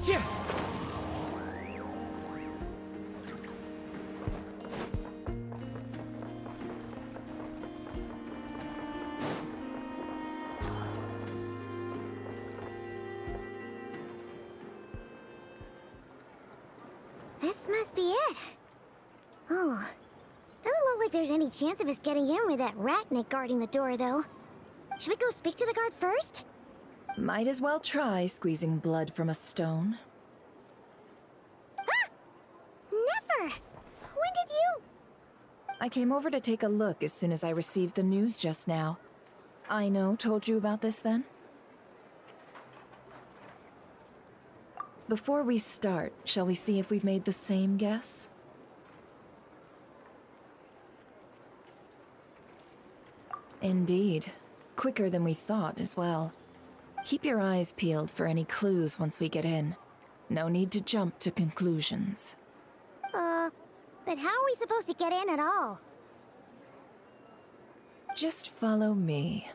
Speaker 19: Yeah.
Speaker 12: This must be it. Oh, doesn't look like there's any chance of us getting in with that Ratnik guarding the door, though. Should we go speak to the guard first?
Speaker 5: Might as well try squeezing blood from a stone.
Speaker 12: Ah! Never! When did you...
Speaker 5: I came over to take a look as soon as I received the news just now. Aino told you about this then? Before we start, shall we see if we've made the same guess? Indeed. Quicker than we thought as well. Keep your eyes peeled for any clues once we get in. No need to jump to conclusions.
Speaker 4: But how are we supposed to get in at all?
Speaker 5: Just follow me.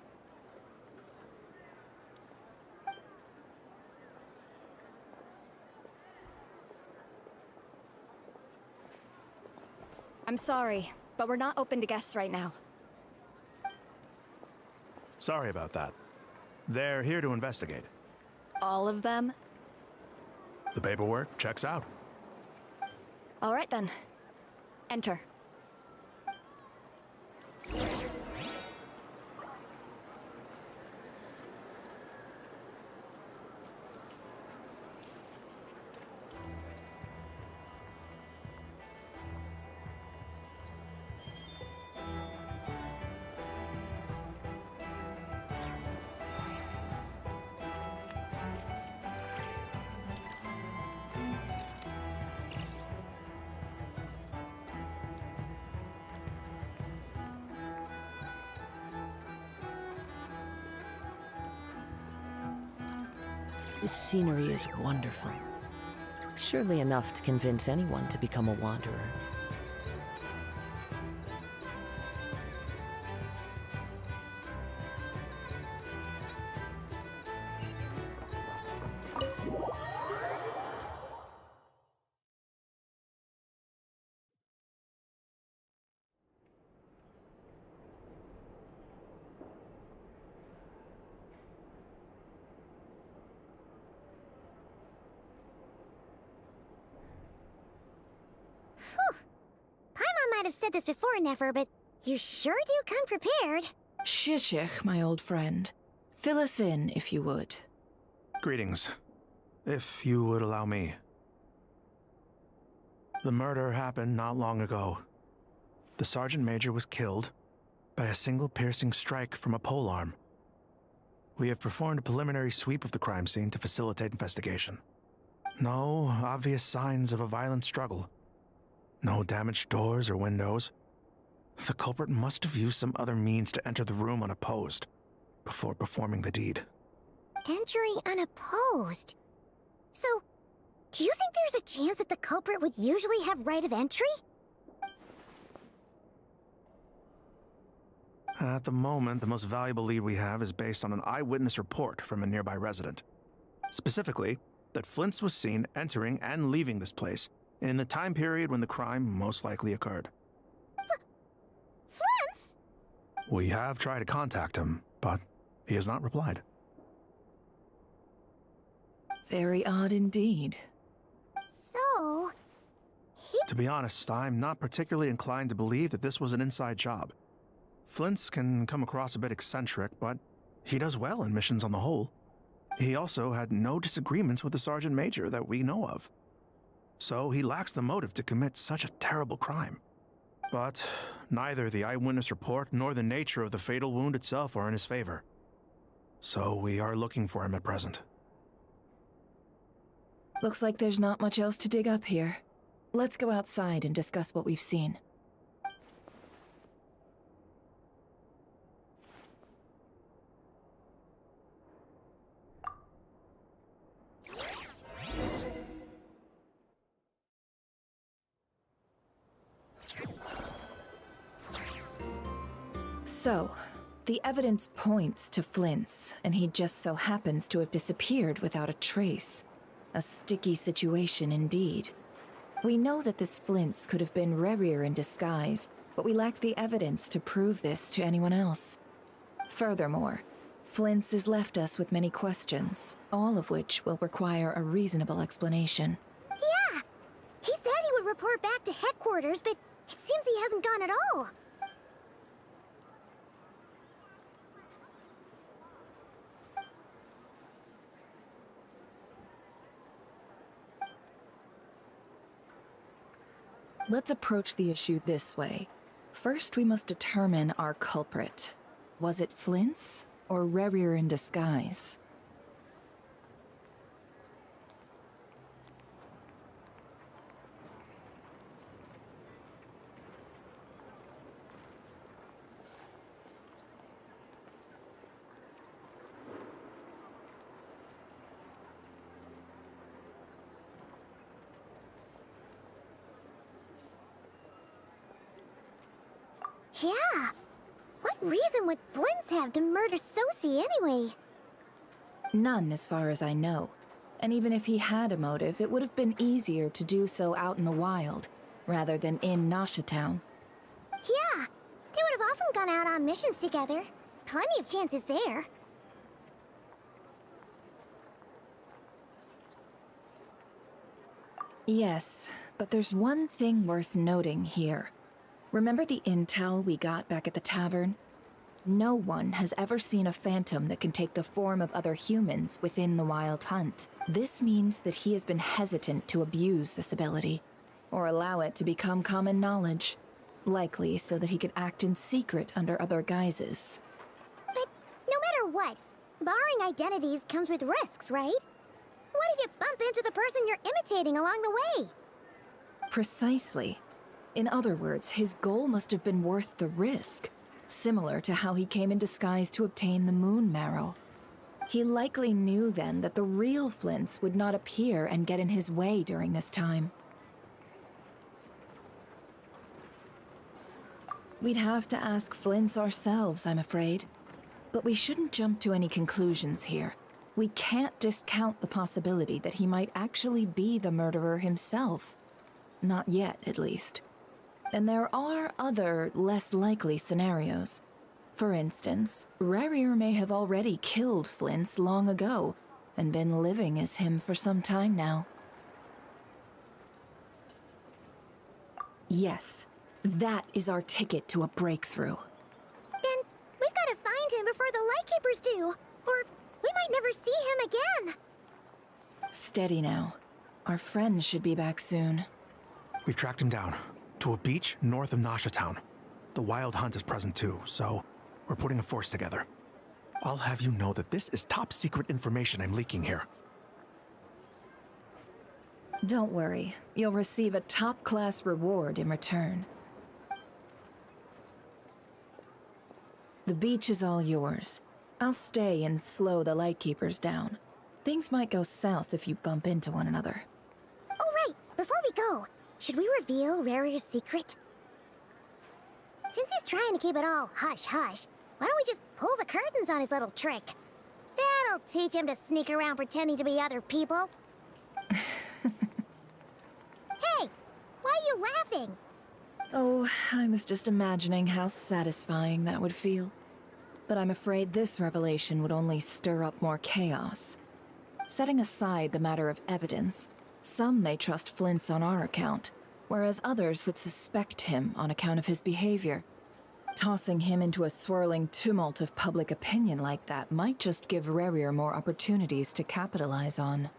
Speaker 21: I'm sorry, but we're not open to guests right now.
Speaker 16: Sorry about that. They're here to investigate.
Speaker 21: All of them?
Speaker 16: The paperwork checks out.
Speaker 21: All right then. Enter.
Speaker 22: This scenery is wonderful. Surely enough to convince anyone to become a wanderer.
Speaker 4: Paimon might have said this before, Nefer, but you sure do come prepared.
Speaker 5: Shishich, my old friend. Fill us in, if you would.
Speaker 16: Greetings. If you would allow me. The murder happened not long ago. The Sergeant Major was killed by a single piercing strike from a polearm. We have performed a preliminary sweep of the crime scene to facilitate investigation. No obvious signs of a violent struggle. No damaged doors or windows. The culprit must have used some other means to enter the room unopposed before performing the deed.
Speaker 4: Entering unopposed? So, do you think there's a chance that the culprit would usually have right of entry?
Speaker 16: At the moment, the most valuable lead we have is based on an eyewitness report from a nearby resident. Specifically, that Flint's was seen entering and leaving this place in the time period when the crime most likely occurred.
Speaker 4: Flint's?
Speaker 16: We have tried to contact him, but he has not replied.
Speaker 5: Very odd indeed.
Speaker 4: So...
Speaker 16: To be honest, I'm not particularly inclined to believe that this was an inside job. Flint's can come across a bit eccentric, but he does well in missions on the whole. He also had no disagreements with the Sergeant Major that we know of. So he lacks the motive to commit such a terrible crime. But neither the eyewitness report nor the nature of the fatal wound itself are in his favor. So we are looking for him at present.
Speaker 5: Looks like there's not much else to dig up here. Let's go outside and discuss what we've seen. So, the evidence points to Flint's, and he just so happens to have disappeared without a trace. A sticky situation indeed. We know that this Flint's could have been Rerir in disguise, but we lack the evidence to prove this to anyone else. Furthermore, Flint's has left us with many questions, all of which will require a reasonable explanation.
Speaker 4: Yeah! He said he would report back to headquarters, but it seems he hasn't gone at all.
Speaker 5: Let's approach the issue this way. First, we must determine our culprit. Was it Flint's or Rerir in disguise?
Speaker 4: Yeah. What reason would Flint's have to murder Sosie anyway?
Speaker 5: None, as far as I know. And even if he had a motive, it would have been easier to do so out in the wild, rather than in Nasha Town.
Speaker 4: Yeah. They would have often gone out on missions together. Plenty of chances there.
Speaker 5: Yes, but there's one thing worth noting here. Remember the intel we got back at the tavern? No one has ever seen a phantom that can take the form of other humans within the Wild Hunt. This means that he has been hesitant to abuse this ability, or allow it to become common knowledge, likely so that he could act in secret under other guises.
Speaker 4: But no matter what, barring identities comes with risks, right? What if you bump into the person you're imitating along the way?
Speaker 5: Precisely. In other words, his goal must have been worth the risk, similar to how he came in disguise to obtain the moon marrow. He likely knew then that the real Flints would not appear and get in his way during this time. We'd have to ask Flints ourselves, I'm afraid. But we shouldn't jump to any conclusions here. We can't discount the possibility that he might actually be the murderer himself. Not yet, at least. And there are other, less likely scenarios. For instance, Rarier may have already killed Flints long ago, and been living as him for some time now. Yes, that is our ticket to a breakthrough.
Speaker 4: Then we've got to find him before the Lightkeepers do, or we might never see him again.
Speaker 5: Steady now. Our friend should be back soon.
Speaker 16: We've tracked him down to a beach north of Nasha Town. The Wild Hunt is present too, so we're putting a force together. I'll have you know that this is top secret information I'm leaking here.
Speaker 5: Don't worry. You'll receive a top-class reward in return. The beach is all yours. I'll stay and slow the Lightkeepers down. Things might go south if you bump into one another.
Speaker 4: Oh, right. Before we go, should we reveal Rarier's secret? Since he's trying to keep it all hush-hush, why don't we just pull the curtains on his little trick? That'll teach him to sneak around pretending to be other people. Hey, why are you laughing?
Speaker 5: Oh, I was just imagining how satisfying that would feel. But I'm afraid this revelation would only stir up more chaos. Setting aside the matter of evidence, some may trust Flint's on our account, whereas others would suspect him on account of his behavior. Tossing him into a swirling tumult of public opinion like that might just give Rarier more opportunities to capitalize on.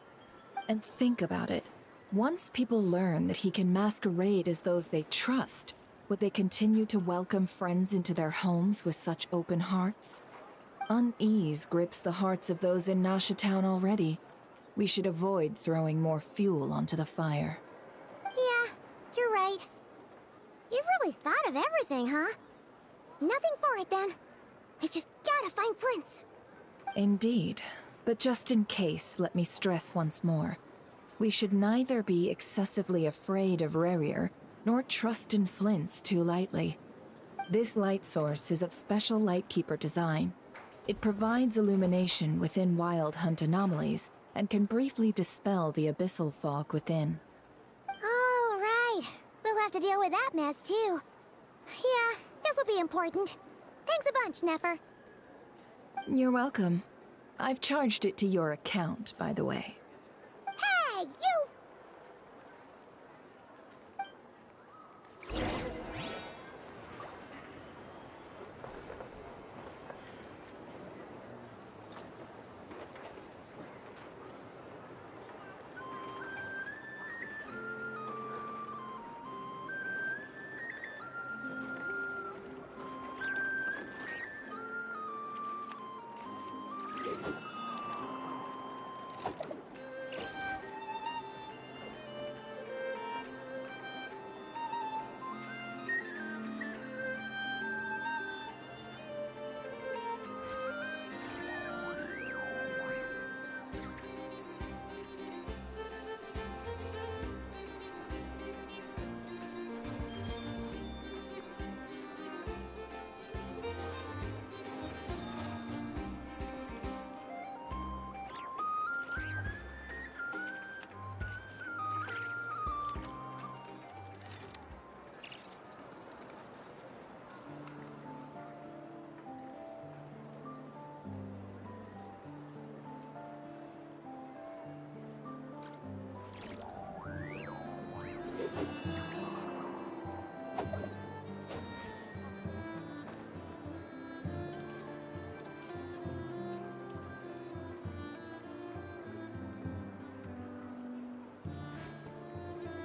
Speaker 5: And think about it. Once people learn that he can masquerade as those they trust, would they continue to welcome friends into their homes with such open hearts? Unease grips the hearts of those in Nasha Town already. We should avoid throwing more fuel onto the fire.
Speaker 4: Yeah, you're right. You've really thought of everything, huh? Nothing for it, then. We've just gotta find Flint's.
Speaker 5: Indeed. But just in case, let me stress once more. We should neither be excessively afraid of Rarier, nor trust in Flint's too lightly. This light source is of special Lightkeeper design. It provides illumination within Wild Hunt anomalies, and can briefly dispel the abyssal fog within.
Speaker 4: All right. We'll have to deal with that mess, too. Yeah, this'll be important. Thanks a bunch, Nefer.
Speaker 5: You're welcome. I've charged it to your account, by the way.
Speaker 4: Hey, you